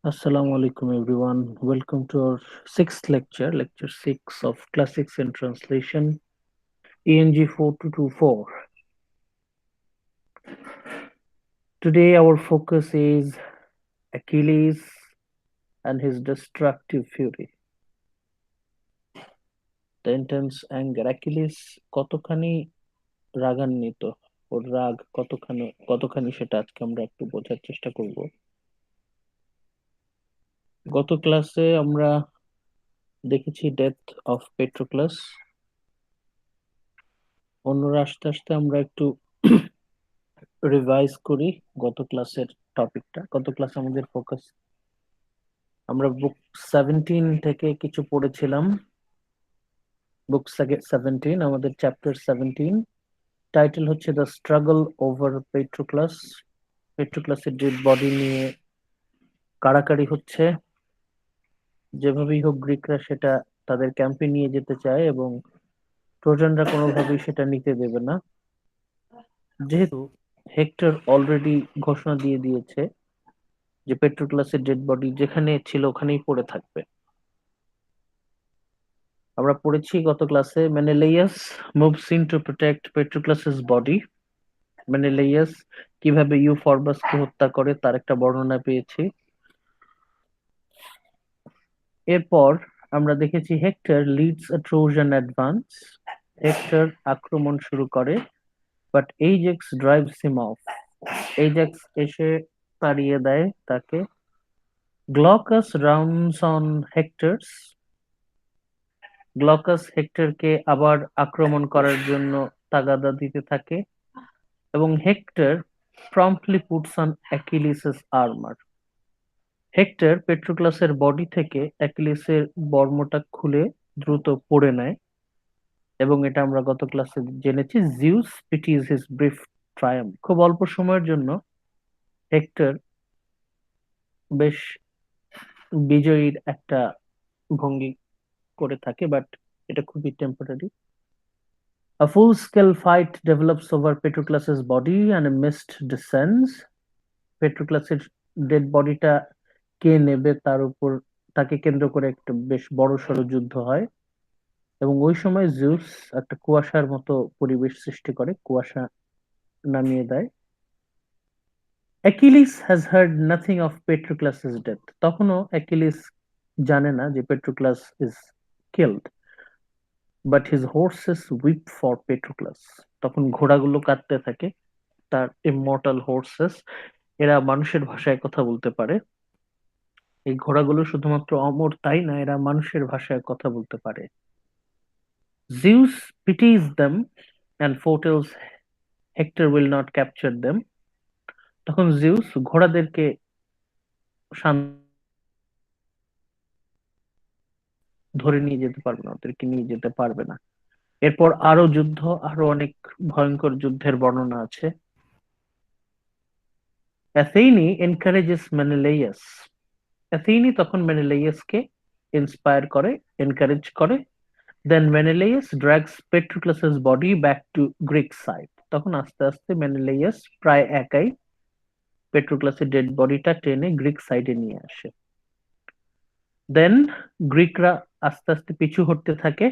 Assalamu alaikum everyone. Welcome to our sixth lecture, lecture 6 of Classics in Translation, ENG 4224. Today our focus is Achilles and his destructive fury. The intense anger. Achilles কতখানি রাগান্বিত, ওর রাগ কতখানি সেটা আজকে আমরা একটু বোঝার চেষ্টা করব। গত ক্লাসে আমরা দেখেছি ডেথ অফ পেট্রোক্লাস। অন্যরা আস্তে আস্তে আমরা একটু রিভাইজ করি গত ক্লাসে আমাদের ফোকাস, আমরা বুক 17 থেকে কিছু পড়েছিলাম। বুক 17, আমাদের চ্যাপ্টার 17, টাইটেল হচ্ছে দ্য স্ট্রাগল ওভার পেট্রোক্লাস। পেট্রোক্লাসের ডেড বডি নিয়ে কাড়াকাড়ি হচ্ছে। যেভাবেই হোক গ্রিকরা সেটা তাদের ক্যাম্পে নিয়ে যেতে চায় এবং ট্রোজানরা কোনোভাবেই সেটা নিতে দেবে না, যেহেতু হেক্টর অলরেডি ঘোষণা দিয়ে দিয়েছে যে পেট্রোক্লাসের ডেড বডি যেখানে ছিল ওখানেই পড়ে থাকবে। আমরা পড়েছি গত ক্লাসে Menelaus moves in to protect পেট্রোক্লাসের বডি। মেনেলেইয়াস কিভাবে ইউফরবাসকে হত্যা করে তার একটা বর্ণনা পেয়েছি। এরপর আমরা দেখেছি Hector leads a Trojan advance. Hector আক্রমণ শুরু করে, but Ajax drives him off. Ajax এসে তাড়িয়ে দেয় তাকে। Glaucus rounds on Hector's. Glaucus হেক্টরকে আবার আক্রমণ করার জন্য তাগাদা দিতে থাকে এবং Hector promptly puts on Achilles's armour. Hector পেট্রোক্লাসের বডি থেকে অ্যাকিলিসের বর্মটা খুলে দ্রুত পড়ে নেয় এবং এটা আমরা গত ক্লাসে জেনেছি জিউস পিটিজ হিজ ব্রিফ ট্রায়াম্ফ। খুব অল্প সময়ের জন্য হেক্টর বেশ বিজয়ীর একটা ভঙ্গি করে থাকে, বাট এটা খুবই temporary. A full-scale fight develops over Patroclus's body and a mist descends. পেট্রোক্লাসের ডেড বডিটা কে নেবে তার উপর, তাকে কেন্দ্র করে একটা বেশ বড়সড় যুদ্ধ হয় এবং ওই সময় জিউস একটা কুয়াশার মতো পরিবেশ সৃষ্টি করে, কুয়াশা নামিয়ে দেয়। Achilles has heard nothing of Patroclus's death. তখনও অ্যাকিলিস জানে না যে Patroclus is killed, but his horses weep for Patroclus. তখন ঘোড়াগুলো কাঁদতে থাকে, তার ইমমর্টাল হোর্সেস। এরা মানুষের ভাষায় কথা বলতে পারে। এই ঘোড়াগুলো শুধুমাত্র অমর তাই না, এরা মানুষের ভাষায় কথা বলতে পারে। Zeus pities them and foretells Hector will not capture them. তখন জিউস ঘোড়াদেরকে ধরে নিয়ে যেতে পারবে না, ওদেরকে নিয়ে যেতে পারবে না। এরপর আরো যুদ্ধ, আরো অনেক ভয়ঙ্কর যুদ্ধের বর্ণনা আছে। অ্যাথেনি এনকারেজেস মেনেলেইয়াস। অ্যাথেনি তখন মেনেলেইয়াসকে ইন্সপায়ার করে, এনকারেজ করে। দেন মেনেলেইয়াস ড্রাগস পেট্রোক্লাসের body back to Greek side. তখন আস্তে আস্তে মেনেলেইয়াস প্রায় একাই পেট্রোক্লাসের ডেড বডিটা টেনে গ্রিক সাইডে নিয়ে আসে। দেন গ্রিকরা আস্তে আস্তে পিছু হটতে থাকে।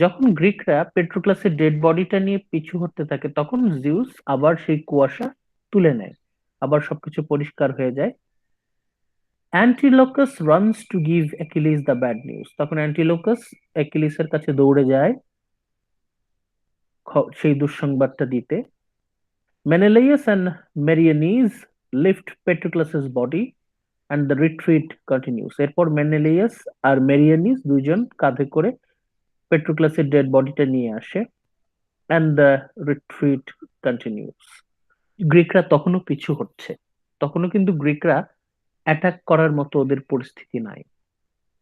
যখন গ্রিকরা পেট্রোক্লাসের ডেড বডিটা নিয়ে পিছু হটতে থাকে তখন জিউস আবার সেই কুয়াশা তুলে নেয়, আবার সবকিছু পরিষ্কার হয়ে যায়। Antilochus runs to give Achilles the bad news. তখন অ্যান্টিলোকাস অ্যাকিলিসের কাছে দৌড়ে যায় সেই দুঃসংবাদটা দিতে। মেনেলাইয়াস অ্যান্ড মেরিয়ানিস লিফট পেট্রোক্লাসের body and the retreat continues. এরপর মেনেলাইয়াস আর মেরিয়ানিস দুইজন কাঁধে করে পেট্রোক্লাসের ডেড বডিটা নিয়ে আসে অ্যান্ড দ্য রিট্রিট কন্টিনিউস। গ্রিকরা তখনও পিছু হচ্ছে, তখনও কিন্তু গ্রিকরা অ্যাটাক করার মতো ওদের পরিস্থিতি নাই।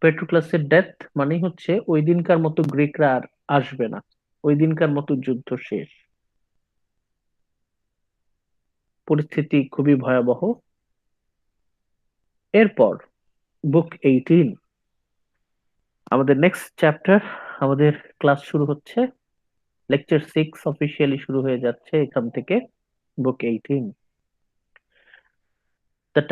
পেট্রোক্লাসের ডেথ মানেই হচ্ছে ওই দিনকার মতো গ্রিকরা আর আসবে না, ওই দিনকার মতো যুদ্ধ শেষ। পরিস্থিতি খুবই ভয়াবহ। এরপর বুক 18, আমাদের নেক্সট চ্যাপ্টার, আমাদের ক্লাস শুরু হচ্ছে। লেকচার 6 অফিসিয়ালি শুরু হয়ে যাচ্ছে এখান থেকে। বুক 18, দ্য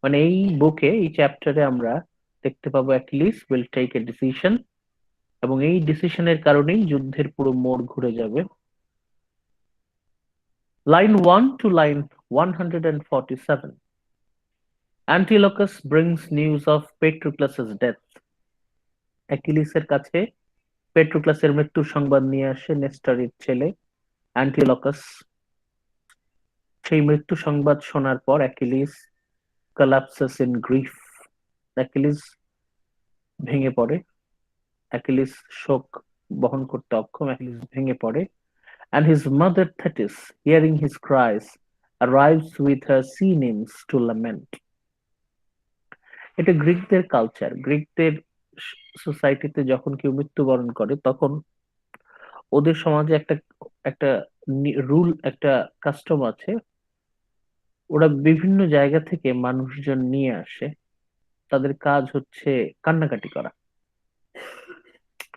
মানে এই বুকে, এই চ্যাপ্টারে আমরা দেখতে পাবো Achilles will take a decision, এবং এই ডিসিশনের কারণেই যুদ্ধের পুরো মোড় ঘুরে যাবে। Line 1 to line 147. Antilochus brings news of Patroclus's death. অ্যাকিলিসের কাছে পেট্রোক্লাসের মৃত্যুর সংবাদ নিয়ে আসে নেস্টরের ছেলে অ্যান্টিলকাস। সেই মৃত্যু সংবাদ শোনার পর Achilles collapses in grief. Achilles ভেঙে পড়ে। অ্যাকিলিস শোক বহন করতে অক্ষম, অ্যাকিলিস ভেঙে পড়ে। And his mother Thetis, hearing his cries, arrives with her sea nymphs to lament. এটা গ্রিকদের কালচার। গ্রিকদের সোসাইটিতে যখন কেউ মৃত্যুবরণ করে তখন ওদের সমাজে একটা একটা রুল, একটা কাস্টম আছে। ওরা বিভিন্ন জায়গা থেকে মানুষজন নিয়ে আসে, তাদের কাজ হচ্ছে কান্নাকাটি করা।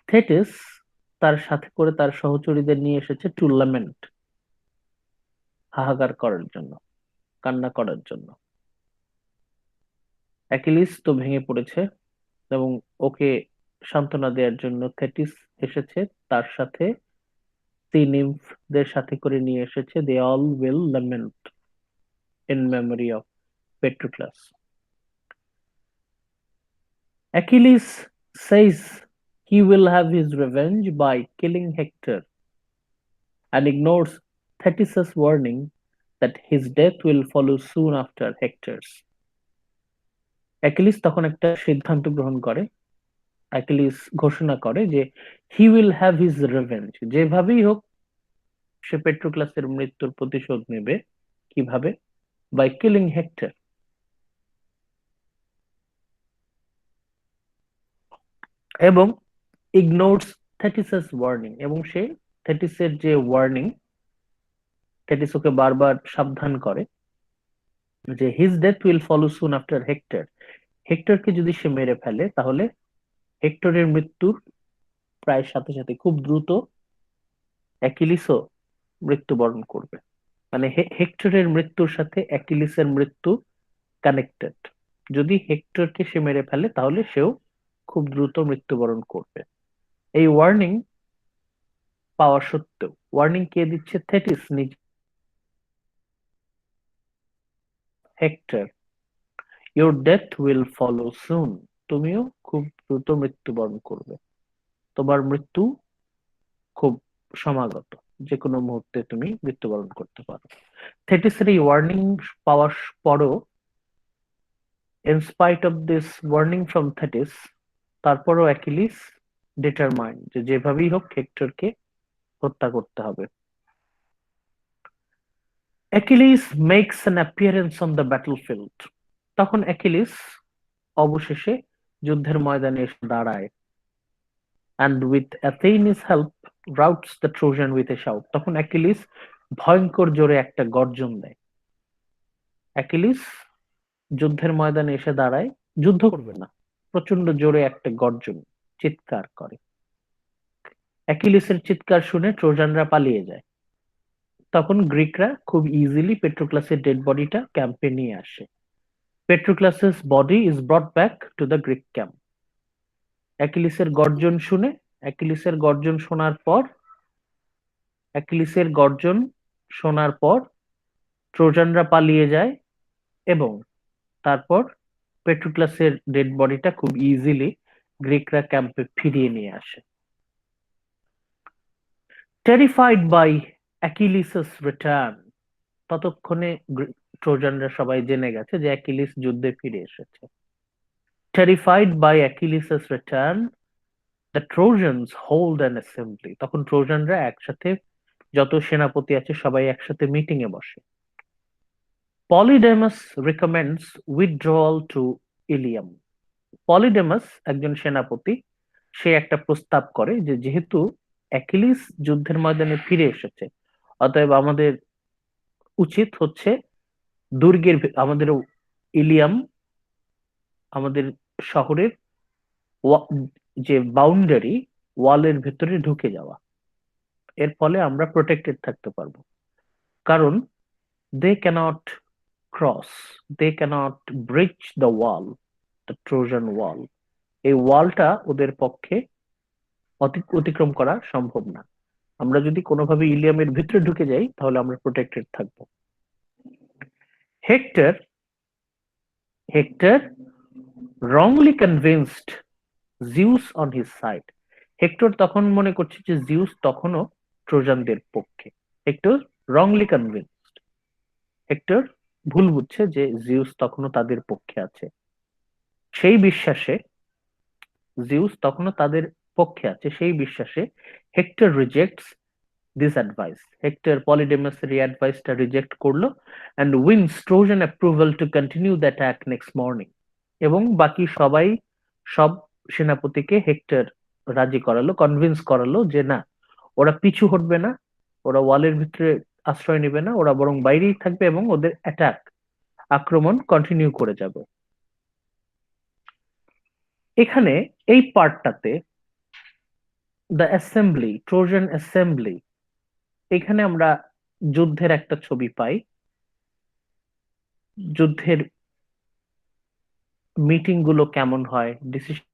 থেটিস তার সাথে করে তার সহচরীদের নিয়ে এসেছে টু ল্যামেন্ট, হাহাকার করার জন্য, কান্না করার জন্য। অ্যাকিলিস তো ভেঙে পড়েছে এবং ওকে সান্ত্বনা দেওয়ার জন্য থেটিস এসেছে, তার সাথে সি নিম্ফদের সাথে করে নিয়ে এসেছে। They all will lament in memory of Patroclus. Achilles says he will have his revenge by killing Hector and ignores Thetis' warning that his death will follow soon after Hector's. Achilles তখন একটা সিদ্ধান্ত গ্রহণ করে। Achilles ঘোষণা করে যে he will have his revenge, যেভাবেই হোক সে পেট্রোক্লাসের মৃত্যুর প্রতিশোধ নেবে। কিভাবে? বাই কিলিং হেক্টর, এবং ইগনোরস থেটিসেস ওয়ার্নিং, এবং সে থেটিসের যে ওয়ার্নিং, থেটিস ওকে বারবার সাবধান করে যে his death will follow soon after Hector, হেক্টরকে যদি সে মেরে ফেলে তাহলে হেক্টরের মৃত্যুর প্রায় সাথে সাথে, খুব দ্রুত অ্যাকিলিসও মৃত্যুবরণ করবে। মানে হেক্টরের মৃত্যুর সাথে অ্যাকিলিসের মৃত্যু কানেক্টেড। যদি হেক্টরকে সে মেরে ফেলে তাহলে সেও খুব দ্রুত মৃত্যুবরণ করবে। এই ওয়ার্নিং পাওয়া সত্ত্বেও, ওয়ার্নিং কে দিচ্ছে? থেটিস নিজে। Hector, your death will follow soon, তুমিও খুব দ্রুত মৃত্যুবরণ করবে, তোমার মৃত্যু খুব সমাগত, যে কোনো মুহূর্তে তুমি মৃত্যুবরণ করতে পারো। থেটিসের এই ওয়ার্নিং পাওয়ার পরও, in spite of this warning from Thetis, তারপরও অ্যাকিলিস ডিটারমাইন্ড যে যেভাবেই হোক হেক্টরকে হত্যা করতে হবে। Achilles makes an appearance on the battlefield. তখন অ্যাকিলিস অবশেষে যুদ্ধের ময়দানে এসে দাঁড়ায়। and with Athene's help routs the Trojan with a shout. তখন অ্যাকিলিস ভয়ঙ্কর জোরে একটা গর্জন দেয়। অ্যাকিলিস যুদ্ধের ময়দানে এসে দাঁড়ায়, যুদ্ধ করবে না, প্রচন্ড জোরে একটা গর্জন, চিৎকার করে। অ্যাকিলিসের চিৎকার শুনে ট্রোজানরা পালিয়ে যায়। তখন গ্রিকরা খুব ইজিলি পেট্রোক্লাসের ডেড বডিটা ক্যাম্পে নিয়ে আসে। পেট্রোক্লাসের body is brought back to the Greek camp. অ্যাকিলিসের গর্জন শুনে, অ্যাকিলিসের গর্জন শোনার পর, অ্যাকিলিসের গর্জন শোনার পর ট্রোজানরা পালিয়ে যায়, এবং তারপর পেট্রোক্লাসের ডেড বডিটা খুব ইজিলি গ্রিকরা ক্যাম্পে ফিরিয়ে নিয়ে আসে। টেরিফাইড বাই অ্যাকিলিসেস রিটার্ন, ততক্ষণে ট্রোজানরা সবাই জেনে গেছে যে অ্যাকিলিস যুদ্ধে ফিরে এসেছে। Terrified by Achilles's return, the Trojans hold an assembly. তখন ট্রোজানরা একসাথে, যত সেনাপতি আছে সবাই একসাথে মিটিং এ বসে। পলিডেমাস রিকমেন্ডস উইথড্রয়াল টু ইলিয়াম। পলিডেমাস একজন সেনাপতি, সে একটা প্রস্তাব করে যে যেহেতু অ্যাকিলিস যুদ্ধের ময়দানে ফিরে এসেছে, অতএব আমাদের উচিত হচ্ছে দুর্গের আমাদের ইলিয়াম, আমাদের শহরের যে বাউন্ডারি, ওয়ালের ভেতরে ঢুকে যাওয়া। এর ফলে আমরা প্রোটেক্টেড থাকতে পারবো, কারণ they can't cross, they cannot breach the wall, the Trojan wall. এই ওয়ালটা ওদের পক্ষে অতিক্রম করা সম্ভব না। আমরা যদি কোনোভাবে ইলিয়ামের ভিতরে ঢুকে যাই তাহলে আমরা প্রোটেক্টেড থাকবো। Hector Hector wrongly convinced Zeus on his side. Hector তখন মনে করছে যে জিউস তখনও ট্রোজানদের পক্ষে। হেক্টর wrongly convinced, হেক্টর ভুল বুঝছে যে জিউস তখনও তাদের পক্ষে আছে। সেই বিশ্বাসে জিউস তখনও তাদের পক্ষে আছে, সেই বিশ্বাসে Hector rejects this advice. Hector পলিডেমাসের এই অ্যাডভাইসটা রিজেক্ট করলো and wins Trojan approval to continue the attack next morning. এবং বাকি সব সেনাপতিকে হেক্টর রাজি করালো, কনভিন্স করালো যে না, ওরা পিছু হটবে না, ওরা ওয়ালের ভিতরে আশ্রয় নেবে না, ওরা বরং বাইরেই থাকবে এবং ওদের আক্রমণ কন্টিনিউ করে যাবে। এখানে এই পার্টটাতে দ্য অ্যাসেম্বলি, ট্রোজান অ্যাসেম্বলি, এখানে আমরা যুদ্ধের একটা ছবি পাই। যুদ্ধের মিটিং গুলো কেমন হয়, ডিসিশন,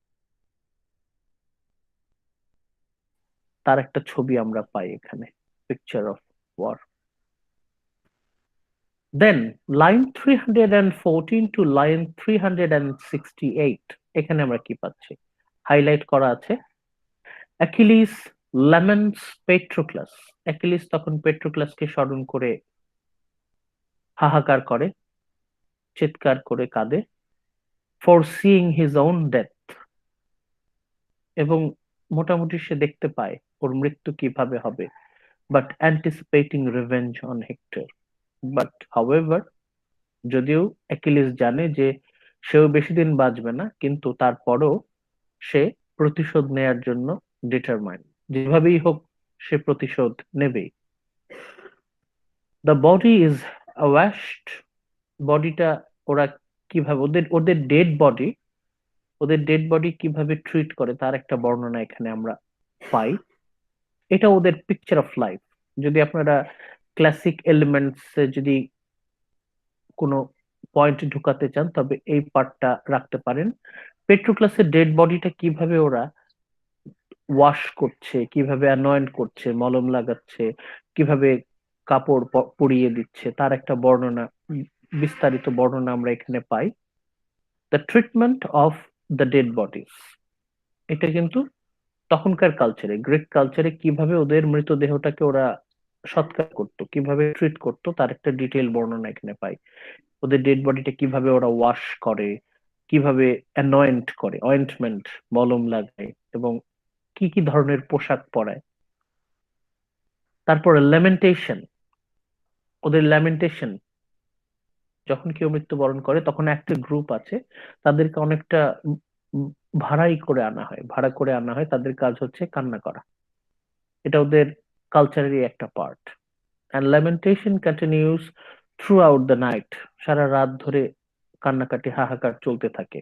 তার একটা ছবি আমরা পাই এখানে, picture of war. Then line 314 to line 368, এখানে আমরা কি পাচ্ছি? হাইলাইট করা আছে অ্যাকিলিস ল্যামেন্টস পেট্রোক্লাস। অ্যাকিলিস তখন পেট্রোক্লাসকে স্মরণ করে হাহাকার করে, চিৎকার করে কাঁদে, for seeing his own death. এবং মোটামুটি সে দেখতে পায় ওর মৃত্যু কিভাবে হবে, but anticipating revenge on hectare. But however, যদিও অ্যাকিলিস জানে যে সেও বেশি দিন বাঁচবে না, কিন্তু তারপরও সে প্রতিশোধ নেয়ার জন্য ডিটারমাইন্ড, যেভাবেই হোক সে প্রতিশোধ নেবেই। The body is awashed. বডিটা ওরা কিভাবে, ওদের ডেড বডি কিভাবে ট্রিট করে তার একটা বর্ণনা এখানে আমরা পাই। এটা ওদের পিকচার অফ লাইফ। যদি আপনারা ক্লাসিক এলিমেন্টস যদি কোনো পয়েন্ট ঢুকাতে চান তবে এই পার্টটা রাখতে পারেন। পেট্রোক্লাসের ডেড বডিটা কিভাবে ওরা ওয়াশ করছে, কিভাবে অ্যানয়েন্ট করছে, মলম লাগাচ্ছে, কিভাবে কাপড় পরিয়ে দিচ্ছে, তার একটা বর্ণনা, বিস্তারিত বর্ণনা আমরা এখানে পাই। The treatment of the dead bodies, এটা কিন্তু তখনকার কালচারে, গ্রিক কালচারে কিভাবে ওদের মৃতদেহটাকে ওরা সৎকার করতো, কিভাবে ট্রিট করতো, তার একটা ডিটেল বর্ণনা এখানে পাই। ওদের ডেড বডিটা কিভাবে ওরা ওয়াশ করে, কিভাবে অ্যানয়েন্ট করে, অয়েন্টমেন্ট মলম লাগায়, এবং কি কি ধরনের পোশাক পরায়। তারপরে ল্যামেন্টেশন, ওদের ল্যামেন্টেশন, যখন কেউ মৃত্যুবরণ করে তখন একটা গ্রুপ আছে, তাদেরকে অনেকটা ভাড়া করে আনা হয়, তাদের কাজ হচ্ছে কান্না করা। এটা ওদের কালচারেরই একটা part. And lamentation continues throughout the night, সারা রাত ধরে কান্নাকাটি হাহাকার চলতে থাকে।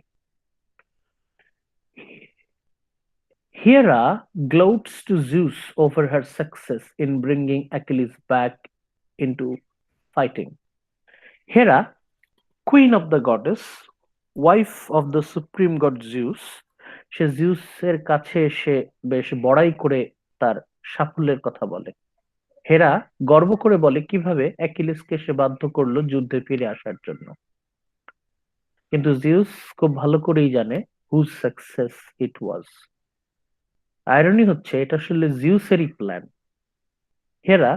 Hera gloats to Zeus over her success in bringing Achilles back into fighting. Hera, queen of the goddess, wife of the supreme god Zeus, সে জিউসের কাছে এসে বেশ বড়াই করে তার সাফল্যের কথা বলে। হেরা গর্ব করে বলে কিভাবে অ্যাকিলিসকে সে বাধ্য করলো যুদ্ধে ফিরে আসার জন্য। কিন্তু জিউস খুব ভালো করেই জানে whose success it was. Irony হচ্ছে এটা আসলে জিউসেরই প্ল্যান। হেরা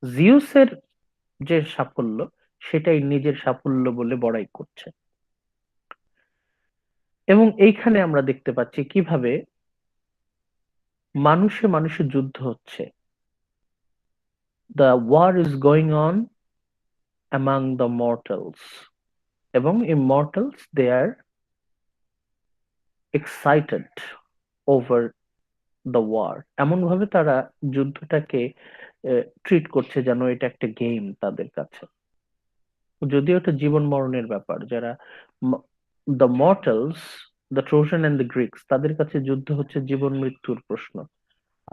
জিউসের যে সাফল্য সেটাই নিজের সাফল্য বলে বড়াই করছে। এবং এইখানে আমরা দেখতে পাচ্ছি কিভাবে মানুষে মানুষে যুদ্ধ হচ্ছে। The war is going on among the mortals, এবং immortals they are excited over the war. এমন ভাবে তারা যুদ্ধটাকে ট্রিট করছে যেন এটা একটা গেম তাদের কাছে, যদিও এটা জীবন মরণের ব্যাপার। যারা the mortals, the Trojan and the Greeks, তাদের কাছে যুদ্ধ হচ্ছে জীবন মৃত্যুর প্রশ্ন।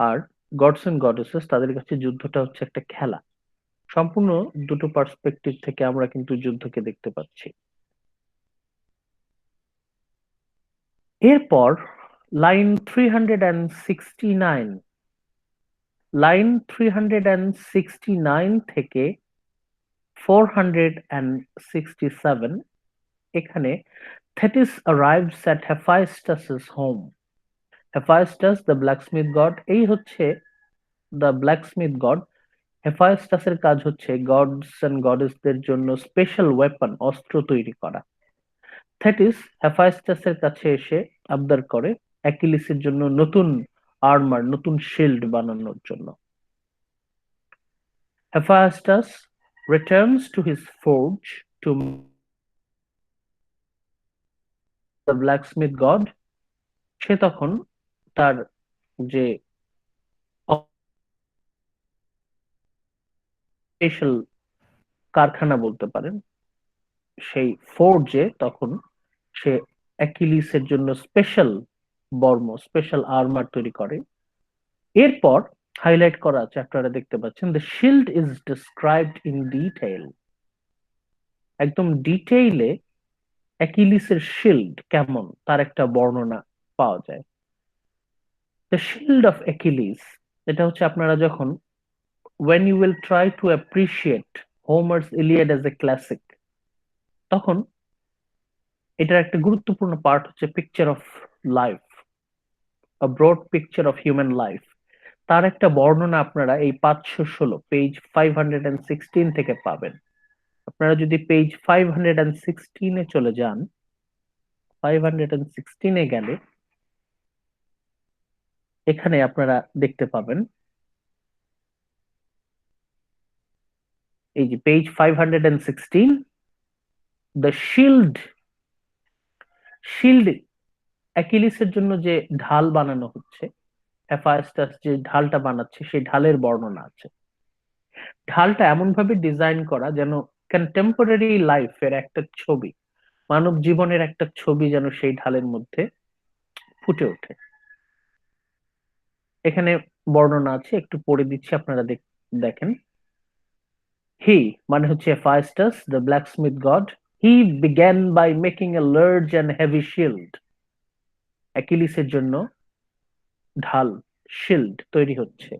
আর গডস এন্ড গডেসেস, তাদের কাছে যুদ্ধটা হচ্ছে একটা খেলা। সম্পূর্ণ দুটো পার্সপেক্টিভ থেকে আমরা কিন্তু যুদ্ধকে দেখতে পাচ্ছি। এরপর লাইন 369, থেকে 467, এখানে Thetis arrives at Hephaestus's home. Hephaestus the blacksmith god, এই হচ্ছে দ্য ব্ল্যাকস্মিথ গড। হেফাইস্টাসের কাজ হচ্ছে গডস এন্ড গডেসদের জন্য স্পেশাল ওয়েপন, অস্ত্র তৈরি করা। থেটিস হেফাইস্টাসের কাছে এসে আবদার করে অ্যাকিলিসের জন্য নতুন আর্মার, নতুন শিল্ড বানানোর জন্য। Hephaestus returns to his forge to the blacksmith god. সে তখন তার যে স্পেশাল কারখানা বলতে পারেন, সেই ফোর্জে তখন সে অ্যাকিলিসের জন্য স্পেশাল বর্ম, স্পেশাল আর্মার তৈরি করে। এরপর হাইলাইট করা আছে, আপনারা দেখতে পাচ্ছেন, the shield is described in detail. একদম ডিটেইলে অ্যাকিলিসের শিল্ড কেমন তার একটা বর্ণনা পাওয়া যায়। দ্য শিল্ড অফ অ্যাকিলিস, এটা হচ্ছে আপনারা যখন when you will try to appreciate Homer's Iliad as a classic, তখন এটার একটা গুরুত্বপূর্ণ পার্ট হচ্ছে picture of life, a broad picture of human life. তার একটা বর্ণনা আপনারা এই 516 পেজ 516 থেকে পাবেন। আপনারা যদি পেজ 516-এ চলে যান, 516-এ গেলে এখানে আপনারা দেখতে পাবেন, এই যে পেজ 516, দ্য শিল্ড। শিল্ড অ্যাকিলিসের জন্য যে ঢাল বানানো হচ্ছে, হেফাইস্টাস যে ঢালটা বানাচ্ছে সেই ঢালের বর্ণনা আছে। ঢালটা এমন ভাবে ডিজাইন করা যেন কন্টেম্পোরারি লাইফের একটা ছবি, মানব জীবনের একটা ছবি যেন সেই ঢালের মধ্যে ফুটে ওঠে। এখানে বর্ণনা আছে, একটু পড়ে দিচ্ছি, আপনারা দেখেন। হি মানে হচ্ছে Hephaestus the blacksmith god, he began by making a large and heavy shield. অ্যাকিলিসের জন্য ঢাল, শিল্ড তৈরি হচ্ছে,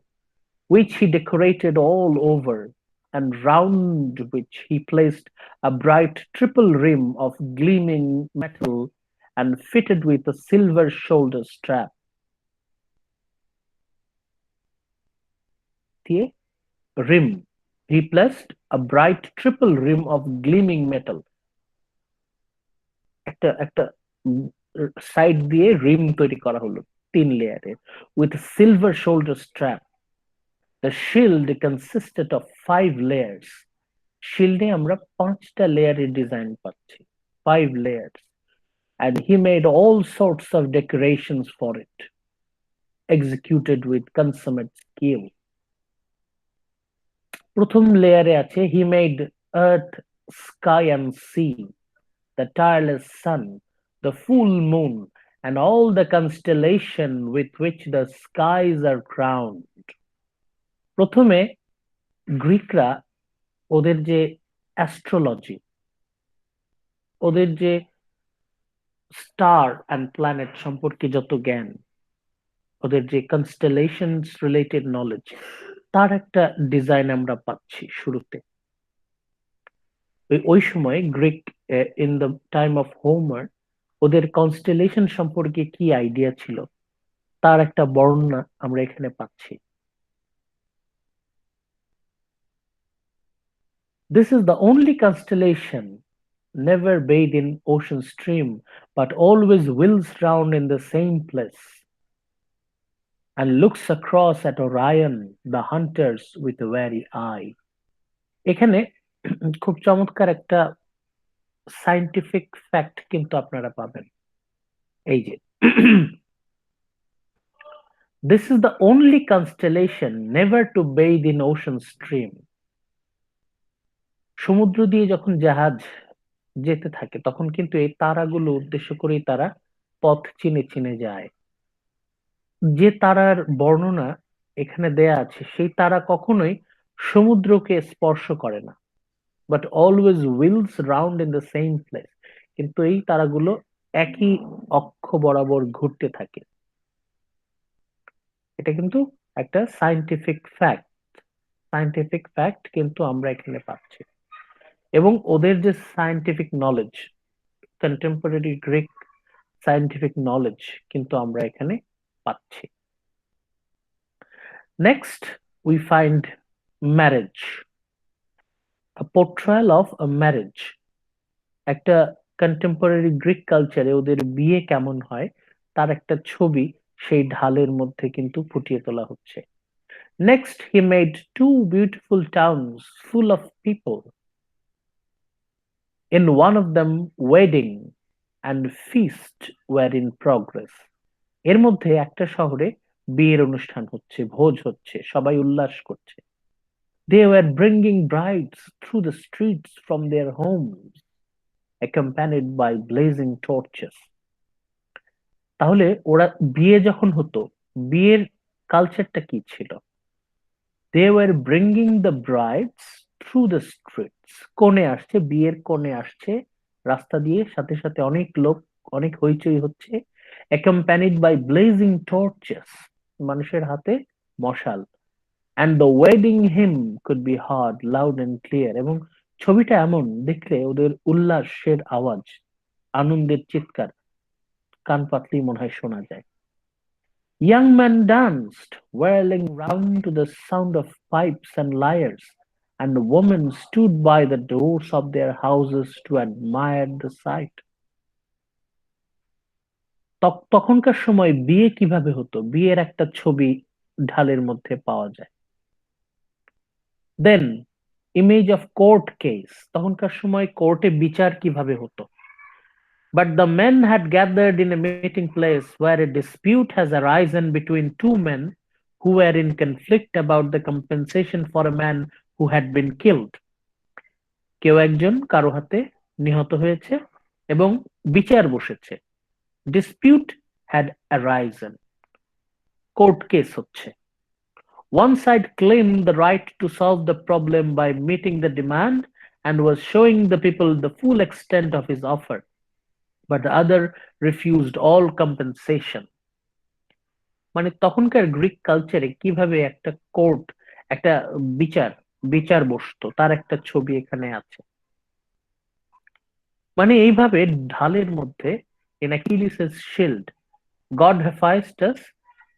which he decorated all over, and round which he placed a bright triple rim of gleaming metal and fitted with a silver shoulder strap. দিয়ে rim, he placed a bright triple rim of gleaming metal, একটা একটা side দিয়ে রিম তৈরি করা হলো 3 লেয়ারের, with a silver shoulder strap. The shield consisted of 5 layers. শিল্ডে আমরা 5টা লেয়ারের ডিজাইন পাচ্ছি, 5 layers, and he made all sorts of decorations for it, executed with consummate skill. প্রথম লেয়ারে আছে, he made earth, sky and sea, the tireless sun, the full moon, and all the constellation with which the skies are crowned. প্রথমে গ্রিকরা ওদের যে astrology, ওদের যে star and planet সম্পর্কে যত জ্ঞান, ওদের যে কনস্টেলেশনস রিলেটেড নলেজ, তার একটা ডিজাইন আমরা পাচ্ছি শুরুতে। ওই সময় Greek, in the time of Homer, ওদের কনস্টেলেশন সম্পর্কে কি আইডিয়া ছিল তার একটা বর্ণনা আমরা এখানে পাচ্ছি। This is the only constellation never bathed in ocean stream, but always wheels round in the same place and looks across at Orion, the hunters with a wary eye. এখানে খুব চমৎকার একটা সায়েন্টিফিক ফ্যাক্ট কিন্তু আপনারা পাবেন, এই যে this is the only constellation never to bathe in ocean stream. সমুদ্র দিয়ে যখন জাহাজ যেতে থাকে তখন কিন্তু এই তারাগুলো উদ্দেশ্য করেই তারা পথ চিনে চিনে যায়। যে তারার বর্ণনা এখানে দেয়া আছে সেই তারা কখনোই সমুদ্রকে স্পর্শ করে না, but always wheels round in the same place. কিন্তু এই তারাগুলো একই অক্ষ বরাবর ঘুরতে থাকে। এটা কিন্তু একটা সায়েন্টিফিক ফ্যাক্ট কিন্তু আমরা এখানে পাচ্ছি। এবং ওদের যে scientific knowledge, contemporary Greek scientific knowledge কিন্তু আমরা এখানে পাচ্ছি। Next we find marriage, a portrayal of a marriage। একটা কন্টেম্পোরারি গ্রিক কালচারে ওদের বিয়ে কেমন হয় তার একটা ছবি সেই ঢালের মধ্যে কিন্তু ফুটিয়ে তোলা হচ্ছে। Next he made two beautiful towns full of people, in one of them wedding and feast were in progress. এর মধ্যে একটা শহরে বিয়ের অনুষ্ঠান হচ্ছে, ভোজ হচ্ছে, সবাই উল্লাস করছে। They were bringing brides through the streets from their homes, accompanied by blazing torches। তাহলে ওরা বিয়ে যখন হতো, বিয়ের কালচারটা কি ছিল? They were bringing the brides through the streets। কোণে আসছে, বিয়ের কোণে আসছে রাস্তা দিয়ে, সাথে সাথে অনেক লোক, অনেক হইচই হচ্ছে। accompanied by blazing torches, মানুষের হাতে মশাল। and the wedding hymn could be heard loud and clear। এবং ছবিটা এমন, দেখলে ওদের উল্লাসের আওয়াজ, আনন্দের চিৎকার কান পাতলেই মনে হয় শোনা যায়। Young men danced, whirling round to the sound of pipes and lyres, and women stood by the doors of their houses to admire the sight। তখনকার সময় বিয়ে কিভাবে হতো, বিয়ের একটা ছবি ঢালের মধ্যে পাওয়া যায়। দেন ইমেজ অফ কোর্ট কেস, তখনকার সময় কোর্টে বিচার কিভাবে হতো। But the men had gathered in a meeting place where a dispute has arisen between two men who were in conflict about the compensation for a man who had been killed। কেউ একজন কারো হাতে নিহত হয়েছে এবং বিচার বসেছে। Dispute had arisen, court case হচ্ছে। One side claimed the right to solve the problem by meeting the demand and was showing the people the full extent of his offer, but the other refused all compensation। মানে তখনকার Greek কালচারে কিভাবে একটা court, একটা বিচার বিচার বসতো তার একটা ছবি এখানে আছে। মানে এইভাবে ঢালের মধ্যে in Achilles' shield, God Hephaestus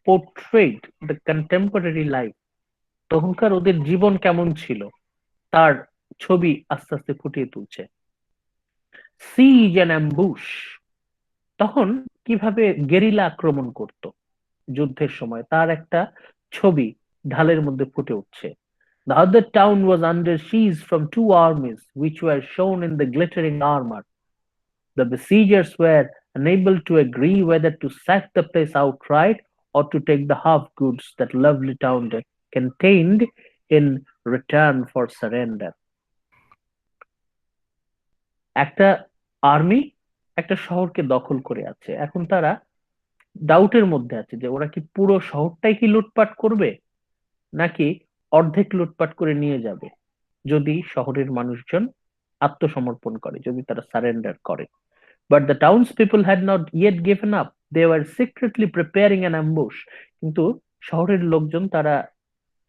portrayed the contemporary life। তখনকার ওদের জীবন কেমন ছিল তার ছবি আস্তে আস্তে ফুটিয়ে তুলছে। siege and ambush, তখন কিভাবে গেরিলা আক্রমণ করত যুদ্ধের সময় তার একটা ছবি ঢালের মধ্যে ফুটে উঠছে। The other town was under siege from two armies which were shown in the glittering armor। The besiegers were unable to agree whether to sack the place outright or to take the half goods that lovely town contained in return for surrender। একটা army একটা শহরকে দখল করে আছে, এখন তারা ডাউটের মধ্যে আছে যে ওরা কি পুরো শহরটাই কি লুটপাট করবে নাকি অর্ধেক লুটপাট করে নিয়ে যাবে যদি শহরের মানুষজন আত্মসমর্পণ করে, যদি তারা সারেন্ডার করে। But the townspeople had not yet given up. They were secretly preparing an ambush। কিন্তু শহরের লোকজন তারা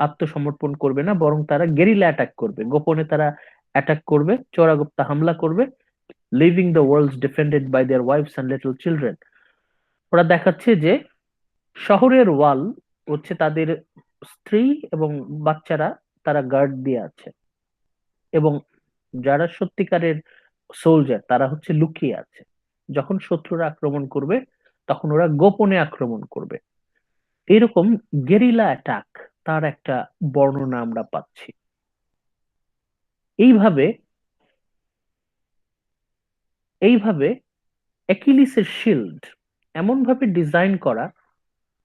আত্মসমর্পণ করবে না, বরং তারা গেরিলা অ্যাটাক করবে, গোপনে তারা অ্যাটাক করবে, চোরাগোপ্তা হামলা করবে, leaving the world defended by their wives and little children. ওরা দেখাচ্ছে যে শহরের ওয়াল হচ্ছে তাদের স্ত্রী এবং বাচ্চারা তারা গার্ড দিয়ে আছে, এবং যারা সত্যিকারের সোলজার তারা হচ্ছে লুকিয়ে আছে। যখন শত্রুরা আক্রমণ করবে তখন ওরা গোপনে আক্রমণ করবে। এরকম গেরিলা অ্যাটাক তার একটা বর্ণনা আমরা পাচ্ছি। এইভাবে এইভাবে অ্যাকিলিসের শিল্ড এমন ভাবে ডিজাইন করা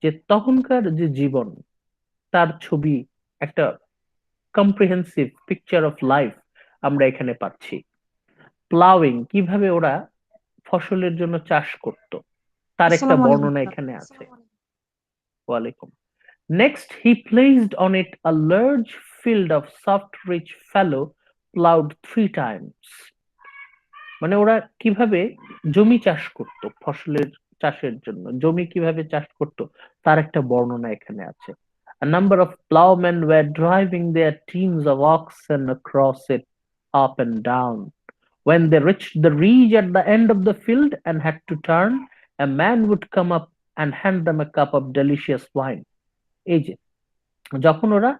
যে তখনকার যে জীবন তার ছবি, একটা কম্প্রিহেন্সিভ পিকচার অফ লাইফ আমরা এখানে পাচ্ছি। প্লাউইং, কিভাবে ওরা ফসলের জন্য চাষ করত তার একটা আসসালামু আলাইকুম বর্ণনা স্যার। এখানে আছে। ওয়ালাইকুম। Next, he placed on it a large field of soft rich fallow plowed 3 times. মানে ওরা কিভাবে জমি চাষ করত, ফসলের চাষের জন্য জমি কিভাবে চাষ করত তার একটা বর্ণনা এখানে আছে. A number of plowmen were driving their teams of oxen across it, up and down. When they reached the ridge at the end of the field and had to turn, a man would come up and hand them a cup of delicious wine. এই যে যখন ওরা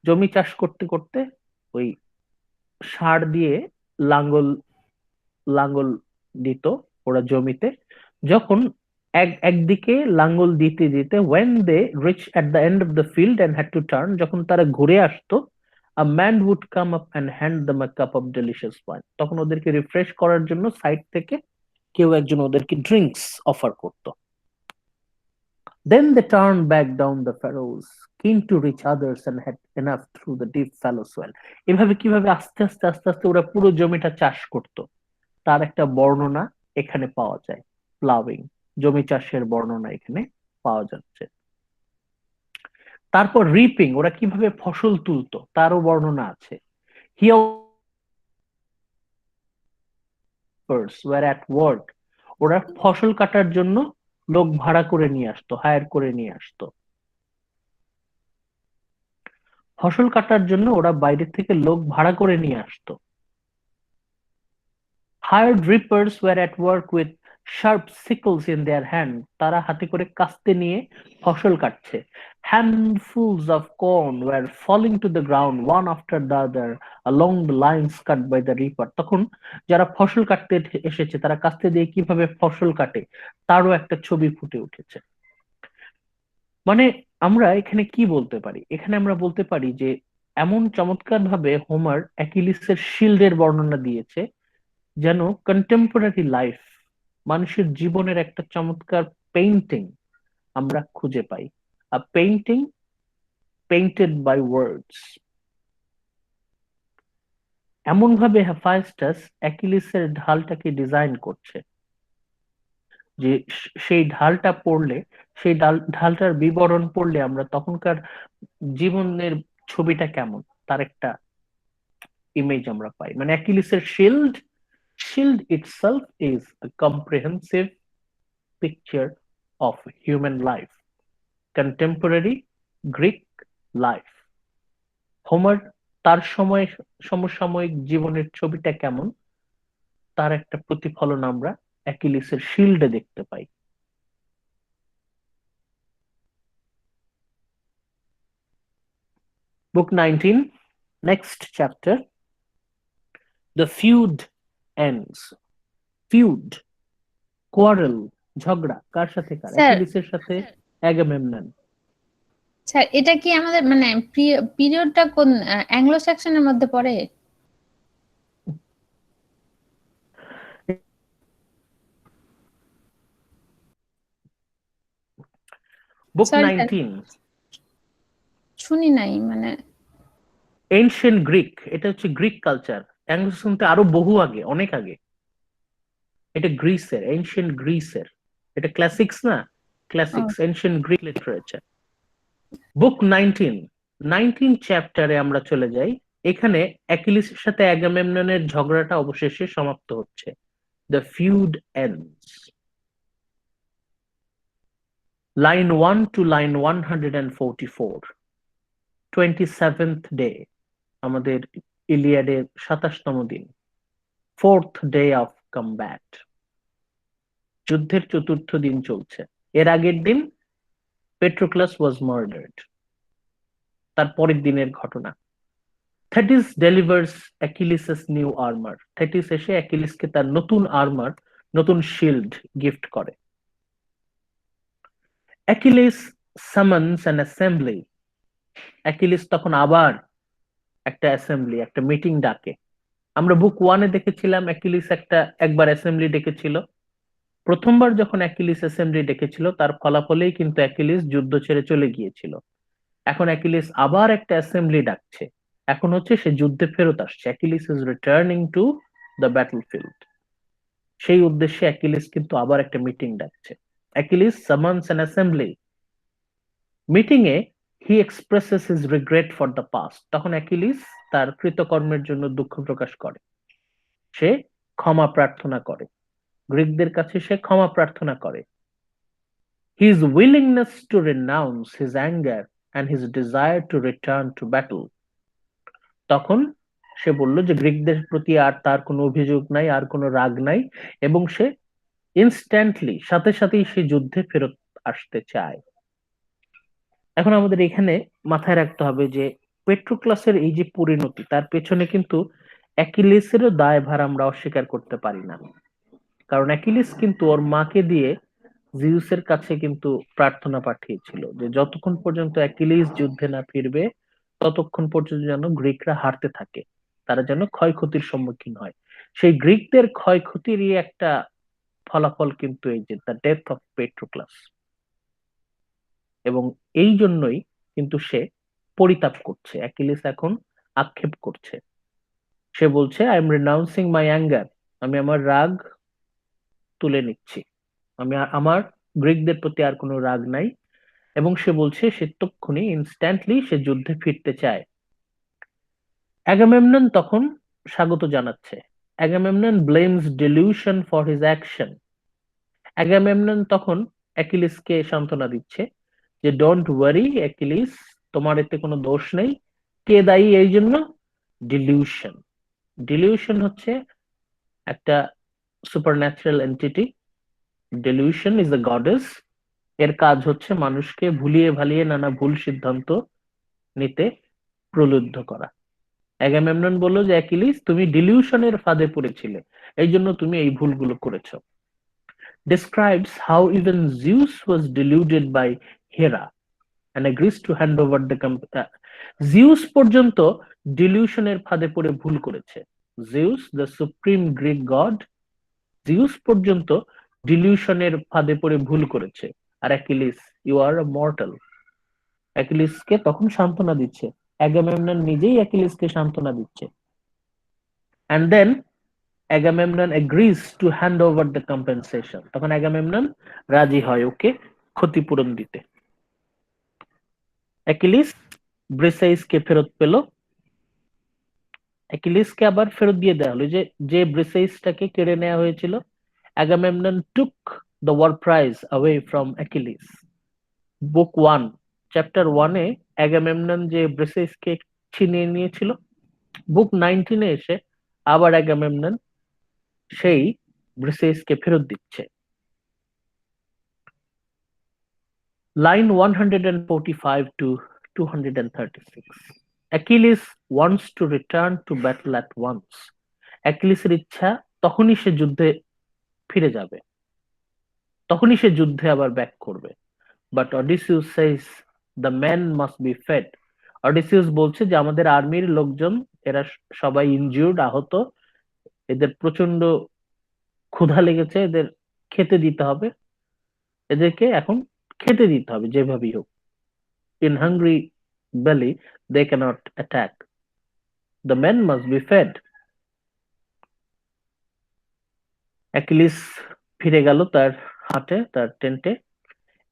জমি চাষ করতে করতে ওই সার দিয়ে লাঙ্গল লাঙ্গল দিত ওরা জমিতে, যখন একদিকে লাঙ্গল দিতে দিতে when they reached at the end of the field and had to turn, যখন তারা ঘুরে আসতো, a man would come up and hand them a cup of delicious wine. তখন ওদেরকে রিফ্রেশ করার জন্য সাইড থেকে কেউ একজন ওদেরকে ড্রিঙ্কস অফার করতো. Then they turned back down the furrows, keen to reach others and had enough through the deep fallow soil. এভাবে কিভাবে আস্তে আস্তে আস্তে আস্তে ওরা পুরো জমিটা চাষ করত তার একটা বর্ণনা এখানে পাওয়া যায়. প্লাউইং, জমি চাষের বর্ণনা এখানে পাওয়া যাচ্ছে. তারপর রিপিং, ওরা কিভাবে ফসল তুলতো তারও বর্ণনা আছে. were at work, ওরা ফসল কাটার জন্য লোক ভাড়া করে নিয়ে আসতো, হায়ার করে নিয়ে আসতো. ফসল কাটার জন্য ওরা বাইরে থেকে লোক ভাড়া করে নিয়ে আসতো. Hired reapers were at work with sharp sickles in their hand. তারা হাতে করে কাস্তে নিয়ে ফসল কাটছে. Handfuls of corn were falling to the ground one after the other along the lines cut by the reaper. তখন যারা ফসল কাটতে এসেছে তারা কাস্তে দিয়ে কিভাবে ফসল কাটে তারও একটা ছবি ফুটে উঠেছে. মানে আমরা এখানে কি বলতে পারি, এখানে আমরা বলতে পারি যে এমন চমৎকার ভাবে হোমার অ্যাকিলিসের শিল্ডের বর্ণনা দিয়েছে যেন কন্টেম্পোরারি লাইফ, মানুষের জীবনের একটা চমৎকার পেইন্টিং আমরা খুঁজে পাই. আ পেইন্টিং পেইন্টেড বাই ওয়ার্ডস. এমন ভাবে হেফাইস্টাস অ্যাকিলিসের ঢালটাকে ডিজাইন করছে যে সেই ঢালটা পড়লে, সেই ঢালটার বিবরণ পড়লে আমরা তখনকার জীবনের ছবিটা কেমন তার একটা ইমেজ আমরা পাই. মানে অ্যাকিলিসের shield itself is a comprehensive picture of human life, contemporary Greek life. Homer তার সমসাময়িক জীবনের ছবিটা কেমন তার একটা প্রতিফলন আমরা অ্যাকিলিসের শিল্ডে দেখতে পাই. Book 19, next chapter. The feud ends. Feud, quarrel, ঝগড়া, কার সাথে কার? অ্যাকিলিসের সাথে অ্যাগামেমনন. স্যার এটা কি আমাদের মানে পিরিয়ডটা কোন অ্যাংলো স্যাক্সনের মধ্যে পড়ে? বুক 19 শুনি নাই, মানে এনশিয়েন্ট গ্রিক, এটা হচ্ছে গ্রিক কালচার. অ্যাংলো স্যাক্সনতে আরো বহু আগে, অনেক আগে. এটা গ্রিসের, এনশিয়েন্ট গ্রিসের. এটা ক্লাসিক্স না, ক্লাসিক্স, এনশিয়েন্ট গ্রিক লিটারেচার. বুক 19 চ্যাপ্টারে আমরা চলে যাই. এখানে অ্যাকিলিসের সাথে অ্যাগামেমননের ঝগড়াটা অবশেষে সমাপ্ত হচ্ছে. The feud ends. Line 1 to line 144. 27th day, আমাদের ইলিয়াডের 27তম দিন. 4th day of combat, যুদ্ধের 4র্থ দিন চলছে. এর আগের দিন পেট্রোক্লাস ওয়াজ মার্ডার্ড. তার পরের দিনের ঘটনা. Thetis delivers Achilles's new armour. Thetis এসে অ্যাকিলিসকে তার নতুন আর্মার, নতুন শিল্ড গিফট করে. Achilles summons an assembly. Achilles তখন আবার একটা অ্যাসেম্বলি, একটা মিটিং ডাকে. আমরা বুক 1-এ দেখেছিলাম অ্যাকিলিস একবার অ্যাসেম্বলি ডেকেছিল. প্রথমবার যখন অ্যাকিলিস অ্যাসেম্বলি ডেকেছিল তার ফলাফলেই কিন্তু অ্যাকিলিস যুদ্ধ ছেড়ে চলে গিয়েছিল. এখন অ্যাকিলিস আবার একটা অ্যাসেম্বলি ডাকছে. এখন হচ্ছে সে যুদ্ধে ফেরত আসছে. Achilles is returning to the battlefield. সেই উদ্দেশ্যে অ্যাকিলিস কিন্তু আবার একটা মিটিং ডাকছে. Achilles summons an assembly. Meeting A he expresses his regret for the past, তখন অ্যাকিলিস তার কৃতকর্মের জন্য দুঃখ প্রকাশ করে, সে ক্ষমা প্রার্থনা করে, গ্রিকদের কাছে সে ক্ষমা প্রার্থনা করে। His willingness to renounce his anger and his desire to return to battle, তখন সে বলল যে গ্রিকদের প্রতি আর তার কোনো অভিযোগ নাই, আর কোনো রাগ নাই, এবং সে ইনস্ট্যান্টলি সাথে সাথেই সে যুদ্ধে ফেরত আসতে চায়। এখন আমাদের এখানে মাথায় রাখতে হবে যে পেট্রোক্লাসের এই যে পরিণতি, তার পেছনে কিন্তু অ্যাকিলিসেরও দায়ভার আমরা অস্বীকার করতে পারি না। কারণ অ্যাকিলিস কিন্তু ওর মাকে দিয়ে জিউসের কাছে কিন্তু প্রার্থনা পাঠিয়েছিল যে যতক্ষণ পর্যন্ত অ্যাকিলিস যুদ্ধে না ফিরবে ততক্ষণ পর্যন্ত যেন গ্রিকরা হারতে থাকে, তারা যেন ক্ষয়ক্ষতির সম্মুখীন হয়। সেই গ্রিকদের ক্ষয়ক্ষতিরই একটা ফলাফল কিন্তু এই যে দ্য ডেথ অফ পেট্রোক্লাস। এবং এই জন্যই কিন্তু সে পরিতাপ করছে, অ্যাকিলিস এখন আক্ষেপ করছে, সে বলছে আই এম রিনাউন্সিং মাই অ্যাঙ্গার, আমি আমার রাগ তুলে নিচ্ছি, আমি আমার গ্রিকদের প্রতি আর কোনো রাগ নাই। এবং সে বলছে সে তক্ষুনি ইনস্ট্যান্টলি সে যুদ্ধে ফিরতে চায়। অ্যাগামেমনন তখন স্বাগত জানাচ্ছে। Agamemnon blames dilution for his action. Agamemnon তখন অ্যাকিলিসকে সান্ত্বনা দিচ্ছে যে ডোন্ট ওয়ারি অ্যাকিলিস, তোমার এতে কোনো দোষ নেই। কে দায়ী এই জন্য? ডিলিউশন। ডিলিউশন হচ্ছে একটা supernatural entity. Dilution is the goddess. এর কাজ হচ্ছে মানুষকে ভুলিয়ে ভালিয়ে নানা ভুল সিদ্ধান্ত নিতে প্রলুব্ধ করা। অ্যাগামেমনন বলল যে অ্যাকিলিস, তুমি ডিলিউশনের ফাঁদে পড়েছিলে, এই জন্য তুমি এই ভুলগুলো করেছো। Describes how even Zeus was deluded by Hera and agrees to hand over the Zeus পর্যন্ত ডিলিউশনের ফাঁদে পড়ে ভুল করেছে। Zeus the supreme Greek god, Zeus পর্যন্ত ডিলিউশনের ফাঁদে পড়ে ভুল করেছে। আর Achilles, you are a mortal. অ্যাকিলিসকে তখন সান্ত্বনা দিচ্ছে, অ্যাগামেমনন নিজেই অ্যাকিলিসকে সান্ত্বনা দিচ্ছে। And then Agamemnon agrees to hand over the compensation, তখন অ্যাগামেমনন রাজি হয় ওকে ক্ষতিপূরণ দিতে। অ্যাকিলিস ব্রিসেইসকে ফেরত পেল, অ্যাকিলিসকে আবার ফেরত দিয়ে দেওয়া হলো, যে যে ব্রিসেইসটাকে কেড়ে নেওয়া হয়েছিল। Agamemnon took the war prize away from Achilles. Book 1 chapter 1-এ অ্যাগামেমনন যে ব্রিসেইসকে ছিনিয়ে নিয়েছিল, বুক 19-এ এসে আবার অ্যাগামেমনন সেই ব্রিসেইসকে ফেরত দিচ্ছে। Line 145 to 236, Achilles wants to return to battle at once. অ্যাকিলিসের ইচ্ছা তখনই সে যুদ্ধে ফিরে যাবে, তখনই সে যুদ্ধে আবার ব্যাক করবে। But Odysseus says the man must be fed. অডিসিউস বলছে যে আমাদের আর্মির লোকজন এরা সবাই ইনজিউর্ড, আহত, এদের প্রচন্ড ক্ষুধা লেগেছে, এদের খেতে দিতে হবে, এদেরকে এখন খেতে দিতে হবে যেভাবেই হোক। In hungry belly they cannot attack. The men must be fed. Achilles ফিরে গেল তার হাটে, তার টেন্টে।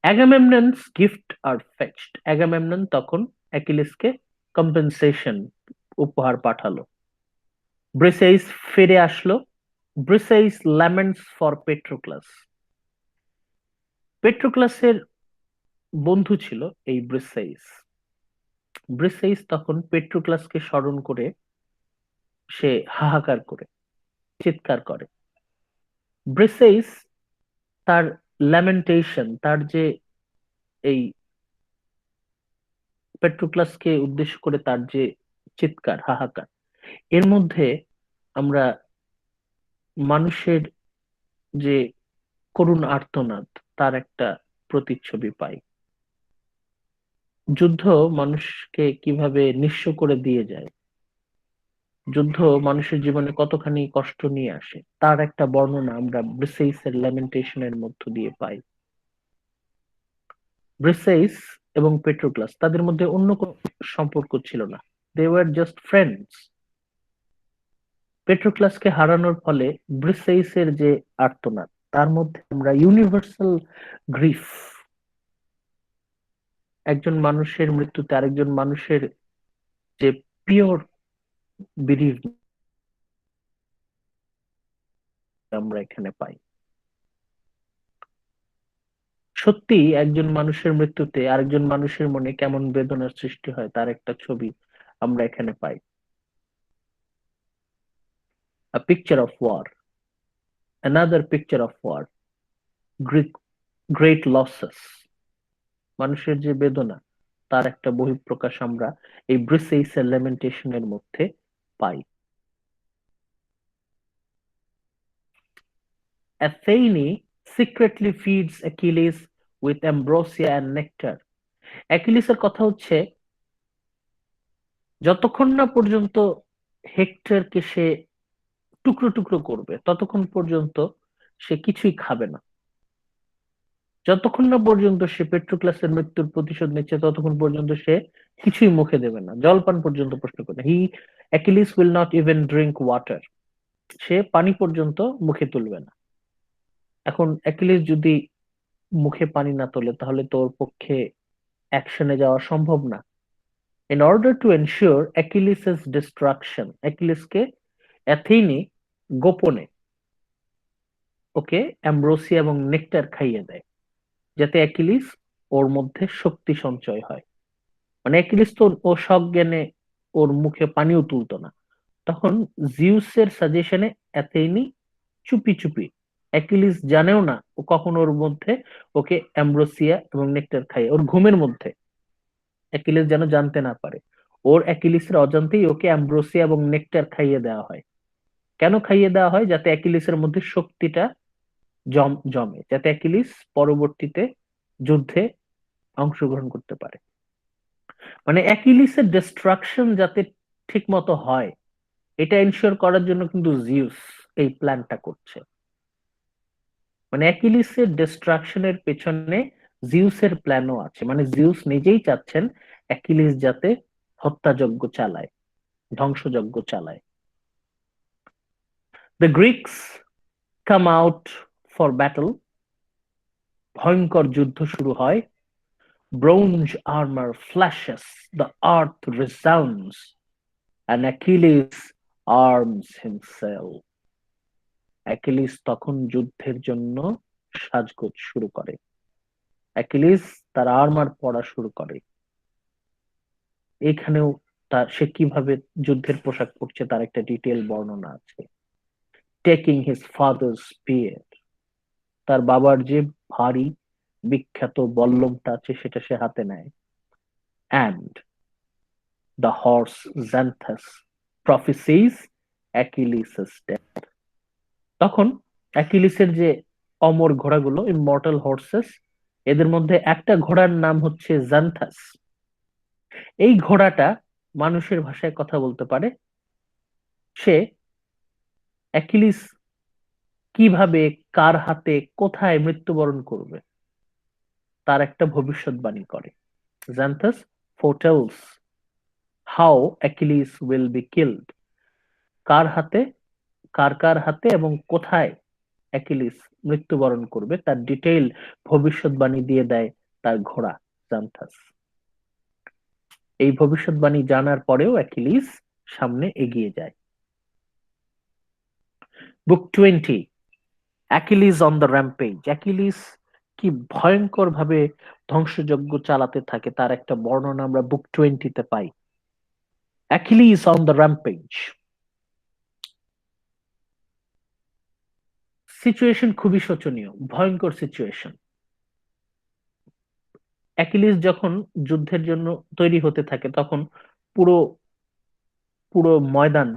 অ্যাগামেমননস গিফট আর ফেচড। অ্যাগামেমনন তখন অ্যাকিলিসকে কম্পেনসেশন উপহার পাঠালো। ব্রিসেইস ফিরে আসলো। ব্রিসেইস ল্যামেন্টস ফর পেট্রোক্লাস। পেট্রোক্লাসের বন্ধু ছিল এই ব্রিসেইস। ব্রিসেইস তখন পেট্রোক্লাসকে স্মরণ করে সে হাহাকার করে, চিৎকার করে। ব্রিসেইস তার ল্যামেন্টেশন, তার যে এই পেট্রোক্লাসকে উদ্দেশ্য করে তার যে চিৎকার, হাহাকার, এর মধ্যে আমরা মানুষের যে করুণ আর্তনাদ তার একটা প্রতিচ্ছবি পাই। যুদ্ধ মানুষকে কিভাবে নিঃস্ব করে দিয়ে যায়, যুদ্ধ মানুষের জীবনে কতখানি কষ্ট নিয়ে আসে, তার একটা বর্ণনা আমরা ব্রিসেইসের ল্যামেন্টেশনের মধ্য দিয়ে পাই। ব্রিসেইস এবং পেট্রোক্লাস, তাদের মধ্যে অন্য কোনো সম্পর্ক ছিল না, দে ওয়ার জাস্ট ফ্রেন্ডস। পেট্রোক্লাসকে হারানোর ফলে ব্রিসেইসের যে আর্তনাদ, তার মধ্যে আমরা ইউনিভার্সাল গ্রিফ, একজন মানুষের মৃত্যুতে আরেকজন মানুষের যে পিওর বিরিভ আমরা এখানে পাই। সত্যি একজন মানুষের মৃত্যুতে আরেকজন মানুষের মনে কেমন বেদনার সৃষ্টি হয় তার একটা ছবি আমরা এখানে পাই। A picture of war, another picture of war, great, great losses, মানুষের যে বেদনা তার একটা বহিঃপ্রকাশ আমরা এই ব্রিসেইসের ল্যামেন্টেশনের মধ্যে পাই। Athene secretly feeds Achilles with ambrosia and nectar. অ্যাকিলিসের কথা হচ্ছে যতক্ষণ না পর্যন্ত হেক্টরকে সে টুকরো টুকরো করবে ততক্ষণ পর্যন্ত সে কিছুই খাবে না। যতক্ষণ না পর্যন্ত সে পেট্রোক্লাসের মৃত্যুর প্রতিশোধ নিচ্ছে ততক্ষণ পর্যন্ত সে কিছুই মুখে দেবে না, জলপান পর্যন্ত প্রশ্ন করে না। Achilles will not even drink water, সে পানি পর্যন্ত মুখে তুলবে না। এখন অ্যাকিলিস যদি মুখে পানি না তোলে তাহলে তো ওর পক্ষে অ্যাকশনে যাওয়া সম্ভব না। In order to ensure Achilles' destruction, অ্যাকিলিসকে অ্যাথেনি গোপনে ওকে অ্যাম্ব্রোসিয়া এবং নেকটার খাইয়ে দেয় যাতে অ্যাকিলিস ওর মধ্যে শক্তি সঞ্চয় হয়। মানে অ্যাকিলিস তো ও সজ্ঞানে ওর মুখে পানিও তুলতো না। তখন জিউসের সাজেশনে অ্যাথেনি চুপি চুপি, অ্যাকিলিস জানেও না ও কখন ওর মধ্যে ওকে অ্যাম্ব্রোসিয়া এবং নেকটার খাইয়ে, ওর ঘুমের মধ্যে অ্যাকিলিস যেন জানতে না পারে, ওর অ্যাকিলিসের অজান্তেই ওকে অ্যাম্ব্রোসিয়া এবং নেকটার খাইয়ে দেওয়া হয়। কেন খাইয়ে দেওয়া হয়? যাতে অ্যাকিলিসের মধ্যে শক্তিটা জমে, যাতে অ্যাকিলিস পরবর্তীতে যুদ্ধে অংশগ্রহণ করতে পারে। মানে অ্যাকিলিসের ডিস্ট্রাকশন যাতে ঠিক মতো হয় এটা এনশিওর করার জন্য কিন্তু জিউস এই প্ল্যানটা করছে। মানে অ্যাকিলিসের ডিস্ট্রাকশনের পেছনে জিউসের প্ল্যানও আছে। মানে জিউস নিজেই চাচ্ছেন অ্যাকিলিস যাতে হত্যাযজ্ঞ চালায়, ধ্বংসযজ্ঞ চালায়। The Greeks come out for battle, ভয়ঙ্কর যুদ্ধ শুরু হয়। Bronze armor flashes, the earth resounds, and Achilles arms himself. Achilles তখন যুদ্ধের জন্য সাজগোজ শুরু করে। অ্যাকিলিস তার আর্মার পরা শুরু করে। এখানেও তার সে কিভাবে যুদ্ধের পোশাক পরছে তার একটা ডিটেল বর্ণনা আছে। টেকিং হিজ ফাদার্স স্পিয়ার, তার বাবার যে ভারী বিখ্যাত বল্লমটা আছে সেটা সে হাতে নেয়। And the horse Xanthus prophesies Achilles' death. তখন অ্যাকিলিসের যে অমর ঘোড়াগুলো, ইমমর্টাল হর্সেস, এদের মধ্যে একটা ঘোড়ার নাম হচ্ছে জান্থাস। এই ঘোড়াটা মানুষের ভাষায় কথা বলতে পারে। সে অ্যাকিলিস কিভাবে, কার হাতে, কোথায় মৃত্যুবরণ করবে তার একটা ভবিষ্যৎবাণী করে। জান্থাস foretells how Achilles will be killed, কার হাতে, কার কার হাতে এবং কোথায় অ্যাকিলিস মৃত্যুবরণ করবে তার ডিটেইল ভবিষ্যৎবাণী দিয়ে দেয় তার ঘোড়া জান্থাস। এই ভবিষ্যৎবাণী জানার পরেও অ্যাকিলিস সামনে এগিয়ে যায়। বুক 20, Achilles on the rampage. Achilles কি ভয়ঙ্কর ভাবে ধ্বংসযজ্ঞ চালাতে থাকে তার একটা বর্ণনা আমরা বুক 20-তে পাই। Achilles on the rampage. Situation খুবই শোচনীয়, ভয়ঙ্কর সিচুয়েশন। অ্যাকিলিস যখন যুদ্ধের জন্য তৈরি হতে থাকে তখন পুরো পুরো ময়দান,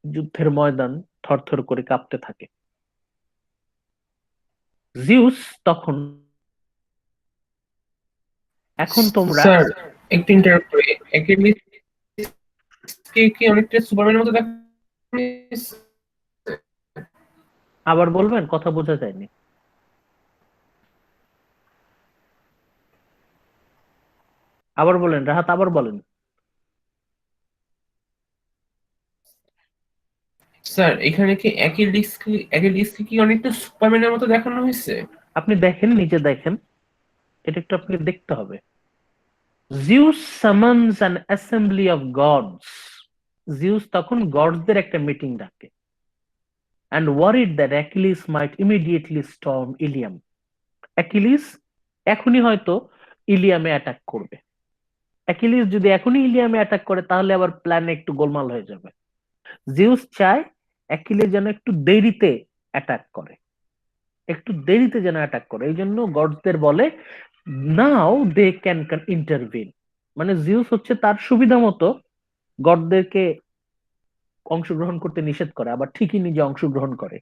যুদ্ধের ময়দান থরথর করে কাঁপতে থাকে। জিউস তখন, এখন তোমরা, স্যার একটু ইন্টারাপ্ট করি, অ্যাকিলিস কি অনেকটা সুপারম্যানের মতো দেখা? আবার বলবেন, কথা বোঝা যায়নি। আবার বলেন রাহাত, আবার বলেন। স্যার এখানে কি অ্যাকিলিসকে কি অনেকটা সুপারম্যানের মতো দেখানো হয়েছে? আপনি দেখেন, নিজে দেখেন, এটা একটু আপনাকে দেখতে হবে। Zeus summons an assembly of gods, Zeus তখন গডসদের একটা মিটিং ডাকে, and worried that Achilles might immediately storm Ilium. Achilles এখনই হয়তো ইলিয়ামে অ্যাটাক করবে। অ্যাকিলিস যদি এখনই ইলিয়ামে অ্যাটাক করে তাহলে আবার প্ল্যান একটু গোলমাল হয়ে যাবে। জিউস চায় অ্যাকিলিস যেন একটু দেরিতে অ্যাটাক করে, একটু দেরিতে যেন অ্যাটাক করে। এই জন্য গডসদের বলে নাও দে ক্যান ইন্টারভিন, মানে জিউস হচ্ছে তার সুবিধা মতো গডদেরকে অংশগ্রহণ করতে নিষেধ করে, আবার ঠিকই নিজে অংশগ্রহণ করে।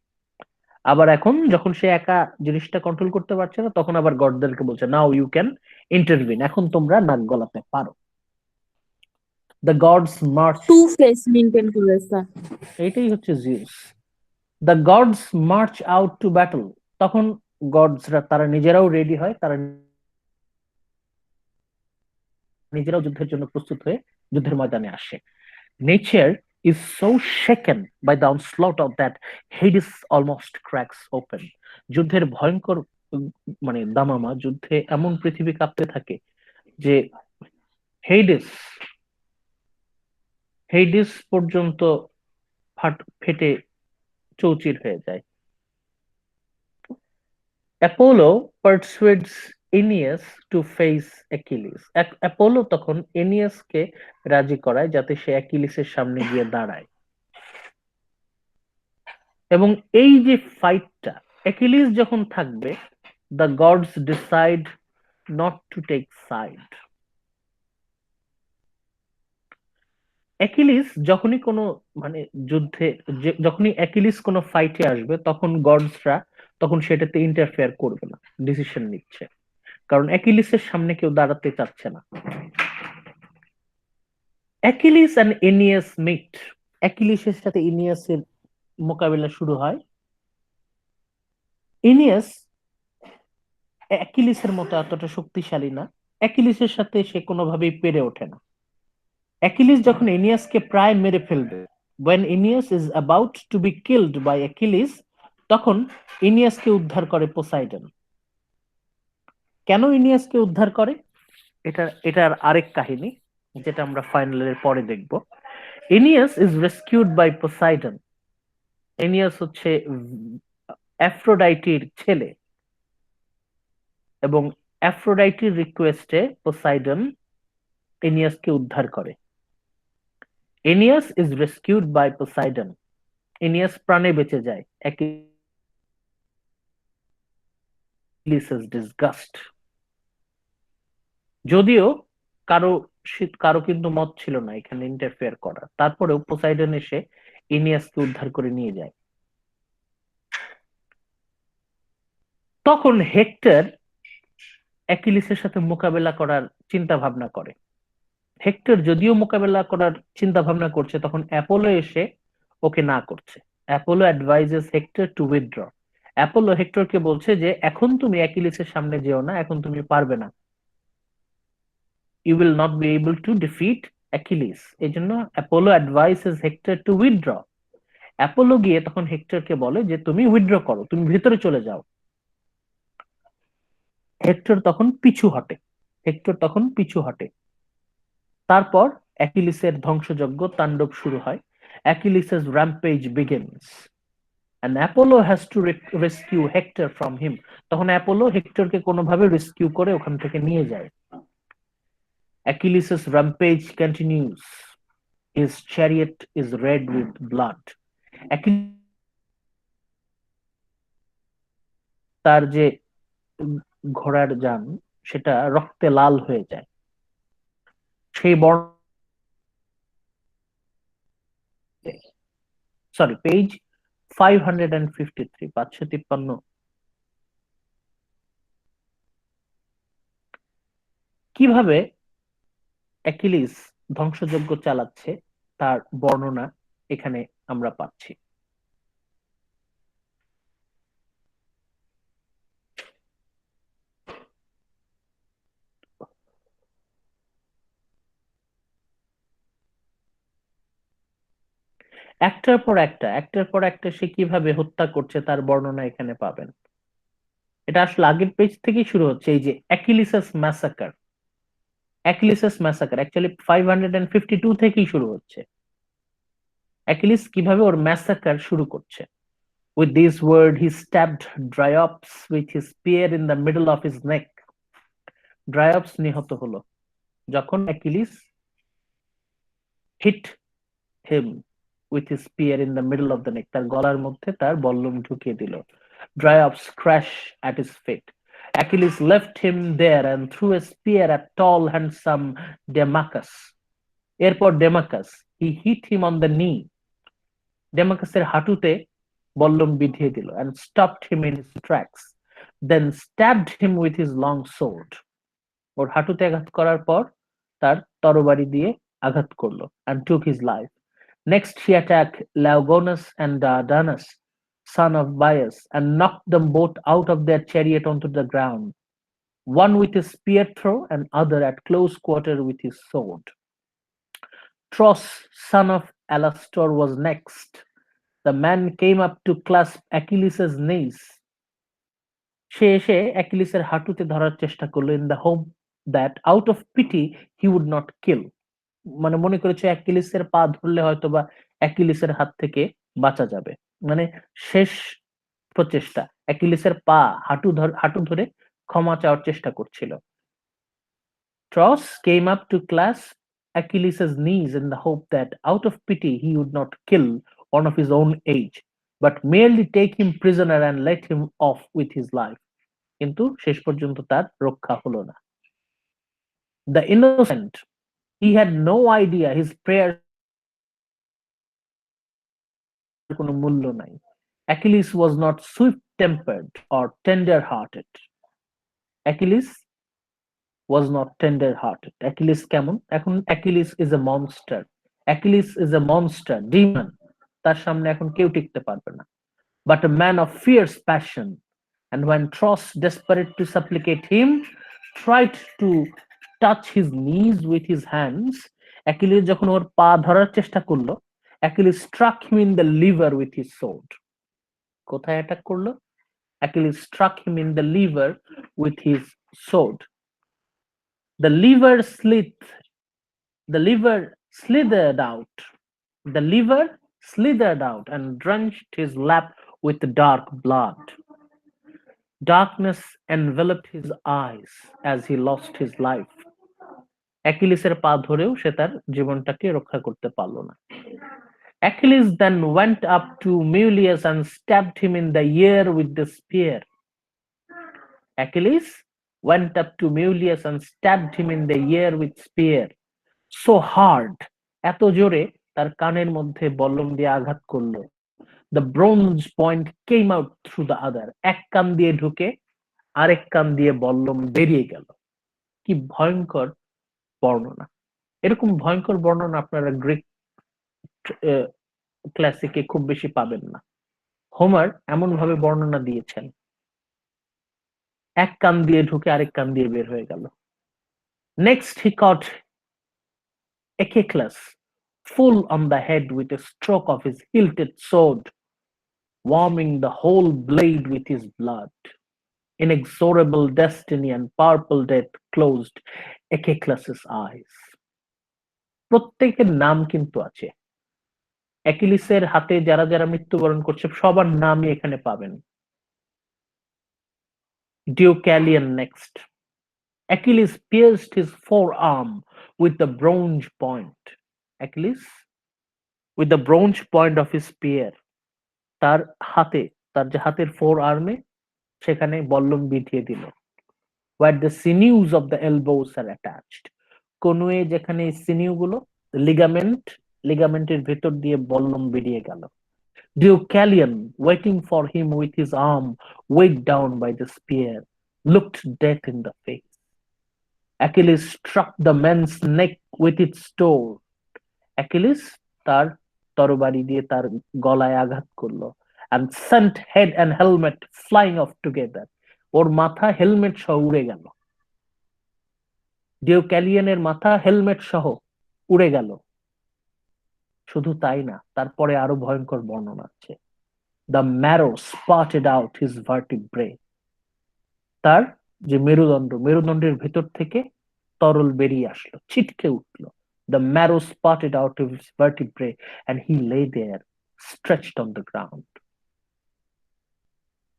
আবার এখন যখন সে একা জিনিসটা কন্ট্রোল করতে পারছে না, তখন আবার গডদেরকে বলছে নাও ইউ ক্যান ইন্টারভিন, এখন তোমরা নাক গলাতে পারো। The gods march, to face maintain করে স্যার। এটাই হচ্ছে Zeus. The gods march out to battle, তখন গডসরা তারা নিজেরাও রেডি হয়, তারা নিজেরাও যুদ্ধের জন্য প্রস্তুত হয়ে যুদ্ধের ময়দানে আসে। Nature is so shaken by the onslaught of that Hades almost cracks open. যুদ্ধের ভয়ঙ্কর মানে দামামা, যুদ্ধে এমন পৃথিবী কাঁপতে থাকে যে হেইডেস হেইডেস পর্যন্ত ফেটে চৌচির হয়ে যায়। Apollo persuades Aeneas to face Achilles, Apollo তখন এনিয়াসকে রাজি করায় যাতে সে অ্যাকিলিসের সামনে গিয়ে দাঁড়ায়। এবং এই যে ফাইটটা, অ্যাকিলিস যখন থাকবে, the gods decide not to take side. Achilles যখনই কোনো মানে যুদ্ধে, যখনই অ্যাকিলিস কোনো ফাইটে আসবে, তখন গডসরা তখন সেটাতে ইন্টারফেয়ার করবে না, ডিসিশন নিচ্ছে, কারণ অ্যাকিলিসের সামনে কেউ দাঁড়াতে চাচ্ছে না। অ্যাকিলিস এন্ড এনিয়াস মিট, অ্যাকিলিসের সাথে ইনিয়াসের মোকাবিলা শুরু হয়। ইনিয়াস অ্যাকিলিসের মতো এতটা শক্তিশালী না, অ্যাকিলিসের সাথে সে কোনোভাবেই পেরে ওঠে না। অ্যাকিলিস যখন এনিয়াসকে প্রায় মেরে ফেলবে, when Aeneas is about to be killed by Achilles, তখন ইনিয়াসকে উদ্ধার করে পোসাইডন। কেন ইনিয়াসকে উদ্ধার করে, এটার আরেক কাহিনী, যেটা আমরা ফাইনালের পরে দেখব। এনিয়াস ইজ রেস্কিউড বাই পোসাইডন, এনিয়াস হচ্ছে অ্যাফ্রোডাইটির ছেলে, এবং অ্যাফ্রোডাইটির রিকোয়েস্টে পোসাইডন এনিয়াসকে উদ্ধার করে। এনিয়াস ইজ রেস্কিউড বাই পোসাইডন, এনিয়াস প্রাণে বেঁচে যায়। অ্যাকিলিসেস ডিসগাস্ট, যদিও কারো কিন্তু মত ছিল না এখানে ইন্টারফেয়ার করা, তারপরেও পোসাইডন এসে এনিয়াসকে উদ্ধার করে নিয়ে যায়। তখন হেক্টর অ্যাকিলিসের সাথে মোকাবেলা করার চিন্তা ভাবনা করে। হেক্টর যদিও মোকাবেলা করার চিন্তা ভাবনা করছে, তখন অ্যাপোলো এসে ওকে না করছে। Apollo advises Hector to withdraw, Apollo হেক্টরকে বলছে যে এখন তুমি অ্যাকিলিসের সামনে যেও না, এখন তুমি পারবে না, you will not be able to defeat Achilles. এজন্য Apollo advises hectare to withdraw. Apollo গিয়ে তখন হেক্টরকে বলে যে তুমি উইথড্র করো, তুমি ভিতরে চলে যাও। হেক্টর তখন পিছু হটে। তারপর অ্যাকিলিসের ধ্বংসযজ্ঞ তাণ্ডব শুরু হয়। Achilles's rampage begins and Apollo has to rescue Hector from him. তখন অ্যাপোলো হেক্টরকে কোনোভাবে রেস্কিউ করে ওখান থেকে নিয়ে যায়। Achilles' rampage continues. His chariot is red with blood. তার যে ঘোড়ার যান সেটা রক্তে লাল হয়ে যায়। সেই পেজ 553, 553। কিভাবে অ্যাকিলিস ধ্বংসযজ্ঞ চালাচ্ছে তার বর্ণনা এখানে আমরা পাচ্ছি। একটার পর একটা সে কিভাবে হত্যা করছে তার বর্ণনা এখানে পাবেন। এটা আসলে আগের পেজ থেকেই শুরু হচ্ছে, এই যে অ্যাকিলিসাস ম্যাসাকার। অ্যাকিলিসেস ম্যাসাকার অ্যাকচুয়ালি 552 থেকেই শুরু হচ্ছে। অ্যাকিলিস কিভাবে ওর ম্যাসাকার শুরু করছে। With this word he stabbed Dryops with his spear in the middle of his neck. Dryops নিহত হলো যখন Achilles hit him with his spear in the middle of the neck. তার গলার মধ্যে তার বল্লম ঢুকিয়ে দিল। Dryops crashed at his feet. Achilles left him there and threw a spear at tall handsome Demachus. এরপর ডেমাকাস, he hit him on the knee. ডেমাকাসের হাঁটুতে বল্লম বিধিয়ে দিল and stopped him in his tracks. Then stabbed him with his long sword. ওর হাঁটুতে আঘাত করার পর তার তরবারি দিয়ে আঘাত করলো and took his life. Next he attacked Laogonus and Dardanus, son of Bias, and knocked them both out of their chariot onto the ground, one with a spear throw and other at close quarter with his sword. Tros, son of Alastor, was next. The man came up to clasp Achilles' knees. সে এসে অ্যাকিলিসের হাঁটুতে ধরার চেষ্টা করলো in the hope that out of pity he would not kill. মানে মনে করেছে অ্যাকিলিসের পা ধরলে হয়তো বা অ্যাকিলিসের হাত থেকে বাঁচা যাবে। মানে শেষ প্রচেষ্টা, অ্যাকিলিসের পা হাঁটু ধরে ক্ষমা চাওয়ার চেষ্টা করছিল। Tros came up to clasp Achilles' knees in the hope that out of pity he would not kill one of his own age, but merely take him prisoner and let him off with his life. কিন্তু শেষ পর্যন্ত তার রক্ষা হলো না। The innocent, he had no idea his prayer কোনো মূল্য নাই। Achilles was not swift-tempered or tender-hearted. Achilles was not tender-hearted. Achilles কেমন? এখন Achilles is a monster. Achilles is a monster, demon. তার সামনে এখন কেউ টিকতে পারবে না। But a man of fierce passion. And when Tros, desperate to supplicate him, tried to touch his knees with his hands, Achilles যখন ওর পা ধরার চেষ্টা করলো, Achilles struck him in the liver with his sword. কোথায় attack করলো? Achilles struck him in the liver with his sword. The liver slithered out. The liver slithered out and drenched his lap with dark blood. Darkness enveloped his eyes as he lost his life. অ্যাকিলিসের পা ধরেও সে তার জীবনটাকে রক্ষা করতে পারল না। Achilles then went up to Mulius and stabbed him in the ear with the spear. Achilles went up to Mulius and stabbed him in the ear with spear. So hard, এত জোরে তার কানের মধ্যে বল্লম দিয়ে আঘাত করলো। The bronze point came out through the other. এক কান দিয়ে ঢুকে আরেক কান দিয়ে বল্লম বেরিয়ে গেল। কি ভয়ঙ্কর বর্ণনা! এরকম ভয়ঙ্কর বর্ণনা আপনারা গ্রিক ক্লাসিকে খুব বেশি পাবেন না। হোমার এমন ভাবে বর্ণনা দিয়েছেন, এক কান দিয়ে ঢুকে আরেক কান দিয়ে বের হয়ে গেল। Next he caught Echeclus full on the head with a stroke of his hilted sword, warming the whole blade with his blood. Inexorable destiny and purple death closed Echeclus's eyes. প্রত্যেকের নাম কিন্তু আছে। অ্যাকিলিসের হাতে যারা যারা মৃত্যুবরণ করছে সবার নামই এখানে পাবেন। Deucalion next. Achilles pierced his forearm with the bronze point. Achilles with the bronze point of his spear. তার যে হাতের ফোর আর্মে সেখানে বল্লম বিধিয়ে দিল। Where the sinews of the elbows are attached. কনুয়ে যেখানে সিনিউগুলো, লিগামেন্টের ভেতর দিয়ে বল্লম বেরিয়ে গেল। Deucalion, waiting for him with his arm weighed down by the spear, looked death in the face. Achilles struck the man's neck with its sword. Achilles তার তরবারি দিয়ে তার গলায় আঘাত করলো and sent head and helmet flying off together. ওর মাথা helmet সহ উড়ে গেল। ডিওক্যালিয়নের মাথা হেলমেট সহ উড়ে গেল। শুধু তাই না, তারপরে আরো ভয়ঙ্কর বর্ণনা আছে। The marrow spurted out his vertebrae. তার যে মেরুদণ্ডের ভেতর থেকে তরল বেরিয়ে আসলো, ছিটকে উঠলো। The marrow spotted out of his vertebrae and he lay there, stretched on the ground.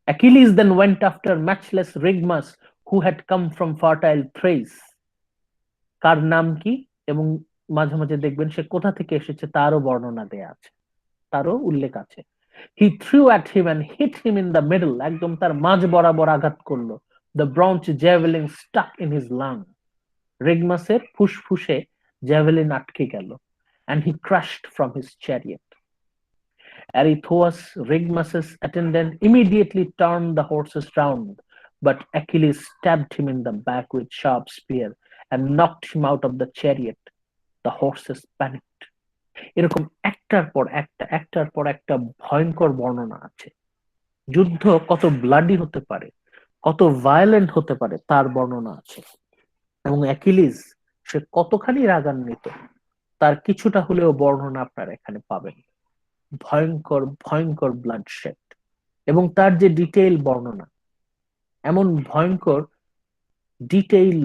Achilles then went after matchless Rigmus, who had come from fertile Thrace. কার নাম কি এবং মাঝে মাঝে দেখবেন সে কোথা থেকে এসেছে তারও বর্ণনা দেয়া আছে, তারও উল্লেখ আছে। He threw at him and hit him in the middle, একদম তার মাঝ বরাবর আঘাত করলো। The bronze javelin stuck in his lung. রেগমাসের ফুসফুসে জ্যাভেলিন আটকে গেল, and he crashed from his chariot. Areithous, Rigmus's attendant, immediately turned the horses round, but Achilles stabbed him in the back with sharp spear and knocked him out of the chariot. The horses panicked. এরকম একটার পর একটা ভয়ঙ্কর বর্ণনা আছে। যুদ্ধ কত bloody হতে পারে, কত ভায়োলেন্ট হতে পারে তার বর্ণনা আছে। এবং অ্যাকিলিস সে কতখানি রাগান্বিত তার কিছুটা হলেও বর্ণনা আপনারা এখানে পাবেন। ভয়ঙ্কর ভয়ঙ্কর ব্লাডশেড এবং তার যে ডিটেইল বর্ণনা, এমন ভয়ঙ্কর detail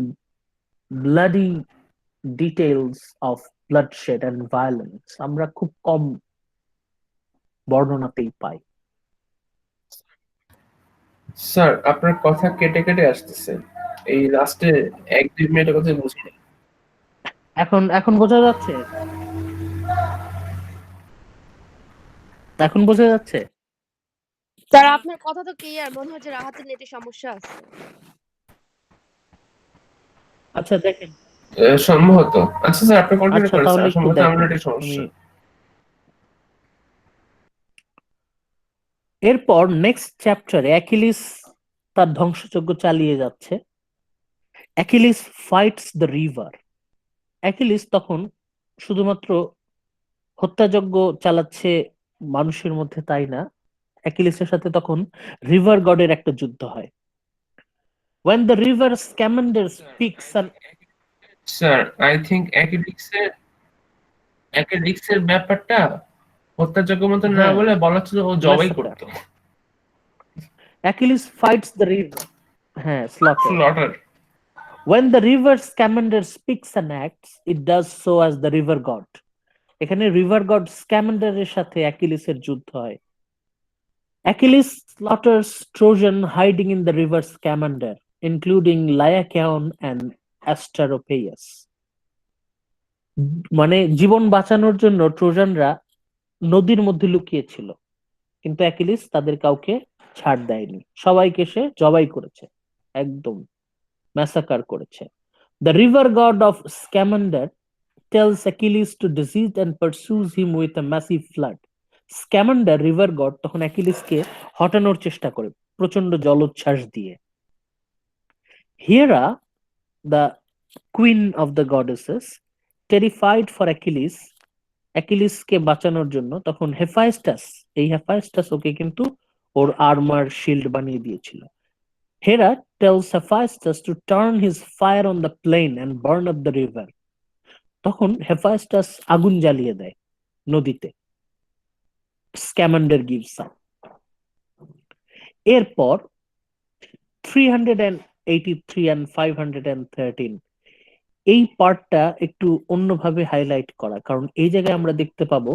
bloody details of bloodshed and violence আমরা খুব কম বর্ণনাতেই পাই। স্যার আপনার কথা কেটে কেটে আসতেছে, এই লাস্টে 1-2 মিনিটের কথা বুঝি না। এখন বোঝা যাচ্ছে? এখন বোঝা যাচ্ছে? স্যার আপনার কথা তো ক্লিয়ার, মনে হচ্ছে রাহাতের নেটের সমস্যা আছে। আচ্ছা দেখেন, সম্ভবত। আচ্ছা স্যার আপনি কন্টিনিউ আচ্ছা করেন তাহলে স্যার, একটু সম্ভবত দেখেন। আমার নেটের সমস্যা। এরপর নেক্সট চ্যাপ্টারে অ্যাকিলিস তার ধ্বংসযজ্ঞ চালিয়ে যাচ্ছে। Achilles fights the river. Achilles তখন শুধুমাত্র হত্যাযজ্ঞ চালাচ্ছে মানুষের মধ্যে তাই না, অ্যাকিলিসের সাথে তখন রিভার গডের একটা যুদ্ধ হয়। When the river Scamander speaks and sir I think অ্যাকিলিক্সের ব্যাপারটা হত্যাযজ্ঞ মতো না হ্যাঁ, বলে বলা হচ্ছে যে ও জবাই massacre. করতো। Achilles fights the river. হ্যাঁ, slaughter. Slaughter. When the river Scamander speaks and acts, it does so as the river god. এখানে রিভার গড স্ক্যামান্ডারের সাথে অ্যাকিলিসের যুদ্ধ হয়। Achilles slaughters Trojan hiding in the river Scamander, including Lycaon and Asteropaeus. মানে জীবন বাঁচানোর জন্য ট্রোজানরা নদীর মধ্যে লুকিয়ে ছিল, কিন্তু অ্যাকিলিস তাদের কাউকে ছাড় দেয়নি, সবাইকে সে জবাই করেছে, একদম ম্যাসাকার করেছে। The river god of Scamander tells Achilles to desist and pursues him with a massive flood. Scamander river god তখন অ্যাকিলিসকে হটানোর চেষ্টা করে প্রচন্ড জলোচ্ছ্বাস দিয়ে। Hera, the queen of the goddesses, terrified for Achilles, অ্যাকিলিসকে বাঁচানোর জন্য তখন হেফাইস্টাস, এই হেফাইস্টাস ওকে কিন্তু ওর আর্মার শিল্ড বানিয়ে দিয়েছিল। হেরা tells Hephaestus to turn his fire on the plain and burn up the river. তখন হেফাইস্টাস আগুন জ্বালিয়ে দেয় নদীতে। স্ক্যামান্ডার gives up. এরপর 383 and 513 এই পার্টটা একটু অন্যভাবে হাইলাইট করা, কারণ এই জায়গায় আমরা দেখতে পাবো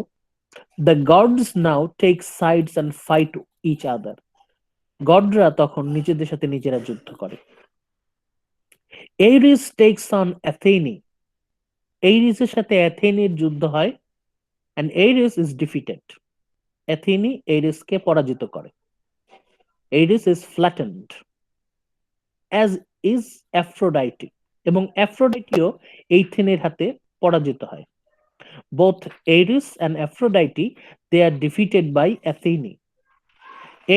the gods now take sides and fight each other. গডরা তখন নিজেদের সাথে নিজেরা যুদ্ধ করে। Ares takes on Athene. Ares-এর সাথে অ্যাথেনির যুদ্ধ হয় and Ares is defeated. অ্যাথেনি Ares-কে পরাজিত করে। Ares is flattened, as is Aphrodite, এবং অ্যাফ্রোডাইটিও এইথেনের হাতে পরাজিত হয়। Both Ares and Aphrodite, they are defeated by Athene.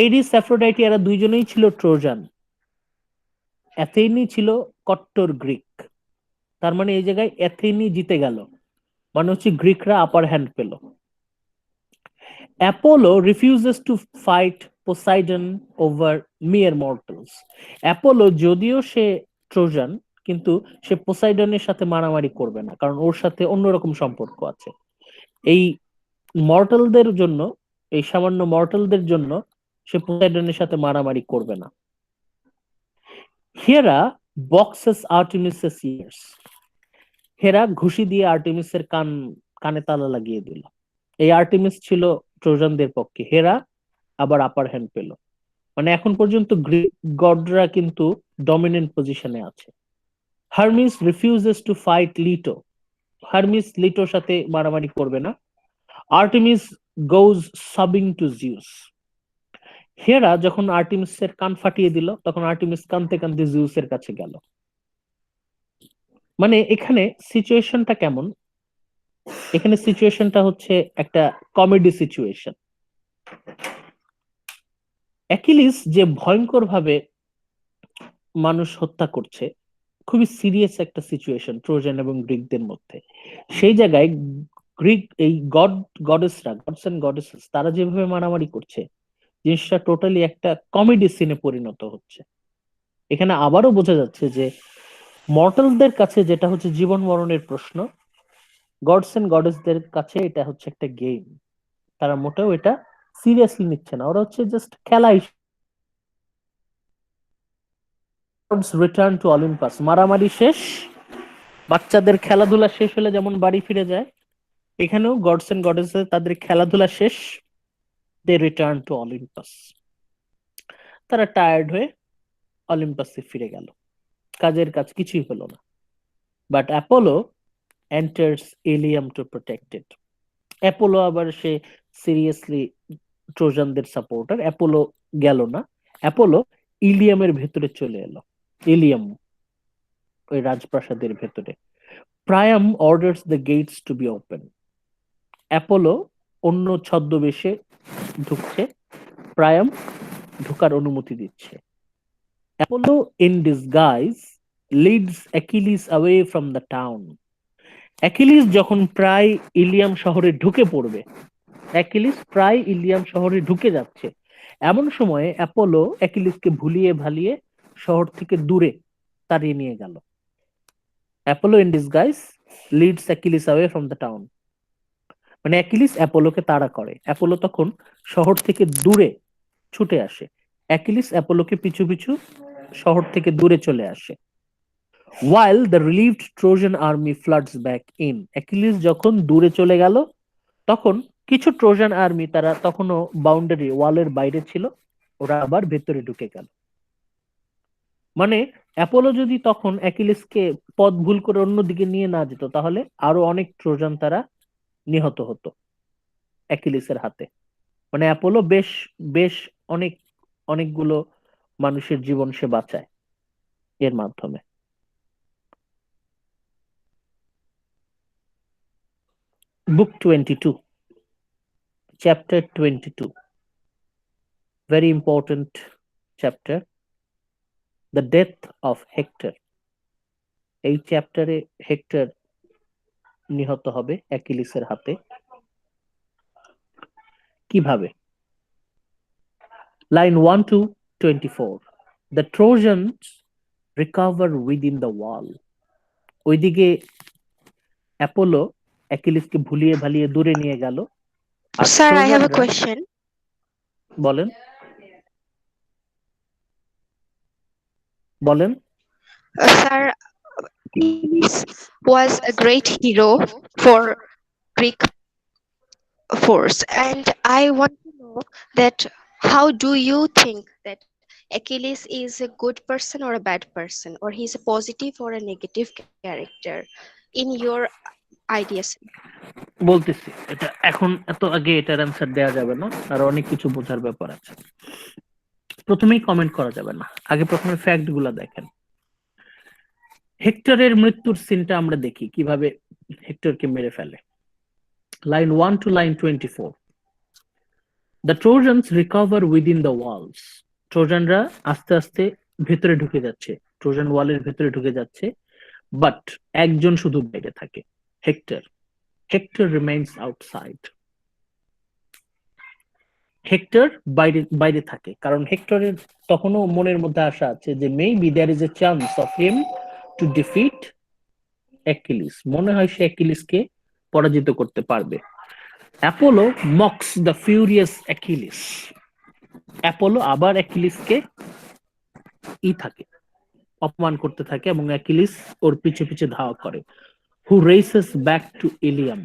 Ares, Aphrodite এরা দুইজনেই ছিল ট্রোজান, অ্যাথেনি ছিল কট্টর গ্রিক। তার মানে এই জায়গায় অ্যাথেনি জিতে গেল, মানে হচ্ছে গ্রিকরা আপার হ্যান্ড পেল। Apollo refuses to fight Poseidon over মিয়ার মর্টালস। অ্যাপোলো যদিও সে ট্রোজান, কিন্তু সে পোসাইডনের সাথে মারামারি করবে না, কারণ ওর সাথে অন্যরকম সম্পর্ক আছে। এই মর্টালদের জন্য, এই সামান্য মর্টালদের জন্য সে পোসাইডনের সাথে মারামারি করবে না। Hera boxes Artemis's ears. হেরা ঘুষি দিয়ে আর্টেমিসের কানে তালা লাগিয়ে দিল। এই আর্টেমিস ছিল ট্রোজানদের পক্ষে, হেরা আবার আপার হ্যান্ড পেল। মানে এখন পর্যন্ত গ্রিক গডরা কিন্তু ডমিনেন্ট পজিশনে আছে। Hermes refuses to fight Leto. Hermes লিটোর সাথে মারামারি করবে না। Artemis goes sobbing to Zeus. Hera যখন আর্টেমিসের কান ফাটিয়ে দিল, তখন আর্টেমিস কানতে কানতে জিউসের কাছে গেল। মানে এখানে সিচুয়েশনটা কেমন? এখানে সিচুয়েশনটা হচ্ছে একটা কমেডি সিচুয়েশন। অ্যাকিলিস যে ভয়ঙ্কর ভাবে মানুষ হত্যা করছে, খুবই সিরিয়াস একটা সিচুয়েশন ট্রোজান এবং গ্রিকদের মধ্যে। সেই জায়গায় গ্রিক এই গডেসরা, গডস এন্ড গডেসেস, তারা যেভাবে মারামারি করছে, জিনিসটা টোটালি একটা কমেডি সিনে পরিণত হচ্ছে। এখানে আবারও বোঝা যাচ্ছে যে মর্টালদের কাছে যেটা হচ্ছে জীবন মরণের প্রশ্ন, গডস এন্ড গডেসদের কাছে এটা হচ্ছে একটা গেম। তারা মোটেও এটা সিরিয়াসলি নিচ্ছে না, ওরা হচ্ছে জাস্ট খেলা। রিটার্ন টু অলিম্পাস, মারামারি শেষ, বাচ্চাদের খেলাধুলা শেষ হলে যেমন বাড়ি ফিরে যায়, এখানেও গডস এন্ড গডেসেস তাদের খেলাধুলা শেষ, দে রিটার্ন টু অলিম্পাস। তারা টায়ার্ড হয়ে অলিম্পাসে ফিরে গেল, কাজের কাজ কিছুই হলো না। But Apollo enters Ilium to protect it. Apollo আবার সে সিরিয়াসলি ট্রোজানদের সাপোর্টার, অ্যাপোলো গেল না, অ্যাপোলো ইলিয়ামের ভেতরে চলে এলো, ইলিয়াম ওই রাজপ্রাসাদের ভেতরে। Priam orders the gates to be open. Apollo অন্য ছদ্মবেশে ঢুকছে, প্রায়াম ঢোকার অনুমতি দিচ্ছে। Apollo in disguise leads Achilles away from the town. Achilles যখন প্রায় ইলিয়াম শহরে ঢুকে পড়বে, অ্যাকিলিস প্রায় ইলিয়াম শহরে ঢুকে যাচ্ছে, এমন সময়ে অ্যাপোলো অ্যাকিলিসকে ভুলিয়ে ভালিয়ে শহর থেকে দূরে তাড়িয়ে নিয়ে গেল। Apollo in disguise leads Achilles away from the town, মানে অ্যাকিলিস অ্যাপোলোকে তাড়া করে, অ্যাপোলো তখন শহর থেকে দূরে ছুটে আসে, অ্যাকিলিস অ্যাপোলোকে পিছু পিছু শহর থেকে দূরে চলে আসে। while the relieved Trojan army floods back in, Achilles যখন দূরে চলে গেল, তখন কিছু ট্রোজান আর্মি, তারা তখনও বাউন্ডারি ওয়ালের বাইরে ছিল, ওরা আবার ভেতরে ঢুকে গেল। মানে অ্যাপোলো যদি তখন অ্যাকিলিসকে পথ ভুল করে অন্যদিকে নিয়ে না যেত, তাহলে আরো অনেক ট্রোজান তারা নিহত হতো অ্যাকিলিসের হাতে। মানে অ্যাপোলো বেশ বেশ অনেকগুলো মানুষের জীবন সে বাঁচায় এর মাধ্যমে। বুক 22, chapter 22, very important chapter, the death of Hector. এই চ্যাপ্টারে হেক্টর নিহত হবে অ্যাকিলিসের হাতে। কিভাবে? Line 1 to 24, the Trojans recover within the wall. ওইদিকে অ্যাপোলো অ্যাকিলিসকে ভুলিয়ে ভালিয়ে দূরে নিয়ে গেল, আর Sir, I have a ট্রোজানরা, question. বলেন বলেন। Sir, Achilles was a great hero for Greek force, and I want to know that how do you think that Achilles is a good person or a bad person, or he's a positive or a negative character in your ideas? বলতেছি, এটা এখন এত আগে এটার answer দেওয়া যাবে না, আর অনেক কিছু বোঝার ব্যাপার আছে, প্রথমেই কমেন্ট করা যাবে না, আগে প্রথমে ফ্যাক্ট গুলা দেখেন। হেক্টরের মৃত্যুর সিনটা আমরা দেখি কিভাবে হেক্টরকে মেরে ফেলে। Line 1 to line 24, the Trojans recover within the walls. ট্রোজানরা আস্তে আস্তে ভেতরে ঢুকে যাচ্ছে, ট্রোজান ওয়ালের ভেতরে ঢুকে যাচ্ছে, বাট একজন শুধু বাইরে থাকে, hectare. Hectare remains outside. Hectare বাইরে বাইরে থাকে, কারণ হেক্টরের তখনও মনের মধ্যে আশা আছে যে maybe there is a chance of him to defeat Achilles, মনে হয় সে অ্যাকিলিসকে পরাজিত করতে পারবে। Apollo mocks the furious Achilles. Apollo আবার অ্যাকিলিসকে অপমান করতে থাকে, এবং অ্যাকিলিস ওর পিছে পিছে ধাওয়া করে। Who races back to Ilium.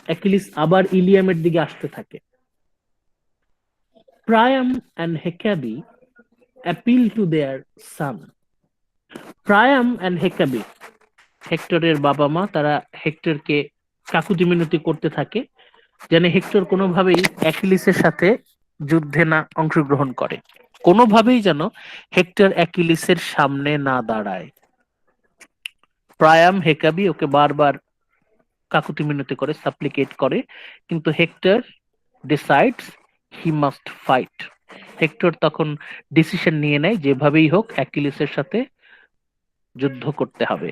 Achilles আবার ইলিয়ামের দিকে আসতে থাকে। Priam and Hecuba appeal to their son. Priam and Hecuba, হেক্টরের বাবা মা, তারা হেক্টরকে কাকুতি মিনতি করতে থাকে যেন হেক্টর কোনোভাবেই অ্যাকিলিসের সাথে যুদ্ধে না অংশগ্রহণ করে, কোনোভাবেই যেন হেক্টর অ্যাকিলিসের সামনে না দাঁড়ায়। প্রায়াম হেকাবি ওকে বারবার কাকুতি মিনতি করে, সাপ্লিকেট করে, কিন্তু hectare decides he must fight. Hectare তখন ডিসিশন নিয়ে নেয় যেভাবেই হোক অ্যাকিলিসের সাথে যুদ্ধ করতে হবে।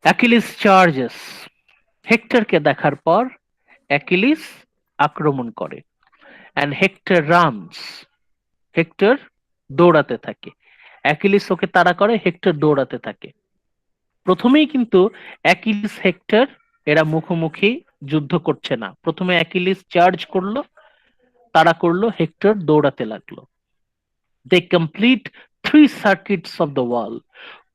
Achilles charges. হেক্টরকে দেখার পর অ্যাকিলিস আক্রমণ করে। And hectare runs. হেক্টর দৌড়াতে থাকে। অ্যাকিলিস ওকে তাড়া করে, হেক্টর দৌড়াতে থাকে। প্রথমেই কিন্তু অ্যাকিলিস হেক্টর এরা মুখোমুখি যুদ্ধ করছে না। প্রথমে অ্যাকিলিস চার্জ করলো, তাড়া করলো, হেক্টর দৌড়াতে লাগলো। They complete 3 circuits of the wall.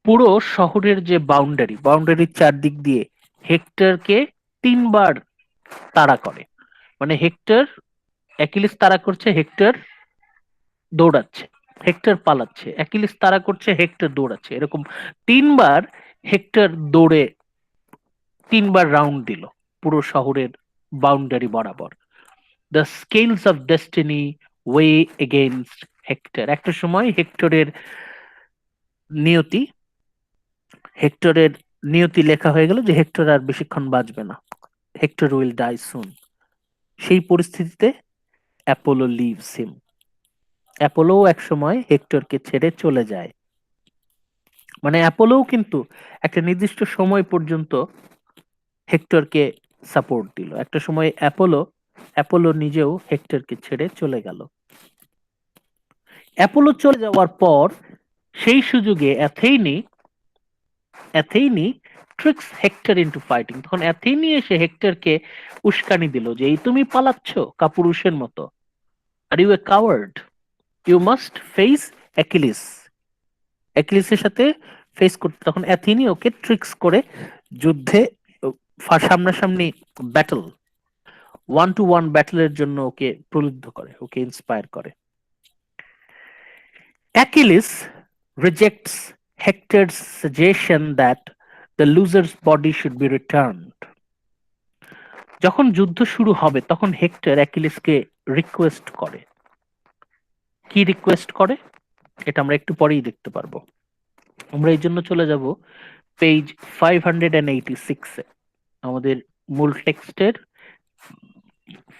পুরো শহরের যে বাউন্ডারির চারদিক দিয়ে হেক্টরকে 3 বার তাড়া করে। মানে হেক্টর, অ্যাকিলিস তাড়া করছে, হেক্টর দৌড়াচ্ছে, হেক্টর পালাচ্ছে, অ্যাকিলিস তাড়া করছে, হেক্টর দৌড়াচ্ছে, এরকম 3 বার হেক্টর দৌড়ে 3 বার রাউন্ড দিল পুরো শহরের বাউন্ডারি বরাবর। The scales of destiny way against hectare. একটা সময় নিয়তি হেক্টরের নিয়তি লেখা হয়ে গেল যে হেক্টর আর বেশিক্ষণ বাঁচবে না, হেক্টর উইল ডাই সুন। সেই পরিস্থিতিতে অ্যাপোলো লিভস হিম। অ্যাপোলো এক সময় হেক্টরকে ছেড়ে চলে যায়। মানে অ্যাপোলোও কিন্তু একটা নির্দিষ্ট সময় পর্যন্ত হেক্টরকে সাপোর্ট দিল। একটা সময় অ্যাপোলো নিজেও হেক্টরকে ছেড়ে চলে গেল। অ্যাপোলো চলে যাওয়ার পর সেই সুযোগে অ্যাথেনি ট্রিক্স হেক্টর ইনটু ফাইটিং। তখন অ্যাথেনি এসে হেক্টরকে উস্কানি দিল যে এই তুমি পালাচ্ছ কাপুরুষের মতো, আর you a coward, you must face Achilles. অ্যাকিলিসের সাথে ফেস করতে। তখন অ্যাথেনি ওকে ট্রিক্স করে যুদ্ধে সামনাসামনি ব্যাটল, 1-to-1 ব্যাটলের জন্য ওকে প্রলুব্ধ করে, ওকে ইন্সপায়ার করে। Achilles rejects hectares suggestion that the losers body should be returned. যখন যুদ্ধ শুরু হবে তখন হেক্টর অ্যাকিলিসকে রিকোয়েস্ট করে। কি রিকোয়েস্ট করে এটা আমরা একটু পরেই দেখতে পারবো। আমরা এই জন্য চলে যাব পেজ 586 এ, আমাদের মূল টেক্সটের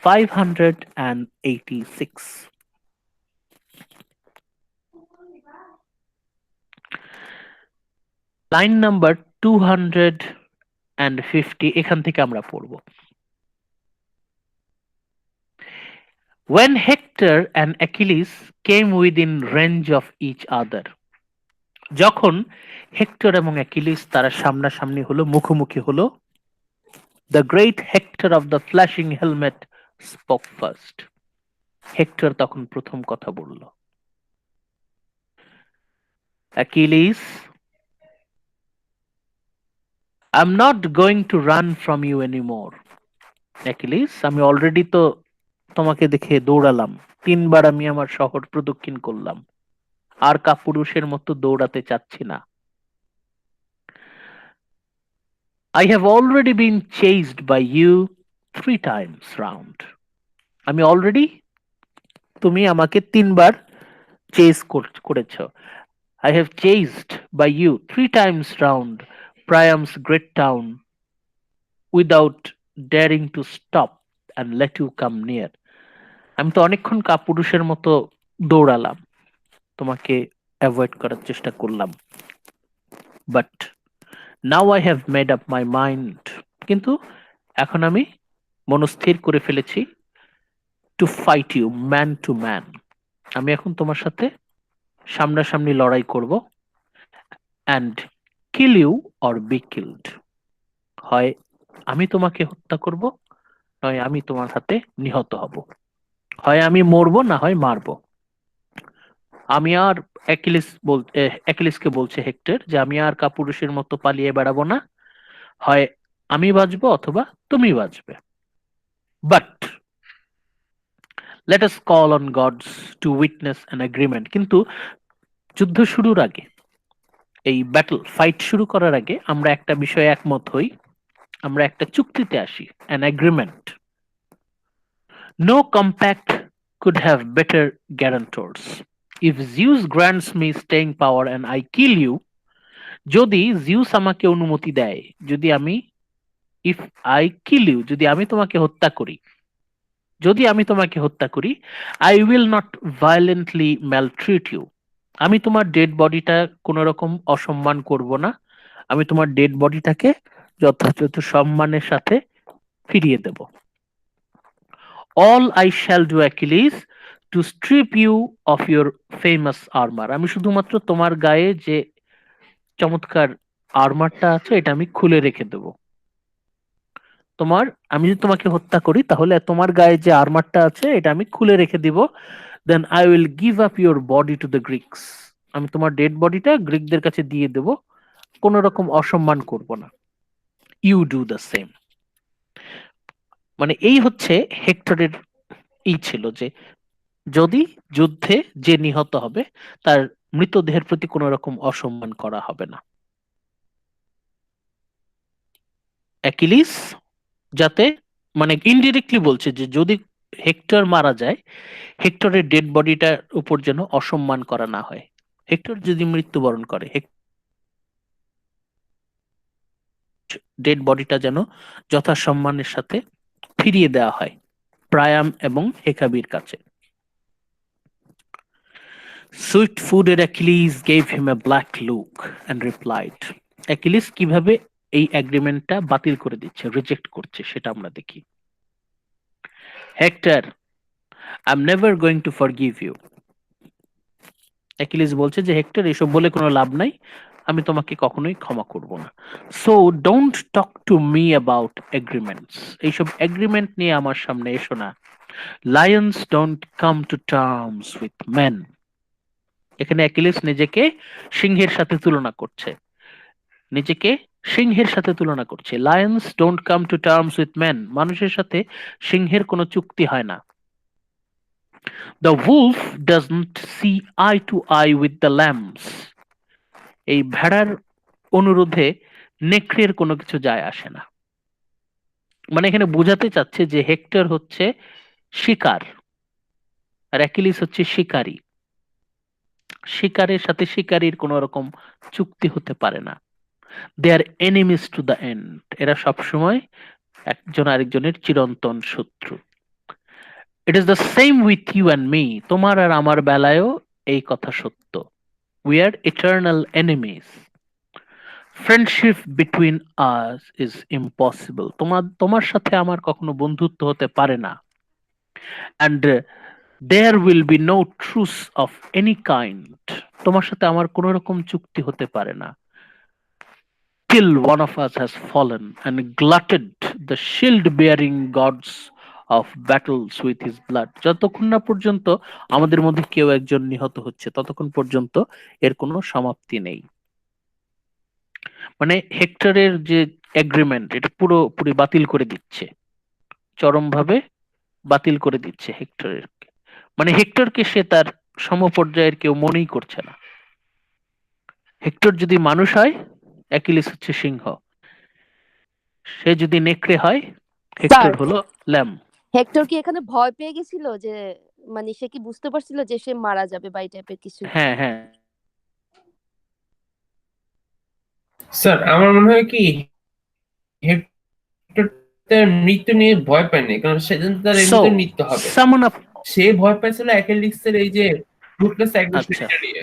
586। লাইন নাম্বার 250 এখান থেকে আমরা পড়ব। When Hector and Achilles came within range of each other, যখন হেক্টর এবং অ্যাকিলিস তারা সামনাসামনি হলো, মুখোমুখি হলো, the great Hector of the flashing helmet spoke first. Hectare তখন প্রথম কথা বলল। Achilles, I'm not going to run from you anymore. Achilles, আমি অলরেডি তো তোমাকে দেখে দৌড়ালাম, 3 বার আমি আমার শহর প্রদক্ষিণ করলাম, আর কাপুরুষের মতো দৌড়াতে চাচ্ছি না। I have already been chased by you 3 times round. আমি অলরেডি, তুমি আমাকে 3 বার চেজ করেছ। I have chased by you 3 times round Priam's great town without daring to stop and let you come near. আমি তো অনেকক্ষণ কাপুরুষের মতো দৌড়ালাম, তোমাকে অ্যাভয়েড করার চেষ্টা করলাম, but now I have made up my mind, কিন্তু এখন আমি মনস্থির করে ফেলেছি, to fight you man to man. আমি এখন তোমার সাথে সামনাসামনি লড়াই করব, and kill you or be killed. হয় আমি তোমাকে হত্যা করব, নয় আমি তোমার হাতে নিহত হব। হয় আমি মরবো, না হয় মারবো। আমি আর অ্যাকিলিসকে বলছে হেক্টর যে আমি আর কাপুরুষের মতো পালিয়ে বেড়াবো না, হয় আমি বাঁচবো অথবা তুমি বাঁচবে। But let us call on gods to witness an agreement. কিন্তু যুদ্ধ শুরুর আগে, এই ব্যাটল ফাইট শুরু করার আগে আমরা একটা বিষয়ে একমত হই, আমরা একটা চুক্তিতে আসি, an agreement. No compact could have better guarantors. If Zeus grants me staying power and I kill you, যদি জিউস আমাকে অনুমতি দেয়, যদি আমি ইফ আই কিল ইউ, যদি আমি তোমাকে হত্যা করি, যদি আমি তোমাকে হত্যা করি, I will not violently maltreat you, আমি তোমার ডেড বডিটা কোন রকম অসম্মান করব না, আমি তোমার ডেড বডিটাকে যথাযথ সম্মানের সাথে ফিরিয়ে দেব। All I shall do Achilles to strip you of your famous armour, আমি শুধুমাত্র তোমার গায়ে যে চমৎকার আর্মারটা আছে এটা আমি খুলে রেখে দেব। আমি যদি তোমাকে হত্যা করি তাহলে তোমার গায়ে যে আর্মারটা আছে এটা আমি খুলে রেখে দিব। Then I will give up your body to the Greeks, আমি তোমার ডেড বডিটা গ্রিকদের কাছে দিয়ে দেব, কোন রকম অসম্মান করব না। You do the same. মানে এই হচ্ছে হেক্টরের ছিল যে যদি যুদ্ধে যে নিহত হবে তার মৃতদেহের প্রতি কোন রকম অসম্মান করা হবে না। অ্যাকিলিস যাতে মানে ইনডিরেক্টলি বলছে যে যদি হেক্টর মারা যায়, হেক্টরের ডেড বডিটার উপর যেন অসম্মান করা না হয়। হেক্টর যদি মৃত্যুবরণ করে, ডেড বডিটা যেন যথাসম্মানের সাথে ফিরিয়ে দেওয়া হয় প্রায়াম এবং হেকাবির কাছে। সুইট ফুডের Achilles gave him a black look and replied. Achilles কিভাবে এই এগ্রিমেন্টটা বাতিল করে দিচ্ছে, রিজেক্ট করছে, সেটা আমরা দেখি। Hector, I am never going to forgive you. Achilles বলছে যে হেক্টর, এসব বলে কোনো লাভ নাই, আমি তোমাকে কখনোই ক্ষমা করব না। So don't talk to me about agreements, এইসব এগ্রিমেন্ট নিয়ে আমার সামনে এসো না। Lions don't come to terms with men. এখানে অ্যাকিলিস নিজেকে সিংহের সাথে তুলনা করছে, নিজেকে সিংহের সাথে তুলনা করছে। Lions don't come to terms with men, মানুষের সাথে সিংহের কোনো চুক্তি হয় না। The wolf doesn't see eye to eye with the lambs. এই ভেড়ার অনুরোধে নেকড়ের কোনো কিছু যায় আসে না। মানে এখানে বোঝাতে চাচ্ছে যে হেক্টর হচ্ছে শিকার আর অ্যাকিলিস হচ্ছে শিকারী। শিকারের সাথে শিকারীর কোন রকম চুক্তি হতে পারে না। They are enemies to the end, এরা সবসময় একজন আরেকজনের চিরন্তন শত্রু। It is the same with you and me, তোমার আর আমার বেলায়ও এই কথা সত্য। We are eternal enemies. Friendship between us is impossible, তোমার সাথে আমার কখনো বন্ধুত্ব হতে পারে না। And there will be no truce of any kind, তোমার সাথে আমার কোন রকম চুক্তি হতে পারে না। till one of us has fallen and glutted the shield bearing gods of battles with his blood, যতক্ষণ না পর্যন্ত আমাদের মধ্যে কেউ একজন নিহত হচ্ছে ততক্ষণ পর্যন্ত এর কোনো সমাপ্তি নেই। মানে হেক্টরের যে এগ্রিমেন্ট এটা পুরোপুরি বাতিল করে দিচ্ছে, চরমভাবে বাতিল করে দিচ্ছে হেক্টরের। মানে হেক্টরকে সে তার সমপর্যায়ের কেউ মনেই করছে না। হেক্টর যদি মানুষ হয়, অ্যাকিলিস হচ্ছে সিংহ, সে যদি নেকড়ে হয়, হেক্টর স্যার, হলো ল্যাম। হেক্টর কি এখানে ভয় পেয়ে গেছিল যে মানে সে কি বুঝতে পারছিল যে সে মারা যাবে বা এই টাইপের কিছু? হ্যাঁ হ্যাঁ, স্যার আমার মনে হয় কি হেক্টর তার মৃত্যু নিয়ে ভয় পায়নি, কারণ সেদিন তার So, এমনিতে মৃত্যু হবে। summon up, সে ভয় পাইছিল অ্যাকিলিসের এই যে রুটলেস অ্যাগ্রেশন আচ্ছা। নিয়ে।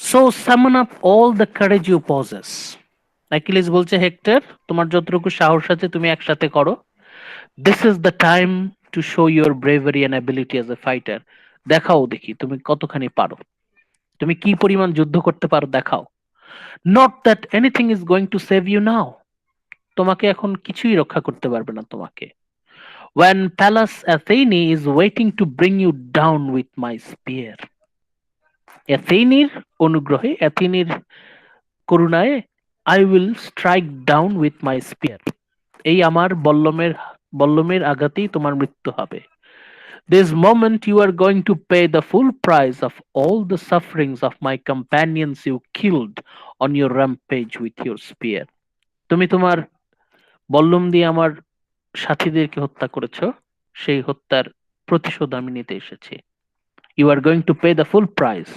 so summon up all the courage you possess. Achilles বলছে হেক্টর, তোমার যতটুকু সাহস আছে তুমি একসাথে করো। This is the time to show your bravery and ability as a fighter. দেখাও দেখি তুমি কতখানি পারো, তুমি কি পরিমাণ যুদ্ধ করতে পারো দেখাও। Not that anything is going to save you now. তোমাকে এখন কিছুই রক্ষা করতে পারবে না তোমাকে। When Pallas Athene is waiting to bring you down with my spear. অ্যাথেনির অনুগ্রহে, অ্যাথেনির করুণায় I will strike down with my spear. এই আমার বল্লমের আঘাতেই তোমার মৃত্যু হবে. This moment you are going to pay the full price of all the sufferings of my companions you killed on your rampage with your spear. তুমি তোমার বল্লম দিয়ে আমার সাথীদেরকে হত্যা করেছো, সেই হত্যার প্রতিশোধ আমি নিতে এসেছি. You are going to pay the full price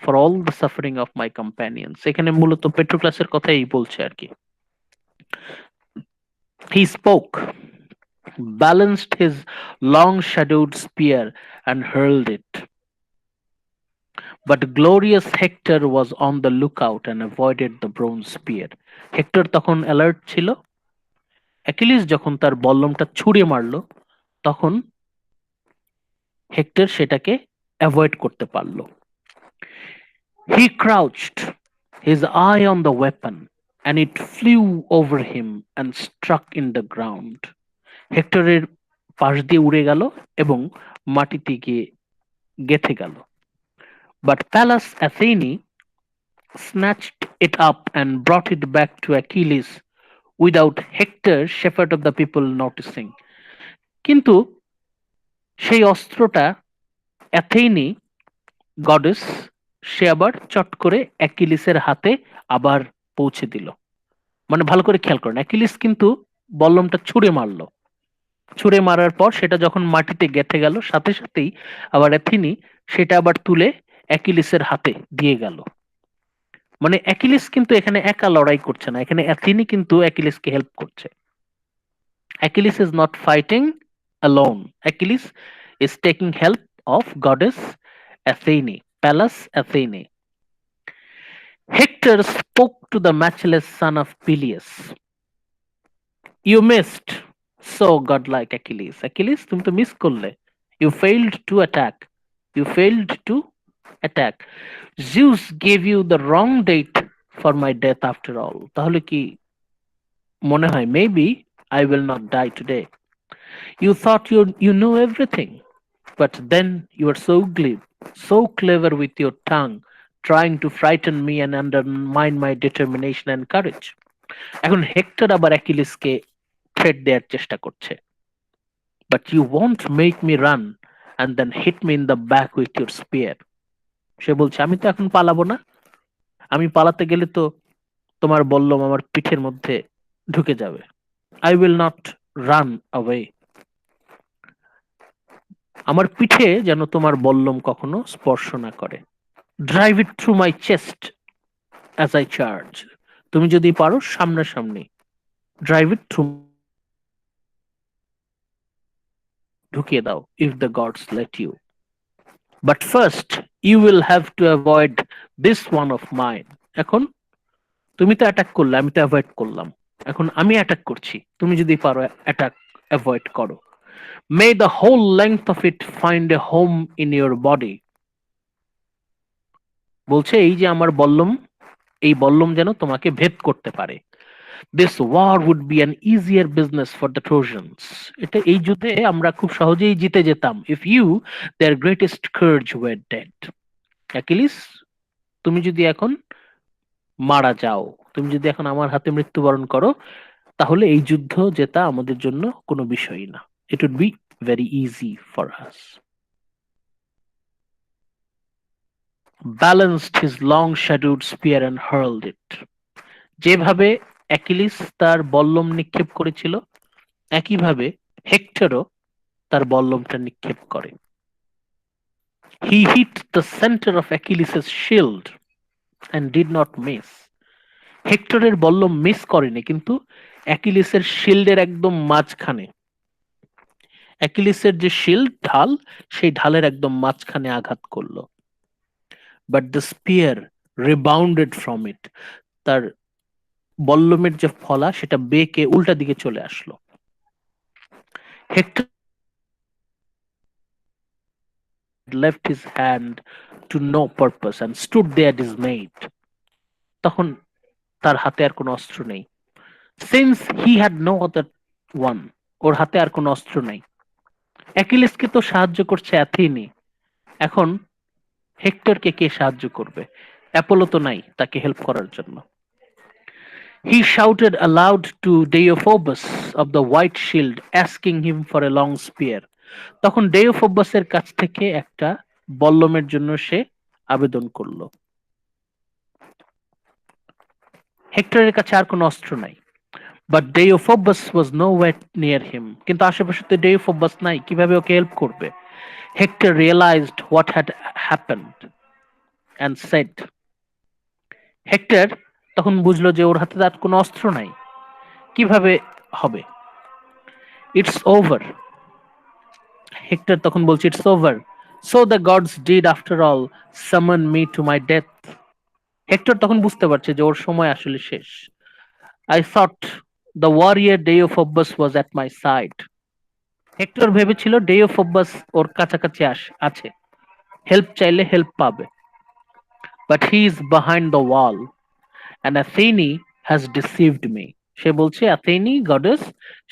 for all the suffering of my companions. এখানে মূলত পেট্রোক্লাসের কথাই বলছে আর কি. He spoke, balanced his long-shadowed spear and hurled it. But glorious Hector was on the lookout and avoided the bronze spear. Hectare তখন alert ছিল. Achilles যখন তার বল্লমটা ছুঁড়ে মারলো, তখন হেক্টর সেটাকে অ্যাভয়েড করতে পারলো. He crouched, his eye on the weapon, and it flew over him and struck in the ground. হেক্টরের পাশ দিয়ে উড়ে গেল এবং মাটিতে গিয়ে গেঁথে গেল. But Pallas Athene snatched it up and brought it back to Achilles without Hector, shepherd of the people, noticing. কিন্তু সেই অস্ত্রটা অ্যাথেনি গডেস সে আবার চট করে অ্যাকিলিসের হাতে আবার পৌঁছে দিল. মানে ভালো করে খেয়াল করেন, অ্যাকিলিস কিন্তু বল্লমটা ছুঁড়ে মারলো. ছুঁড়ে মারার পর সেটা যখন মাটিতে গেঁথে গেল, সাথে সাথেই আবার অ্যাথেনি সেটা আবার তুলে অ্যাকিলিসের হাতে দিয়ে গেল. মানে অ্যাকিলিস কিন্তু এখানে একা লড়াই করছে না, এখানে অ্যাথেনি কিন্তু অ্যাকিলিসকে হেল্প করছে. Achilles is not fighting alone. Achilles is taking help of goddess Athene, Pallas Athene. Hector spoke to the matchless son of Peleus. You missed, so godlike Achilles. Achilles, তুমি তো মিস করলে. You failed to attack. You failed to attack. Zeus gave you the wrong date for my death after all. তাহলে কি মনে হয় maybe I will not die today. You thought you know everything, but then you are so glib, so clever with your tongue, trying to frighten me and undermine my determination and courage. এখন hectare আবার অ্যাকিলিসকে threat দেওয়ার চেষ্টা করছে. But you won't make me run and then hit me in the back with your spear. সে বলছে আমি তো এখন পালাবো না, আমি পালাতে গেলে তো তোমার বল্লম আমার পিঠের মধ্যে ঢুকে যাবে. I will not run away. আমার পিঠে যেন তোমার বল্লম কখনো স্পর্শ না করে. Drive it through my chest as I charge. তুমি যদি পারো সামনাসামনি drive it through, ঢুকিয়ে দাও, if the gods let you. But first you will have to avoid this one of mine. এখন তুমি তো অ্যাটাক করলে, আমি তো অ্যাভয়েড করলাম, এখন আমি অ্যাটাক করছি, তুমি যদি পারো অ্যাটাক অ্যাভয়েড করো. May the whole length of it find a home in your body. বলছে এই যে আমার বল্লম, এই বল্লম যেন তোমাকে ভেদ করতে পারে. This war would be an easier business for the Trojans. এটা এই যুদ্ধে আমরা খুব সহজেই জিতে যেতাম if you, their greatest courage, were dead. Achilles, তুমি যদি এখন মারা যাও, তুমি যদি এখন আমার হাতে মৃত্যুবরণ করো, তাহলে এই যুদ্ধ জেতা আমাদের জন্য কোনো বিষয়ই না. It would be very easy for us. Balanced his long shadowed spear and hurled it. যেভাবে অ্যাকিলিস তার বল্লম নিক্ষেপ করেছিল, একইভাবে হেক্টরও তার বল্লমটা নিক্ষেপ করে. He hit the center of Achilles' shield and did not miss. হেক্টরের বল্লম মিস করেনি, কিন্তু অ্যাকিলিসের শিল্ডের একদম মাঝখানে, অ্যাকিলিসের যে শিল্ড ঢাল, সেই ঢালের একদম মাঝখানে আঘাত করলো. But the spear rebounded from it. তার বল্লমের যে ফলা সেটা বেঁকে উল্টা দিকে চলে আসলো. Hectare left his hand to no purpose and stood there dismayed. তখন তার হাতে আর কোনো অস্ত্র নেই. Since he had no other one, ওর হাতে আর কোনো অস্ত্র নেই. অ্যাকিলিসকে তো সাহায্য করছে অ্যাথেনি, এখন হেক্টরকে কে সাহায্য করবে? অ্যাপোলো তো নাই তাকে হেল্প করার জন্য. He shouted aloud to Deiphobus of the white shield, asking him for a long spear. তখন ডেইফোবাসের কাছ থেকে একটা বল্লমের জন্য সে আবেদন করলো। হেক্টরের কাছে আর কোনো অস্ত্র নাই। But Deiphobus was nowhere near him. কিন্তু আশেপাশে তো ডেইফোবাস নাই, কিভাবে ওকে হেল্প করবে? Hector realized what had happened and said, hectare তখন বুঝলো যে ওর হাতে আর কোনো অস্ত্র নাই, কিভাবে হবে? It's over. হেক্টর তখন বলছে it's over. So the gods did after all summon me to my death. Hectare তখন বুঝতে পারছে যে ওর সময় আসলে শেষ। I thought the warrior Deiphobus was at my side. Hectare ভেবেছিল ডেইফোবাস ওর কাছাকাছি আছে, হেল্প চাইলে হেল্প পাবে। But he is behind the wall and Athene has deceived me. সে বলছে Athene goddess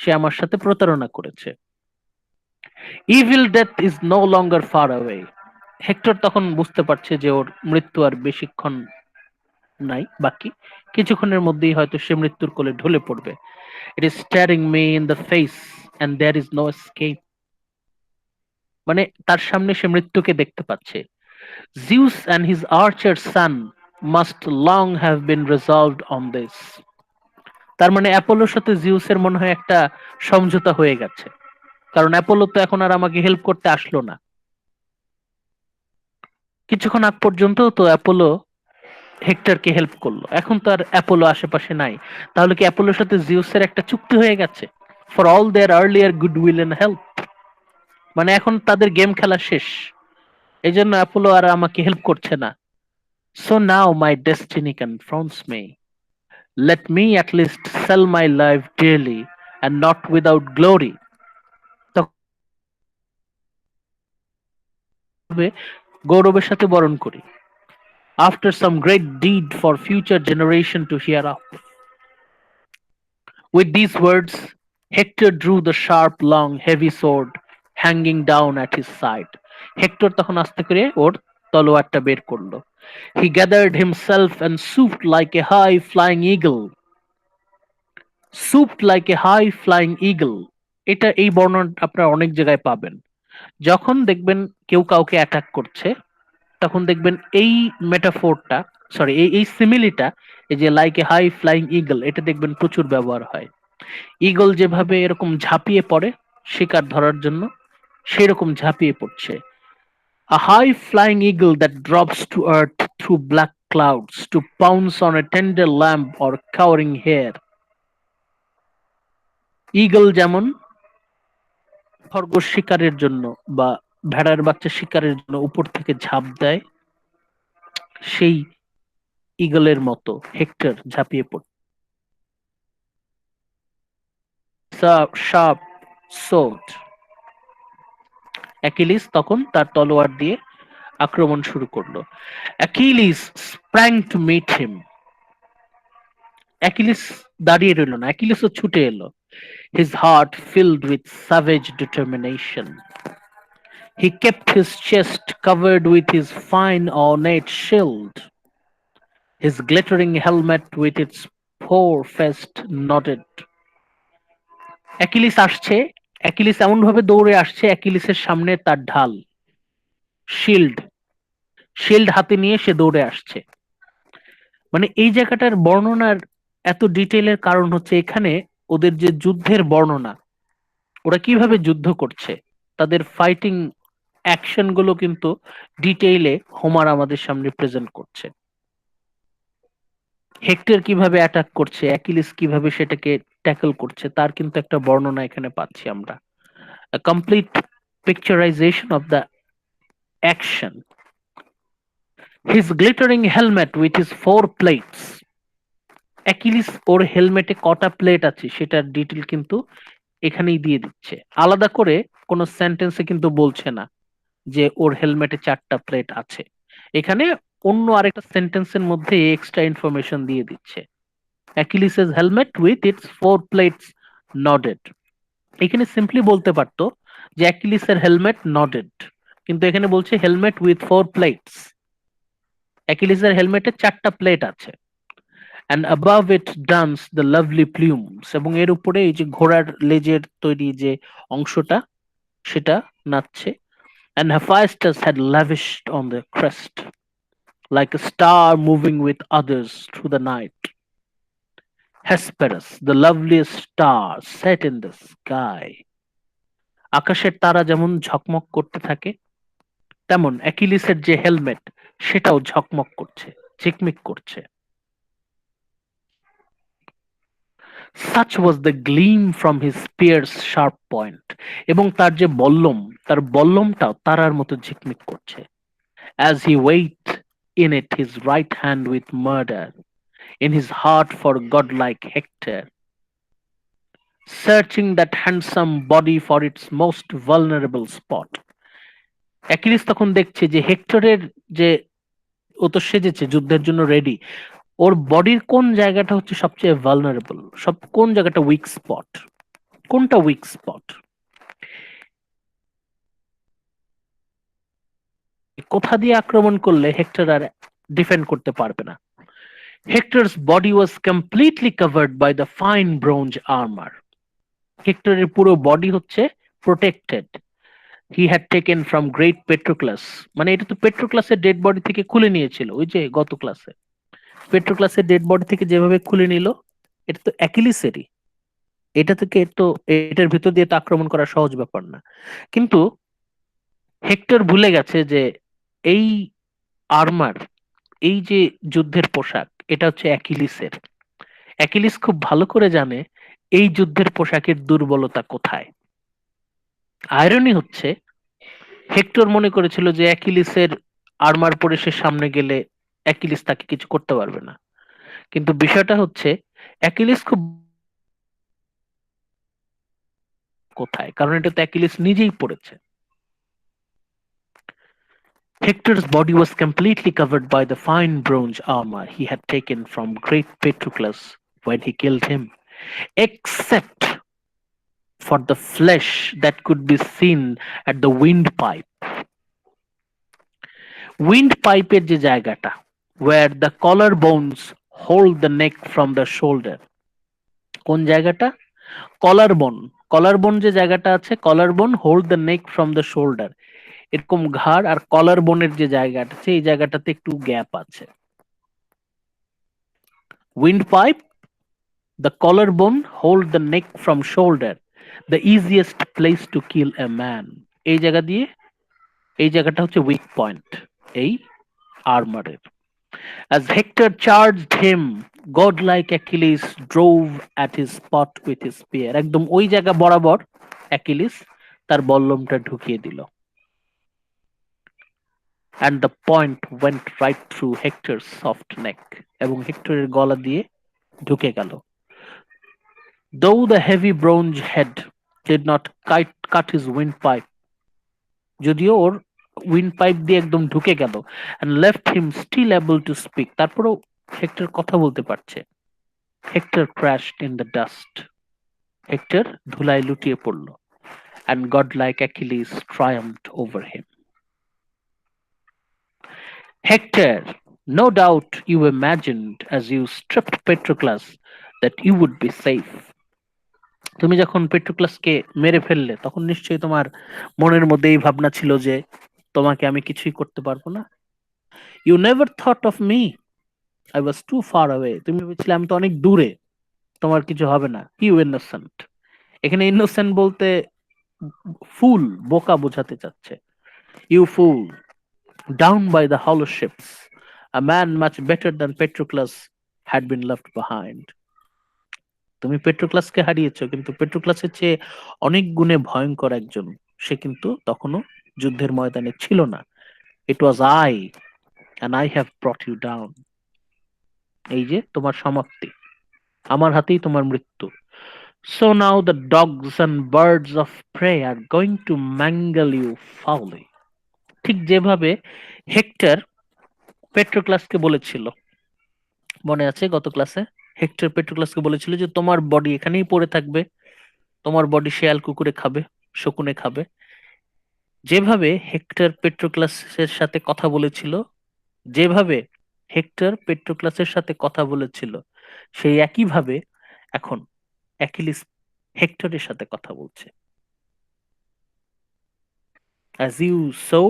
সে আমার সাথে প্রতারণা করেছে। Evil death is no longer far away. Hectare তখন বুঝতে পারছে যে ওর মৃত্যু আর বেশিক্ষণ নাই বাকি, কিছুক্ষণের মধ্যেই হয়তো সে মৃত্যুর কোলে ঢলে পড়বে। It is staring me in the face and there is no escape. মানে তার সামনে সে মৃত্যুকে দেখতে পাচ্ছে। Zeus and his archer son must long have been resolved on this. তার মানে অ্যাপোলোর সাথে জিউসের মনে হয় একটা সমঝোতা হয়ে গেছে, কারণ অ্যাপোলো তো এখন আর আমাকে হেল্প করতে আসলো না। কিছুক্ষণ আগ পর্যন্ত তো অ্যাপোলো হেক্টরকে হেল্প করলো, এখন তো আর অ্যাপোলো আশেপাশে নাই। তাহলে কি অ্যাপোলোর সাথে জিউসের একটা চুক্তি হয়ে গেছে? For all their earlier goodwill and help, মানে এখন তাদের গেম খেলা শেষ, এই জন্য অ্যাপোলো আর আমাকে হেল্প করছে না। So now my destiny confronts me. Let me at least sell my life dearly and not without glory. তবে গৌরবের সাথে বরণ করি। After some great deed for future generation to hear of. With these words, Hector drew the sharp, long, heavy sword hanging down at his side. Hector তখন আস্তে করে ওর তলোয়ারটা বের করলো। He gathered himself and swooped like a high flying eagle. Swooped like a high flying eagle. এটা এই বর্ণনা আপনারা অনেক জায়গায় পাবেন। যখন দেখবেন কেউ কাউকে অ্যাটাক করছে, তখন দেখবেন এই মেটাফোরটা, সরি এই সিমিলিটা, এই যে like a high flying eagle, এটা দেখবেন প্রচুর ব্যবহার হয়। ইগল যেভাবে এরকম ঝাঁপিয়ে পড়ে শিকার ধরার জন্য, সেরকম ঝাঁপিয়ে পড়ছে। A high flying eagle that drops to earth through black clouds to pounce on a tender lamb or cowering hare. Eagle যেমন খরগোশ শিকারের জন্য বা ভেড়ার বাচ্চা শিকারের জন্য উপর থেকে ঝাঁপ দেয়, সেই ঈগলের মতো হেক্টর ঝাঁপিয়ে পড়ে। শার্প সোর্ড, অ্যাকিলিস তখন তার তলোয়ার দিয়ে আক্রমণ শুরু করলো। Achilles sprang to meet him. Achilles দাঁড়িয়ে রইল না, অ্যাকিলিসও ছুটে এলো। His heart filled with savage determination. He kept his chest covered with his fine ornate shield. His glittering helmet with its four-faced nodded. Achilles আসছে, অ্যাকিলিস এমন ভাবে দৌড়ে আসছে, অ্যাকিলিসের সামনে তার ঢাল, শিল্ড, শিল্ড হাতে নিয়ে সে দৌড়ে আসছে। মানে এই জায়গাটার বর্ণনার এত ডিটেইলের কারণ হচ্ছে এখানে ওদের যে যুদ্ধের বর্ণনা, ওরা কিভাবে যুদ্ধ করছে, তাদের ফাইটিং অ্যাকশন গুলো কিন্তু ডিটেইলে হোমার আমাদের সামনে প্রেজেন্ট করছে। হেক্টর কিভাবে অ্যাটাক করছে, অ্যাকিলিস কিভাবে সেটাকে ট্যাকল করছে, তার কিন্তু একটা বর্ণনা এখানে পাচ্ছি আমরা। A complete picturization of the action. His glittering helmet with his four plates. Achilles ওর হেলমেটে কটা প্লেট আছে সেটার ডিটেল কিন্তু এখানেই দিয়ে দিচ্ছে, আলাদা করে কোনো সেন্টেন্সে কিন্তু বলছে না যে ওর হেলমেটে 4টা প্লেট আছে। এখানে অন্য আরেকটা সেন্টেন্সের মধ্যে এক্সট্রা ইনফরমেশন দিয়ে দিচ্ছে। অ্যাকিলিসের helmet with its 4 plates nodded. এখানে সিম্পলি বলতে পারতো যে অ্যাকিলিসের হেলমেট নডেড, কিন্তু এখানে বলছে হেলমেট উইথ 4 প্লেটস। অ্যাকিলিসের হেলমেটে 4টা প্লেট আছে। and above it dance the lovely plumes, এবং এর উপরে এই যে ঘোড়ার লেজের তৈরি যে অংশটা সেটা নাচছে, and Hephaestus had lavished on the crest like a star moving with others through the night. Hesperus, the loveliest star, set in the sky. আকাশের তারা যেমন ঝকমক করতে থাকে, তেমন অ্যাকিলিসের যে হেলমেট সেটাও ঝকমক করছে, ঝিকমিক করছে। Such was the gleam from his spear's sharp point, এবং তার যে বল্লম, তার বল্লমটাও তারার মতো ঝিকমিক করছে। As he weighed in it his right hand with murder, in his heart for godlike Hector, searching that handsome body for its most vulnerable spot. Achilles তখন দেখছে যে হেক্টরের যে ও তো সেজেছে যুদ্ধের জন্য রেডি, ওর বডির কোন জায়গাটা হচ্ছে সবচেয়ে ভালনারেবল, কোন জায়গাটা উইক স্পট, কোনটা উইক স্পট, কোথা দিয়ে আক্রমণ করলে হেক্টর আর ডিফেন্ড করতে পারবে না। Hector's body was completely covered by the fine bronze armour. হেক্টরের পুরো বডি হচ্ছে protected. He had taken from great Patroclus, মানে এটা তো পেট্রোক্লাসের ডেড বডি থেকে খুলে নিয়েছিল, ওই যে গত ক্লাসে পেট্রোক্লাসের ডেড বডি থেকে যেভাবে খুলে নিল, এটা তো অ্যাকিলিসেরই, এটা থেকে তো এটার ভিতর দিয়ে তো আক্রমণ করা সহজ ব্যাপার না। কিন্তু হেক্টর ভুলে গেছে যে এই আর্মার, এই যে যুদ্ধের পোশাক, এটা হচ্ছে অ্যাকিলিসের। অ্যাকিলিস খুব ভালো করে জানে এই যুদ্ধের পোশাকের দুর্বলতা কোথায়। আয়রনি হচ্ছে হেক্টর মনে করেছিল যে অ্যাকিলিসের আর্মার পরে সে সামনে গেলে অ্যাকিলিস তাকে কিছু করতে পারবে না, কিন্তু বিষয়টা হচ্ছে অ্যাকিলিস খুব কোথায়, কারণ এটা তো অ্যাকিলিস নিজেই পড়েছে। Hector's body was completely covered by the fine bronze armor he had taken from great Patroclus when he killed him, except for the flesh that could be seen at the windpipe. Windpipe যে জায়গাটা, where the collarbones hold the neck from the shoulder. কোন জায়গাটা? Collarbone. Collarbone যে জায়গাটা আছে, collarbone hold the neck from the shoulder, এরকম ঘাড় আর কলার বোনের যে জায়গাটা আছে এই জায়গাটাতে একটু গ্যাপ আছে। উইন্ড পাইপ, দ্য কলার বোন hold the neck from shoulder, the easiest place to kill a man. এই জায়গা দিয়ে, এই জায়গাটা হচ্ছে উইক পয়েন্ট এই আর্মারের। As Hector charged him, godlike Achilles drove at his spot with his spear. একদম ওই জায়গা বরাবর অ্যাকিলিস তার বল্লমটা ঢুকিয়ে দিল। And the point went right through Hector's soft neck, এবং হেক্টরের গলা দিয়ে ঢুকে গেল। Though the heavy bronze head did not cut his windpipe, যদিও ওর উইন্ডপাইপ দিয়ে একদম ঢুকে গেল, and left him still able to speak, তারপরেও হেক্টর কথা বলতে পারছে। Hector crashed in the dust. Hectare ধুলায় লুটিয়ে পড়ল, and godlike Achilles triumphed over him. Hector, no doubt you imagined as you stripped Patroclus that you would be safe. তুমি যখন পেট্রোক্লাসকে মেরে ফেললে তখন নিশ্চয়ই তোমার মনের মধ্যে এই ভাবনা ছিল যে তোমাকে আমি কিছুই করতে পারবো না। You never thought of me. I was too far away. তুমি ভেবেছিলে আমি তো অনেক দূরে, তোমার কিছু হবে না। You innocent. এখানে ইনোসেন্ট বলতে ফুল, বোকা বোঝাতে চাচ্ছে। You fool. Down by the hollow ships, a man much better than Patroclus had been left behind. তুমি পেট্রোক্লাসকে হারিয়েছো, কিন্তু পেট্রোক্লাসের চেয়ে অনেক গুণে ভয়ঙ্কর একজন সে কিন্তু তখনও যুদ্ধের ময়দানে ছিল না। It was I, and I have brought you down. এই যে তোমার সমাপ্তি, আমার হাতেই তোমার মৃত্যু। So now the dogs and birds of prey are going to mangle you foully. ঠিক যেভাবে হেক্টর পেট্রোক্লাসকে বলেছিল, মনে আছে গত ক্লাসে হেক্টর পেট্রোক্লাসকে বলেছিল যে তোমার বডি এখানেই পড়ে থাকবে, তোমার বডি শেয়াল কুকুরে খাবে, শকুনে খাবে। যেভাবে হেক্টর পেট্রোক্লাসের সাথে কথা বলেছিল, যেভাবে হেক্টর পেট্রোক্লাসের সাথে কথা বলেছিল, সেই একইভাবে এখন অ্যাকিলিস হেক্টরের সাথে কথা বলছে, as you sow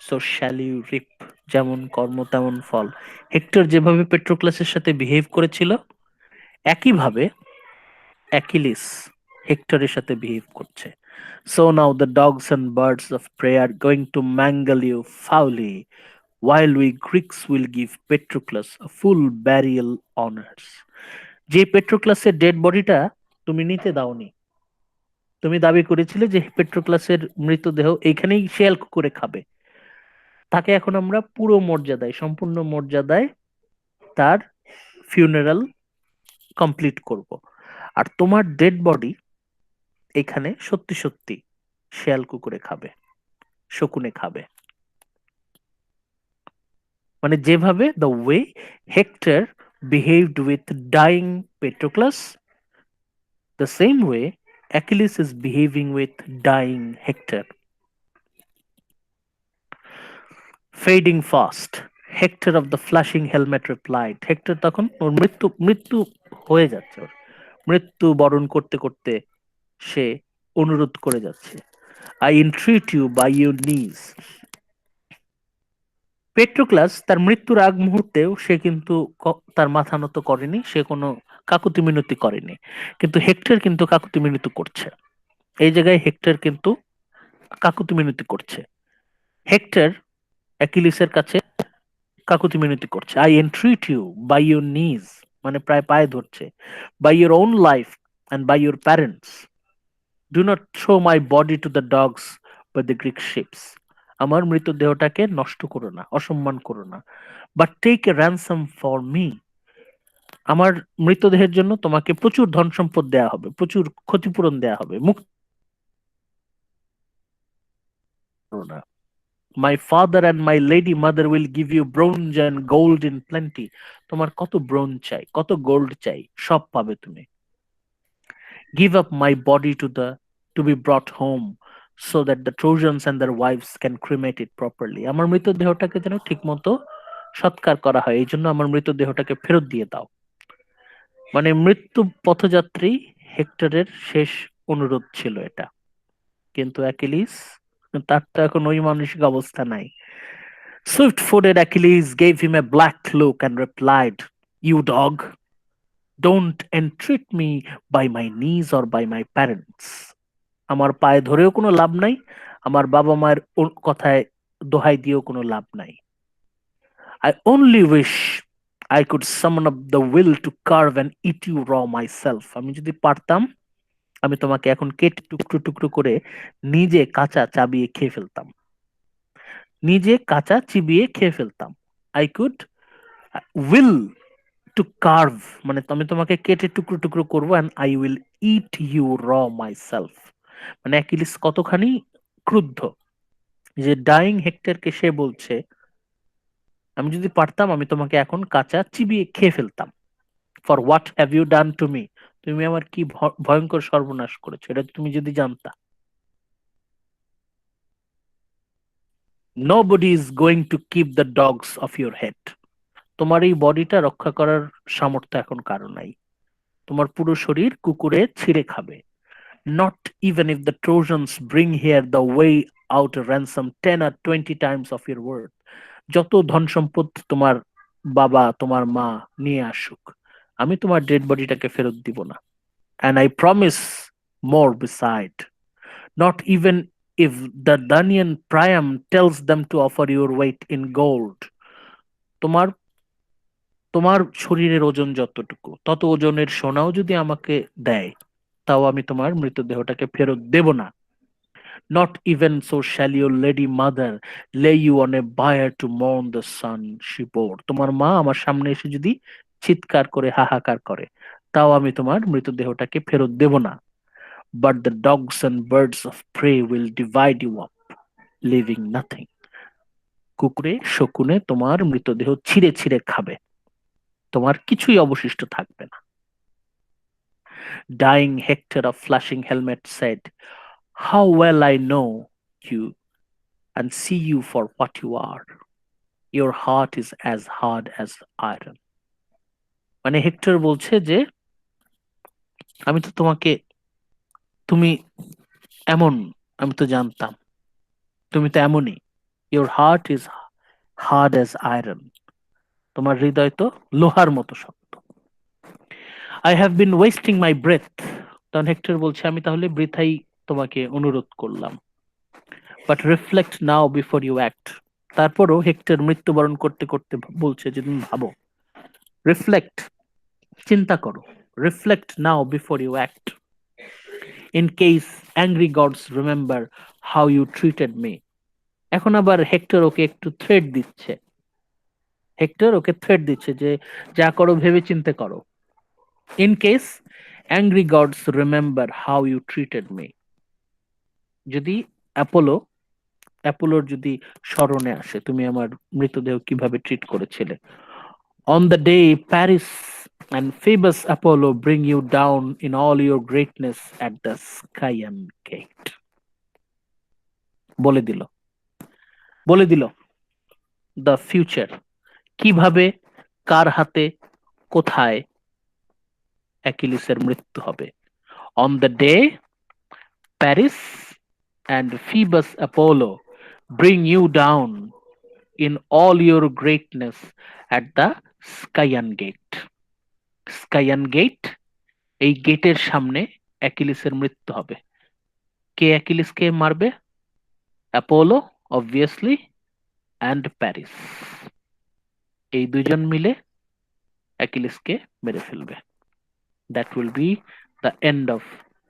so shall you reap, যেমন কর্ম তেমন ফল। হেক্টর যেভাবে পেট্রোক্লাসের সাথে বিহেভ করেছিল, একইভাবে অ্যাকিলিস হেক্টরের সাথে বিহেভ করছে। So now the dogs and birds of prey are going to mangle you foully, while we Greeks will give Patroclus a full burial honors. যে পেট্রোক্লাসের ডেড বডিটা তুমি নিতে দাওনি, তুমি দাবি করেছিলে যে পেট্রোক্লাসের মৃতদেহ এইখানেই শেয়াল করে খাবে, তাকে এখন আমরা পুরো মর্যাদায়, সম্পূর্ণ মর্যাদায় তার ফিউনারাল কমপ্লিট করব। আর তোমার ডেড বডি এখানে সত্যি সত্যি শেয়াল কুকুরে খাবে, শকুনে খাবে। মানে যেভাবে the way Hector behaved with dying Patroclus, the same way Achilles is behaving with dying Hector. Fading fast, Hector of the flashing helmet replied. Hector তখন ওর মৃত্যু মৃত্যু হয়ে যাচ্ছে, ওর মৃত্যু বরণ করতে করতে সে অনুরোধ করে যাচ্ছে, I entreat you by your নিজ। পেট্রোক্লাস তার মৃত্যুর আগ মুহূর্তেও সে কিন্তু তার মাথা নত করেনি, সে কোনো কাকুতি মিনতি করেনি, কিন্তু হেক্টর কিন্তু কাকুতি মিনতি করছে। এই জায়গায় হেক্টর কিন্তু কাকুতি মিনতি করছে। হেক্টর অ্যাকিলিসের কাছে কাকুতি মিনতি করছে, I entreat you by your knees, মানে প্রায় পায়ে ধরছে, by your own life and by your parents, do not throw my body to the dogs by the Greek ships. আমার মৃতদেহটাকে নষ্ট করো না, অসম্মান করো না, but take a ransom for me. আমার মৃতদেহের জন্য তোমাকে প্রচুর ধন সম্পদ দেয়া হবে, প্রচুর ক্ষতিপূরণ দেয়া হবে, মুক্ত করো না। My father and my lady mother will give you bronze and gold in plenty. তোমার কত ব্রোঞ্জ চাই, কত গোল্ড চাই, সব পাবে তুমি। Give up my body to be brought home so that the Trojans and their wives can cremate it properly. আমার মৃতদেহটাকে যেন ঠিক মতো সৎকার করা হয়, এই জন্য আমার মৃতদেহটাকে ফেরত দিয়ে দাও। মানে মৃত্যু পথযাত্রী হেক্টরের শেষ অনুরোধ ছিল এটা, কিন্তু অ্যাকিলিস তার তো এখন ওই মানসিক অবস্থা নাই। Swift-footed Achilles gave him a black look and replied, "You dog, don't entreat me by my knees or by my parents." আমার পায়ে ধরেও কোনো লাভ নাই, আমার বাবা মায়ের কথায় দোহাই দিয়েও কোনো লাভ নাই। I only wish I could summon up the will to carve and eat you raw myself. আমি যদি পারতাম, আমি তোমাকে এখন কেটে টুকরো টুকরো করে নিজে কাঁচা চাবিয়ে খেয়ে ফেলতাম, নিজে কাঁচা চিবিয়ে খেয়ে ফেলতাম। I could will to carve, মানে আমি তোমাকে কেটে টুকরো টুকরো করবো, and I will eat you raw myself. মানে অ্যাকিলিস কতখানি ক্রুদ্ধ যে ডাইং হেক্টরকে সে বলছে, আমি যদি পারতাম আমি তোমাকে এখন কাঁচা চিবিয়ে খেয়ে ফেলতাম। For what have you done to me, তুমি আমার কি ভয়ঙ্কর সর্বনাশ করেছো, এটা তুমি যদি জানতা। Nobody is going to keep the dogs off your head. তোমার এই বডিটা রক্ষা করার সামর্থ্য এখন কারো নাই, তোমার পুরো শরীর কুকুরে ছিঁড়ে খাবে। Not even if the Trojans bring here the way out a ransom 10 or 20 times of your worth. যত ধন সম্পদ তোমার বাবা তোমার মা নিয়ে আসুক, আমি তোমার ডেড বডিটাকে ফেরত দিব না। And I promise more beside. Not even if the Danian Priam tells them to offer your weight in gold. তোমার তোমার শরীরের ওজন যতটুকু, তত ওজনের সোনাও যদি আমাকে দেয়, তাও আমি তোমার মৃতদেহটাকে ফেরত দেব না। Not even so shall your lady mother lay you on a bier to mourn the son she bore. তোমার মা আমার সামনে এসে যদি চিৎকার করে হাহাকার করে, তাও আমি তোমার মৃতদেহটাকে ফেরত দেব না। But the dogs and birds of prey will divide you up, leaving nothing. কুকুরে শকুনে তোমার মৃতদেহ ছিঁড়ে ছিঁড়ে খাবে, তোমার কিছুই অবশিষ্ট থাকবে না। Dying Hector of flashing helmet said, "How well I know you and see you for what you are. Your heart is as hard as iron." মানে হেক্টর বলছে যে আমি তো তোমাকে, তুমি এমন, আমি তো জানতাম তুমি তো এমনই, your heart is hard as iron, তোমার হৃদয় তো লোহার মতো শক্ত। I have been wasting my breath, তখন হেক্টর বলছে আমি তাহলে বৃথাই তোমাকে অনুরোধ করলাম। But reflect now before you act, তারপরও হেক্টর মৃত্যুবরণ করতে করতে বলছে যে তুমি ভাবো, রিফ্লেক্ট, চিন্তা করো, reflect now before you act, in case angry gods remember how you treated me. এখন আবার হেক্টর ওকে একটু থ্রেট দিচ্ছে, হেক্টর ওকে থ্রেট দিচ্ছে যে যা করো ভেবে চিন্তে করো। In case angry gods remember how you treated me, যদি অ্যাপোলোর যদি স্মরণে আসে তুমি আমার মৃতদেহ কিভাবে ট্রিট করেছিলে। On the day Paris and Phoebus Apollo bring you down in all your greatness at the Scaean gate. বলে দিল, বলে দিল দ্য ফিউচার, কিভাবে, কার হাতে, কোথায় অ্যাকিলিসের মৃত্যু হবে। On the day Paris and Phoebus Apollo bring you down in all your greatness at the Scaean gate. Scaean gate, এই গেটের সামনে অ্যাকিলিসের মৃত্যু হবে। কে অ্যাকিলিসকে মারবে? অ্যাপোলো অবভিয়াসলি, অ্যান্ড প্যারিস, এই দুজন মিলে অ্যাকিলিসকে মেরে ফেলবে। That will be the end of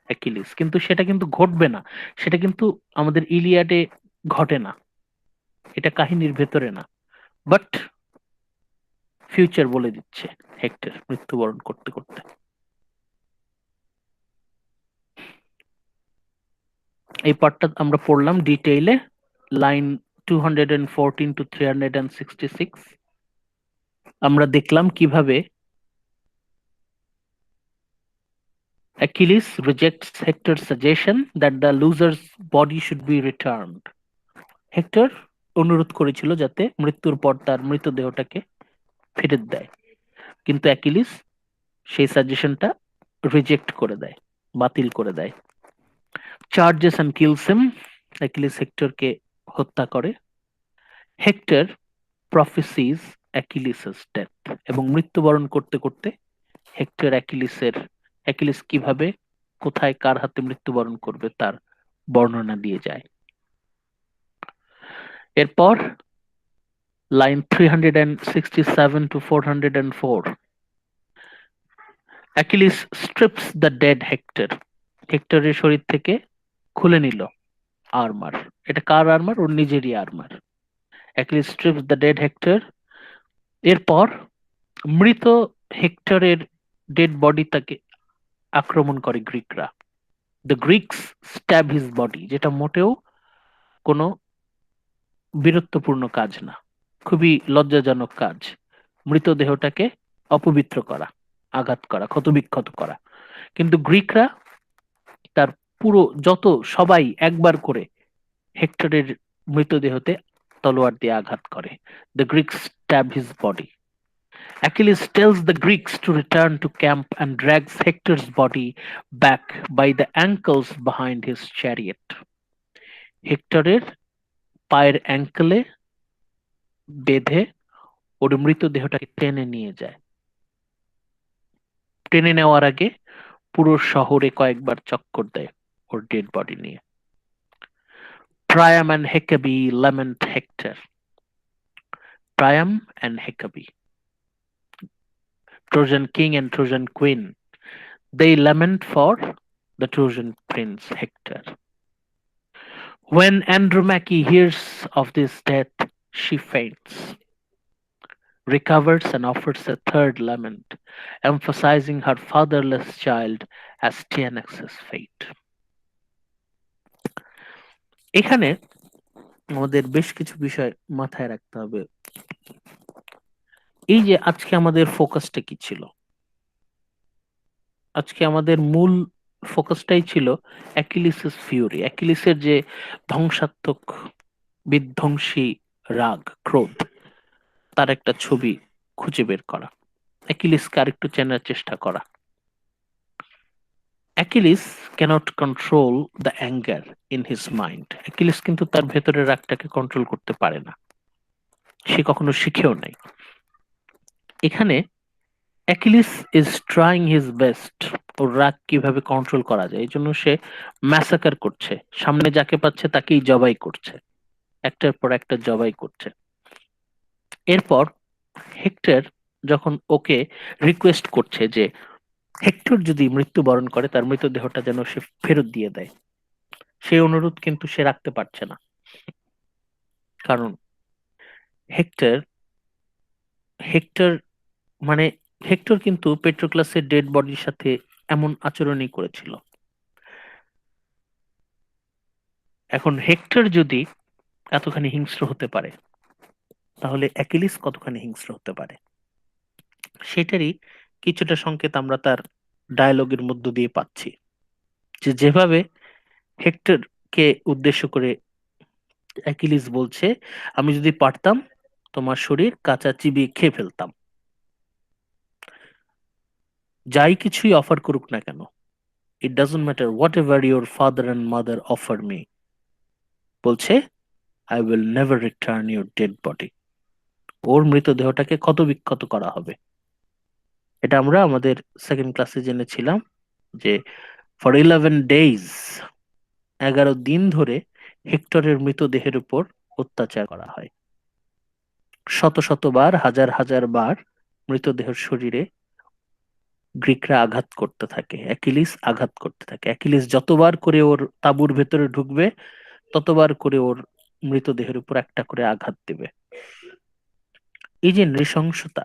Achilles. কিন্তু সেটা কিন্তু ঘটবে না, সেটা কিন্তু আমাদের ইলিয়াডে ঘটে না, এটা কাহিনীর ভেতরে না, বাট ফিউচার বলে দিচ্ছে হেক্টর মৃত্যুবরণ করতে করতে। এই পার্টটা আমরা পড়লাম ডিটেইলে, লাইন 214 to 366। আমরা দেখলাম কিভাবে Achilles rejects Hector's suggestion that the loser's body should be returned. Hectare অনুরোধ করেছিল যাতে মৃত্যুর পর তার মৃতদেহটাকে ফেরত দেয়, কিন্তু অ্যাকিলিস সেই সাজেশনটা রিজেক্ট করে দেয়, বাতিল করে দেয়। Charges and kills him, Achilles হেক্টরকে হত্যা করে। হেক্টর প্রফেসিজ অ্যাকিলিসেস ডেথ, এবং মৃত্যুবরণ করতে করতে হেক্টর অ্যাকিলিস কিভাবে, কোথায়, কার হাতে মৃত্যুবরণ করবে তার বর্ণনা দিয়ে যায়। এরপর line 367 to 404, Achilles strips the dead Hector, হেক্টরের শরীর থেকে খুলে নিল আর্মার। এটা কার আর্মার? ওর নিজেরই armour. Achilles strips the dead hectare. এরপর মৃত হেক্টরের ডেড বডিটাকে আক্রমণ করে গ্রিকরা। The Greeks stab his body, যেটা মোটেও কোনো বীরত্বপূর্ণ কাজ না, খুবই লজ্জাজনক কাজ, মৃতদেহটাকে অপবিত্র করা, আঘাত করা, ক্ষতবিক্ষত করা। কিন্তু গ্রিকরা তার পুরো সবাই একবার করে হেক্টরের মৃতদেহতে তলোয়ার দিয়ে আঘাত করে। The Greeks stab his body. Achilles tells the Greeks to return to camp and drags Hector's body back by the ankles behind his chariot. হেক্টরের পায়ের অ্যাঙ্কেলে বেঁধে ওর মৃতদেহটাকে টেনে নিয়ে যায়। টেনে নেওয়ার আগে পুরো শহরে কয়েকবার চক্কর দেয় ওর ডেড বডি নিয়ে। Priam and Hecate lament Hector. Priam and Hecate, Trojan king and Trojan queen, they lament for the Trojan prince Hector. When Andromache hears of this death, she faints, recovers and offers a third lament, emphasizing her fatherless child as Tyane's fate. এখানে আমাদের বেশ কিছু বিষয় মাথায় রাখতে হবে। এই যে আজকে আমাদের ফোকাসটা কি ছিল? আজকে আমাদের মূল ফোকাসটাই ছিল অ্যাকিলিসের ফিউরি, অ্যাকিলিসের যে ধ্বংসাত্মক বিধ্বংসী রাগ, ক্রোধ, তার একটা ছবি খুঁজে বের করা। অ্যাকিলিসকে আরেকটু চেনার চেষ্টা করা। Achilles can't control the anger in his mind. Achilles কিন্তু তার ভেতরের রাগটাকে কন্ট্রোল করতে পারে না, সে কখনো শিখেও নাই। এখানে Achilles is trying his best, ওর রাগ কিভাবে কন্ট্রোল করা যায় এই জন্য সে ম্যাসাকার করছে, সামনে যাকে পাচ্ছে তাকেই জবাই করছে, একটার পর একটা জবাই করছে। এরপর হেক্টর যখন ওকে রিকোয়েস্ট করছে যে হেক্টর যদি মৃত্যুবরণ করে তার মৃতদেহটা যেন সে ফেরত দিয়ে দেয়, সেই অনুরোধ কিন্তু সে রাখতে পারছে না। কারণ হেক্টর হেক্টর মানে হেক্টর কিন্তু পেট্রোক্লাসের ডেড বডির সাথে এমন আচরণই করেছিল। এখন হেক্টর যদি এতখানি হিংস্র হতে পারে, তাহলে অ্যাকিলিস কতখানি হিংস্র হতে পারে সেটারই কিছুটা সংকেত আমরা তার ডায়লগের মধ্য দিয়ে পাচ্ছি। যে যেভাবে হেক্টরকে উদ্দেশ্য করে অ্যাকিলিস বলছে, আমি যদি পারতাম তোমার শরীর কাঁচা চিবিয়ে খেয়ে ফেলতাম, যাই কিছুই অফার করুক না কেন, it doesn't matter whatever your father and mother offer me, বলছে I will never return your dead body. ওর মৃতদেহটাকে ক্ষত বিক্ষত করা হবে। এটা আমরা আমাদের সেকেন্ড ক্লাসে জেনেছিলাম যে ফর 11 days, 11 দিন ধরে হেক্টরের মৃতদেহের উপর অত্যাচার করা হয়। শত শতবার, হাজার হাজার বার মৃতদেহের শরীরে গ্রিকরা আঘাত করতে থাকে, অ্যাকিলিস আঘাত করতে থাকে। অ্যাকিলিস যতবার করে ওর তাঁবুর ভেতরে ঢুকবে ততবার করে ওর মৃতদেহের উপর একটা করে আঘাত দেবে। এই যে নৃশংসতা,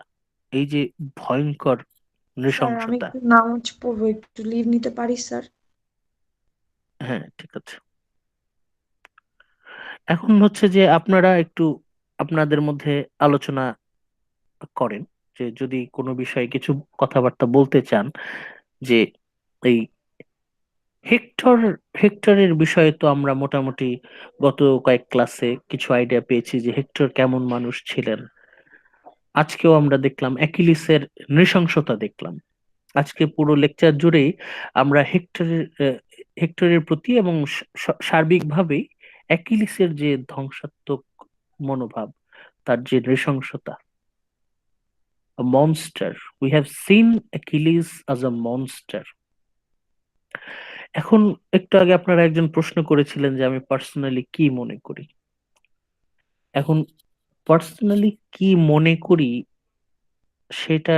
এই যে ভয়ঙ্কর স্যার আমি নৃশংসতা। একটু নামাজ পড়বো, একটু লিভ নিতে পারি স্যার? হ্যাঁ, ঠিক আছে। এখন হচ্ছে যে আপনারা একটু আপনাদের মধ্যে আলোচনা করেন যে যদি কোনো বিষয়ে কিছু কথাবার্তা বলতে চান, যে এই হেক্টর হেক্টরের বিষয়ে তো আমরা মোটামুটি গত কয়েক ক্লাসে কিছু আইডিয়া পেয়েছি যে হেক্টর কেমন মানুষ ছিলেন। আজকেও আমরা দেখলাম অ্যাকিলিসের নৃশংসতা দেখলাম। আজকে পুরো লেকচার জুড়েই আমরা হেক্টরের প্রতি এবং সার্বিকভাবেই অ্যাকিলিসের যে ধ্বংসাত্মক মনোভাব, তার যে নৃশংসতা, a monster. We have seen Achilles as a monster. এখন একটু আগে আপনারা একজন প্রশ্ন করেছিলেন যে আমি পার্সোনালি কি মনে করি। এখন পার্সোনালি কি মনে করি সেটা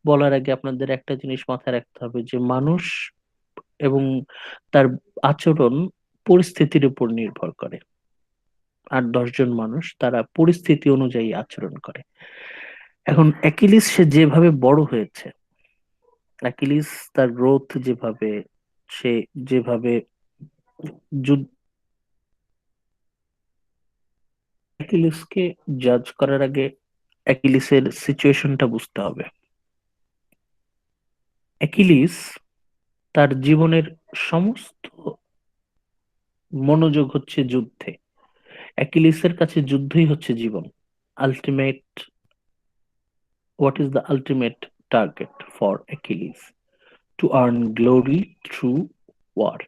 বলার আগে আপনাদের একটা জিনিস মাথায় রাখতে হবে যে মানুষ এবং তার আচরণ পরিস্থিতির উপর নির্ভর করে। 8-10 জন মানুষ তারা পরিস্থিতি অনুযায়ী আচরণ করে। এখন অ্যাকিলিস সে যেভাবে বড় হয়েছে, অ্যাকিলিস তার গ্রোথ যেভাবে, সে যেভাবে যুদ্ধ, অ্যাকিলিসকে জাজ করার আগে অ্যাকিলিসের সিচুয়েশনটা বুঝতে হবে। অ্যাকিলিস তার জীবনের সমস্ত মনোযোগ হচ্ছে যুদ্ধে। অ্যাকিলিসের কাছে যুদ্ধই হচ্ছে জীবন। Ultimate, what is the ultimate target for Achilles? To earn glory through war.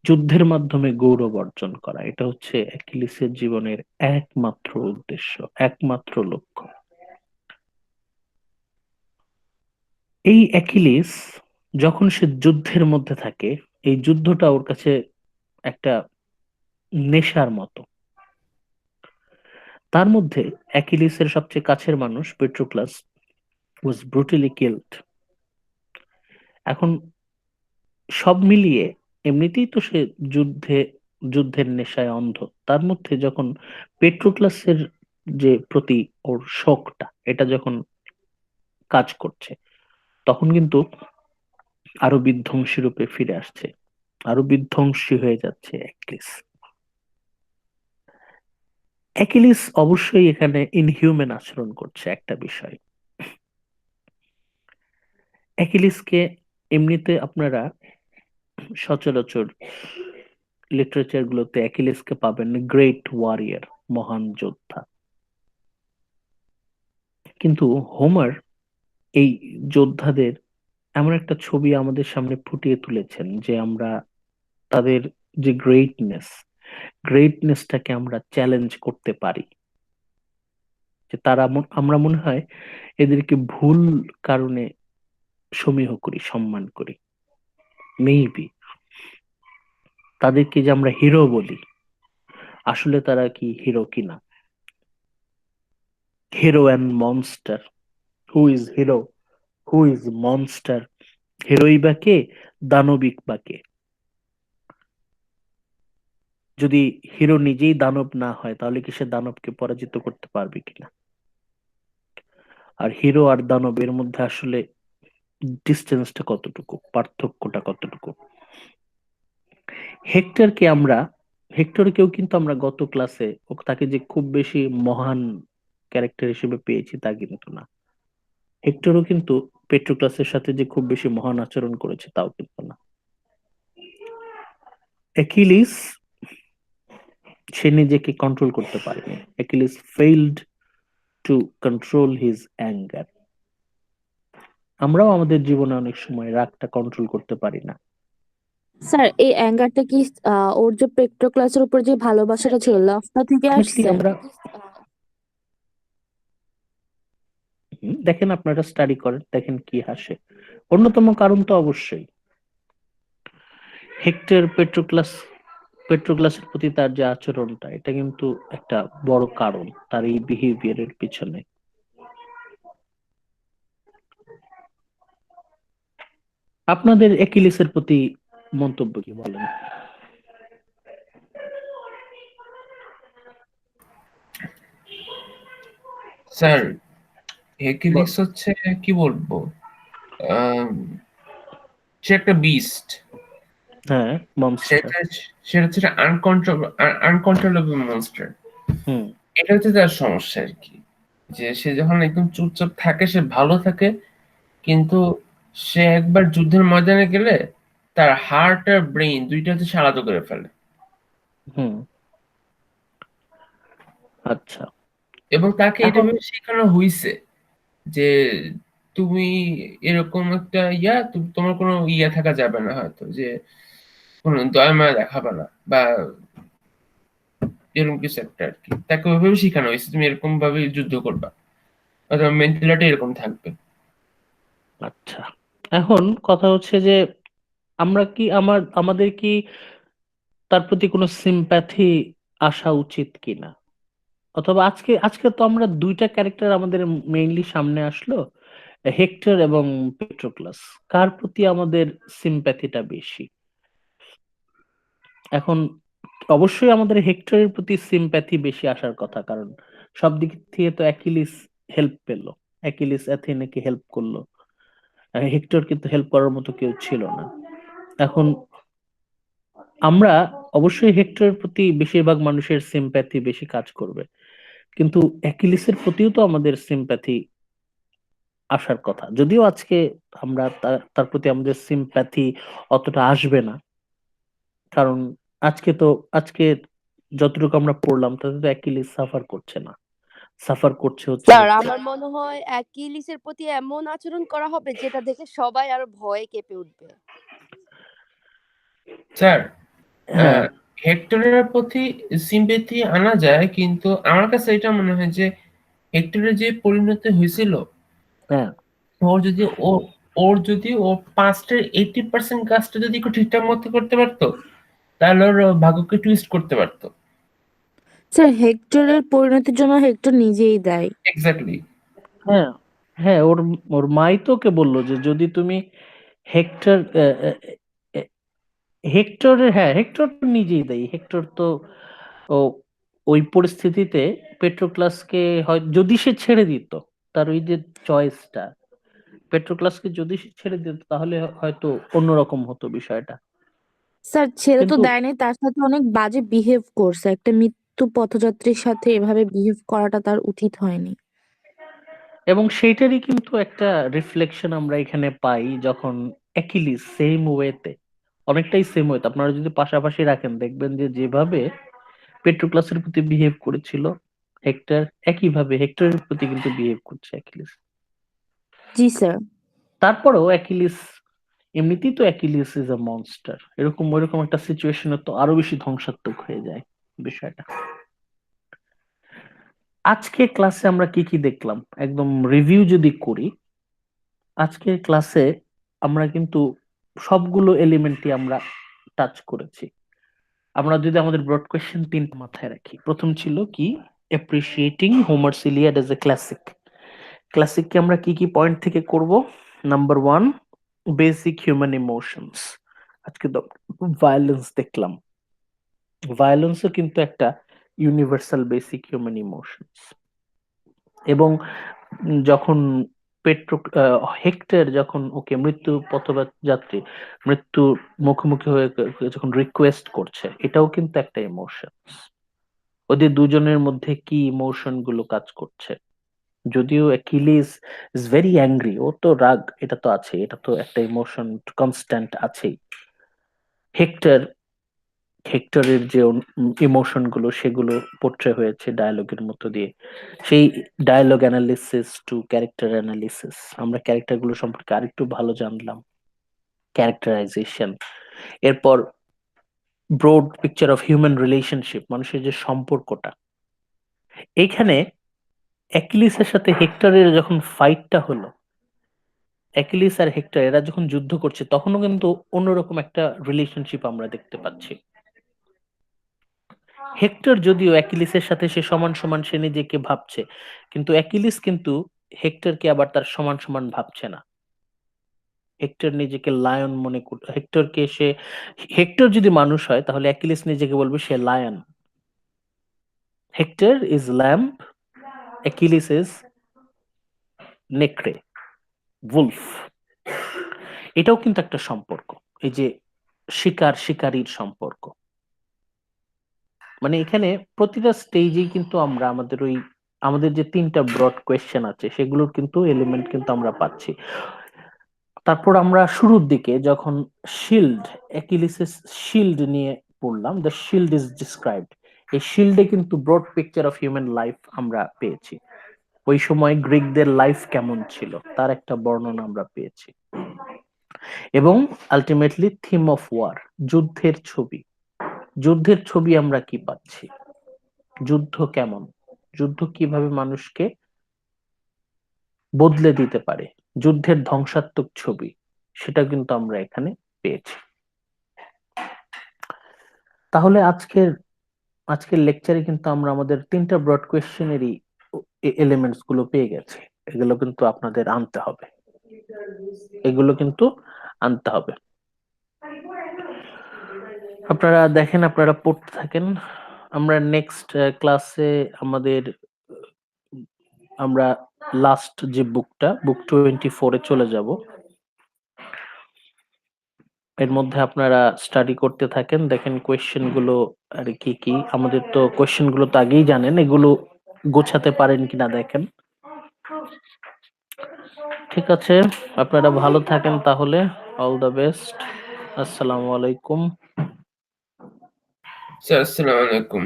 যুদ্ধের মাধ্যমে গৌরব অর্জন করা, এটা হচ্ছে অ্যাকিলিসের জীবনের একমাত্র উদ্দেশ্য, একমাত্র লক্ষ্য। এই অ্যাকিলিস যখন সে যুদ্ধের মধ্যে থাকে, এই যুদ্ধটা ওর কাছে একটা নেশার মতো। তার মধ্যে অ্যাকিলিসের সবচেয়ে কাছের মানুষ পেট্রোক্লাস was brutally killed. এখন সব মিলিয়ে এমনিতেই তো সে যুদ্ধের নেশায় অন্ধ, তার মধ্যে যখন পেট্রোক্লাসের যে প্রতি ওর শখটা, এটা যখন কাজ করছে, তখন কিন্তু আরো বিধ্বংসী রূপে ফিরে আসছে, আরো বিধ্বংসী হয়ে যাচ্ছে অ্যাকিলিস। অ্যাকিলিস অবশ্যই এখানে ইনহিউম্যান আচরণ করছে। একটা বিষয়, অ্যাকিলিসকে এমনিতে আপনারা সচরাচর লিটারেচার গুলোতে অ্যাকিলিসকে পাবেন গ্রেট ওয়ারিয়ার, মহান যোদ্ধা। কিন্তু হোমার এই যোদ্ধাদের এমন একটা ছবি আমাদের সামনে ফুটিয়ে তুলেছেন যে আমরা তাদের যে গ্রেটনেসটাকে আমরা চ্যালেঞ্জ করতে পারি, যে তারা আমরা মনে হয় এদেরকে ভুল কারণে সমীহ করি, সম্মান করি। মেবি তাদেরকে যে আমরা হিরো বলি, আসলে তারা কি হিরো কিনা? Hero and monster, who is hero, who is monster? হিরোই বা কে, দানবিক বা কে? যদি হিরো নিজেই দানব না হয় তাহলে কি সে দানবকে পরাজিত করতে পারবে কিনা? আর হিরো আর দানবের মধ্যে আসলে ডিস্টেন্সটা কতটুকু, পার্থক্যটা কতটুকু? হেক্টরকে আমরা হেক্টরকেও কিন্তু আমরা গত ক্লাসে তাকে যে খুব বেশি মহান ক্যারেক্টার হিসেবে পেয়েছি তা কিন্তু না। হেক্টরও কিন্তু পেট্রোক্লাসের সাথে যে খুব বেশি মহান আচরণ করেছে তাও কিন্তু না। অ্যাকিলিস, সে নিজেকে কন্ট্রোল করতে পারেনি। Achilles failed to control his anger. আমরাও আমাদের জীবনে অনেক সময় রাগটা কন্ট্রোল করতে পারি না। স্যার এই অ্যাঙ্গারটা কি ওর যে পেট্রো ক্লাসের উপর যে ভালোবাসাটা ছিল লাভটা থেকে Definitely আসছে? আমরা দেখেন, আপনারা স্টাডি করেন, দেখেন কি হাসে। অন্যতম কারণ তো অবশ্যই হেক্টর পেট্রোক্লাসের প্রতি তার যে আচরণটা, এটা কিন্তু একটা বড় কারণ তার এই বিহেভিয়ারের পিছনে। আপনাদের অ্যাকিলিসের প্রতি মন্তব্য কি বলেন? স্যার, হেকিলিস হচ্ছে কি বলবো, আম, সে একটা বিস্ট। হ্যাঁ, মনস্টার। সেটা সেটা হচ্ছে আনকন্ট্রোলেবল মনস্টার। হুম। এটা হচ্ছে তার সমস্যা আর কি, যে সে যখন একদম চুপচাপ থাকে সে ভালো থাকে, কিন্তু সে একবার যুদ্ধের ময়দানে গেলে তার হার্ট আর ব্রেইন দুইটা হচ্ছে সে আলাদা করে ফেলে। হুম। আচ্ছা, এবং তাকে এটা এখন ভেবে শেখানো হইছে যে তুমি এরকম একটা তোমার কোনো থাকা যাবে না, হয়তো যে কোনো দয়া মায়া দেখাবে না বা এরকম কিছু একটা আর কি। তাকে ওইভাবে শেখানো হয়েছে তুমি এরকম ভাবে যুদ্ধ করবা, অথবা মেন্টালিটি এরকম থাকবে। আচ্ছা, এখন কথা হচ্ছে যে আমরা কি আমাদের কি তার প্রতি কোনো সিম্প্যাথি আসা উচিত কিনা? অথবা আজকে আজকে তো আমরা দুইটা ক্যারেক্টার আমাদের মেইনলি সামনে আসলো, হেক্টর এবং পেট্রোক্লাস। কার প্রতি আমাদের সিম্প্যাথিটা বেশি? এখন অবশ্যই আমাদের হেক্টরের প্রতি সিম্প্যাথি বেশি আসার কথা, কারণ সব দিক থেকে তো অ্যাকিলিস হেল্প পেলো, অ্যাকিলিস অ্যাথেনাকে হেল্প করলো। হেক্টর কিন্তু হেল্প করার মতো কেউ ছিল না। এখন আমরা অবশ্যই হেক্টরের প্রতি বেশিরভাগ মানুষের সিম্প্যাথি বেশি কাজ করবে, কিন্তু অ্যাকিলিসের প্রতিও তো আমাদের সিম্প্যাথি আসার কথা। যদিও আজকে আমরা তার প্রতি আমাদের সিম্প্যাথি অতটা আসবে না, কারণ আজকে যতটুকু আমরা পড়লাম তাতে তো অ্যাকিলিস সাফার করছে না, সাফার করছে হচ্ছে স্যার হেক্টর। আমার মনে হয় অ্যাকিলিসের প্রতি এমন আচরণ করা হবে যেটা দেখে সবাই আরো ভয়ে কেঁপে উঠবে। স্যার, হ্যাঁ। হেক্টরের প্রতি সিম্পেথি আনা যায়, কিন্তু আমার কাছে এটা মনে হয় যে হেক্টরের যে পরিণতি হয়েছিল, হ্যাঁ, ওর যদি ও ওর যদি ও পাস্টের 80% কাজটা যদি একটু ঠিকঠাক মতো করতে পারতো, তাহলে ওর ভাগ্যকে টুইস্ট করতে পারতো। স্যার হেক্টরের পরিণতির জন্য হেক্টর নিজেই দায়ী। এক্স্যাক্টলি। হ্যাঁ, হ্যাঁ, ওর ওর মাই তো ওকে বললো যে যদি তুমি হেক্টর হেক্টরের, হ্যাঁ, হেক্টর তো নিজেই দেয়। হেক্টর তো ও ওই পরিস্থিতিতে পেট্রোক্লাসকে হয় যদি সে ছেড়ে দিত, তার ওই যে চয়েসটা, পেট্রোক্লাসকে যদি সে ছেড়ে দিত তাহলে হয়তো অন্যরকম হতো বিষয়টা। স্যার ছেড়ে তো কিন্তু দেয়নি, তার সাথে অনেক বাজে বিহেভ করছে। একটা মৃত্যু পথযাত্রীর সাথে এভাবে বিহেভ করাটা তার উচিত হয়নি। এবং সেইটারই কিন্তু একটা রিফ্লেকশন আমরা এখানে পাই যখন অ্যাকিলিস সেম ওয়েতে, অনেকটাই সেম ওয়েতে আপনারা যদি পাশাপাশি রাখেন দেখবেন যে যেভাবে পেট্রোক্লাসের প্রতি বিহেভ করেছিল হেক্টর, একইভাবে হেক্টরের প্রতি কিন্তু বিহেভ করছে অ্যাকিলিস। জি স্যার। তারপরেও অ্যাকিলিস, এমনিতেই তো অ্যাকিলিস ইজ আ মনস্টার, ওইরকম একটা সিচুয়েশনে তো আরো বেশি ধ্বংসাত্মক হয়ে যায় বিষয়টা। আজকে ক্লাসে আমরা কি কি দেখলাম একদম রিভিউ যদি করি, আজকের ক্লাসে আমরা কিন্তু সবগুলো এলিমেন্টই আমরা টাচ করেছি। আমরা যদি আমাদের ব্রড কোয়েশ্চেন তিনটা মাথায় রাখি, প্রথম ছিল কি অ্যাপ্রিশিয়েটিং হোমারস ইলিয়াড এজ এ ক্লাসিক। ক্লাসিককে আমরা কি কি পয়েন্ট থেকে করব? Number 1, basic human emotions. আজকে তো ভায়োলেন্স দেখলাম, ভায়োলেন্সও কিন্তু একটা ইউনিভার্সাল বেসিক হিউম্যান ইমোশনস। এবং যখন হেক্টর যখন ওকে মৃত্যু পথযাত্রী মৃত্যু মুখোমুখি হয়ে যখন রিকোয়েস্ট করছে, এটাও কিন্তু একটা ইমোশনস। ওদের দুজনের মধ্যে কি ইমোশন গুলো কাজ করছে? যদিও অ্যাকিলিস ইজ ভেরি অ্যাংরি, ও তো রাগ, এটা তো আছে, এটা তো একটা ইমোশন কনস্ট্যান্ট আছেই। হেক্টরের যে ইমোশন গুলো সেগুলো পোট্রে হয়েছে ডায়ালগের মধ্য দিয়ে। সেই dialogue analysis to character analysis, আমরা ক্যারেক্টার গুলো সম্পর্কে আরেকটু ভালো জানলাম, ক্যারেক্টারাইজেশন। এরপর broad picture of human relationship, মানুষের যে সম্পর্কটা। এইখানে অ্যাকিলিসের সাথে হেক্টরের যখন ফাইটটা হলো, অ্যাকিলিস আর হেক্টর এরা যখন যুদ্ধ করছে, তখনও কিন্তু অন্যরকম একটা রিলেশনশিপ আমরা দেখতে পাচ্ছি। হেক্টর যদিও অ্যাকিলিসের সাথে সে সমান সমান সে নিজেকে ভাবছে, কিন্তু অ্যাকিলিস কিন্তু হেক্টরকে আবার তার সমান সমান ভাবছে না। হেক্টর নিজেকে লায়ন মনে হেক্টর যদি মানুষ হয় তাহলে অ্যাকিলিস নিজেকে বলবে সে lion. Hector is lamb, Achilles is নেকড়ে, উলফ। এটাও কিন্তু একটা সম্পর্ক, এই যে শিকারীর সম্পর্ক। মানে এখানে প্রতিটা স্টেজেই কিন্তু আমরা আমাদের যে তিনটা ব্রড কোয়েশ্চেন আছে সেগুলোর কিন্তু এলিমেন্ট কিন্তু আমরা পাচ্ছি। তারপর আমরা শুরুর দিকে যখন অ্যাকিলিসের শিল্ড নিয়ে পড়লাম, দ্য শিল্ড ইজ ডিসক্রাইবড, এই শিল্ডে কিন্তু broad picture of human life আমরা পেয়েছি। ওই সময় গ্রিকদের লাইফ কেমন ছিল তার একটা বর্ণনা আমরা পেয়েছি। এবং আলটিমেটলি থিম অফ ওয়ার, যুদ্ধের ছবি আমরা কি পাচ্ছি, যুদ্ধ কেমন, যুদ্ধ কিভাবে মানুষকে বদলে দিতে পারে, যুদ্ধের ধ্বংসাত্মক ছবি, সেটা কিন্তু আমরা এখানে পেয়েছি। তাহলে আজকের লেকচারে কিন্তু আমরা আমাদের তিনটা ব্রড কোয়েশ্চেনেরই এলিমেন্টস গুলো পেয়ে গেছি। এগুলো কিন্তু আপনাদের আনতে হবে, আপনারা দেখেন, আপনারা পড়তে থাকেন। আমরা নেক্সট ক্লাসে আমরা লাস্ট যে বুক 24-এ চলে যাব। এর মধ্যে আপনারা স্টাডি করতে থাকেন, দেখেন কোয়েশ্চেন গুলো আর কি। আমাদের তো কোয়েশ্চেন গুলো তো আগেই জানেন, এগুলো গোছাতে পারেন কিনা দেখেন। ঠিক আছে, আপনারা ভালো থাকেন তাহলে। All the best. আসসালামু আলাইকুম। স্যার আসসালামু আলাইকুম।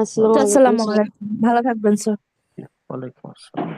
আসসালামু আলাইকুম আসসালামু স্যার। আলাইকুম, ভালো থাকবেন স্যার। ওয়ালাইকুম আসসালাম।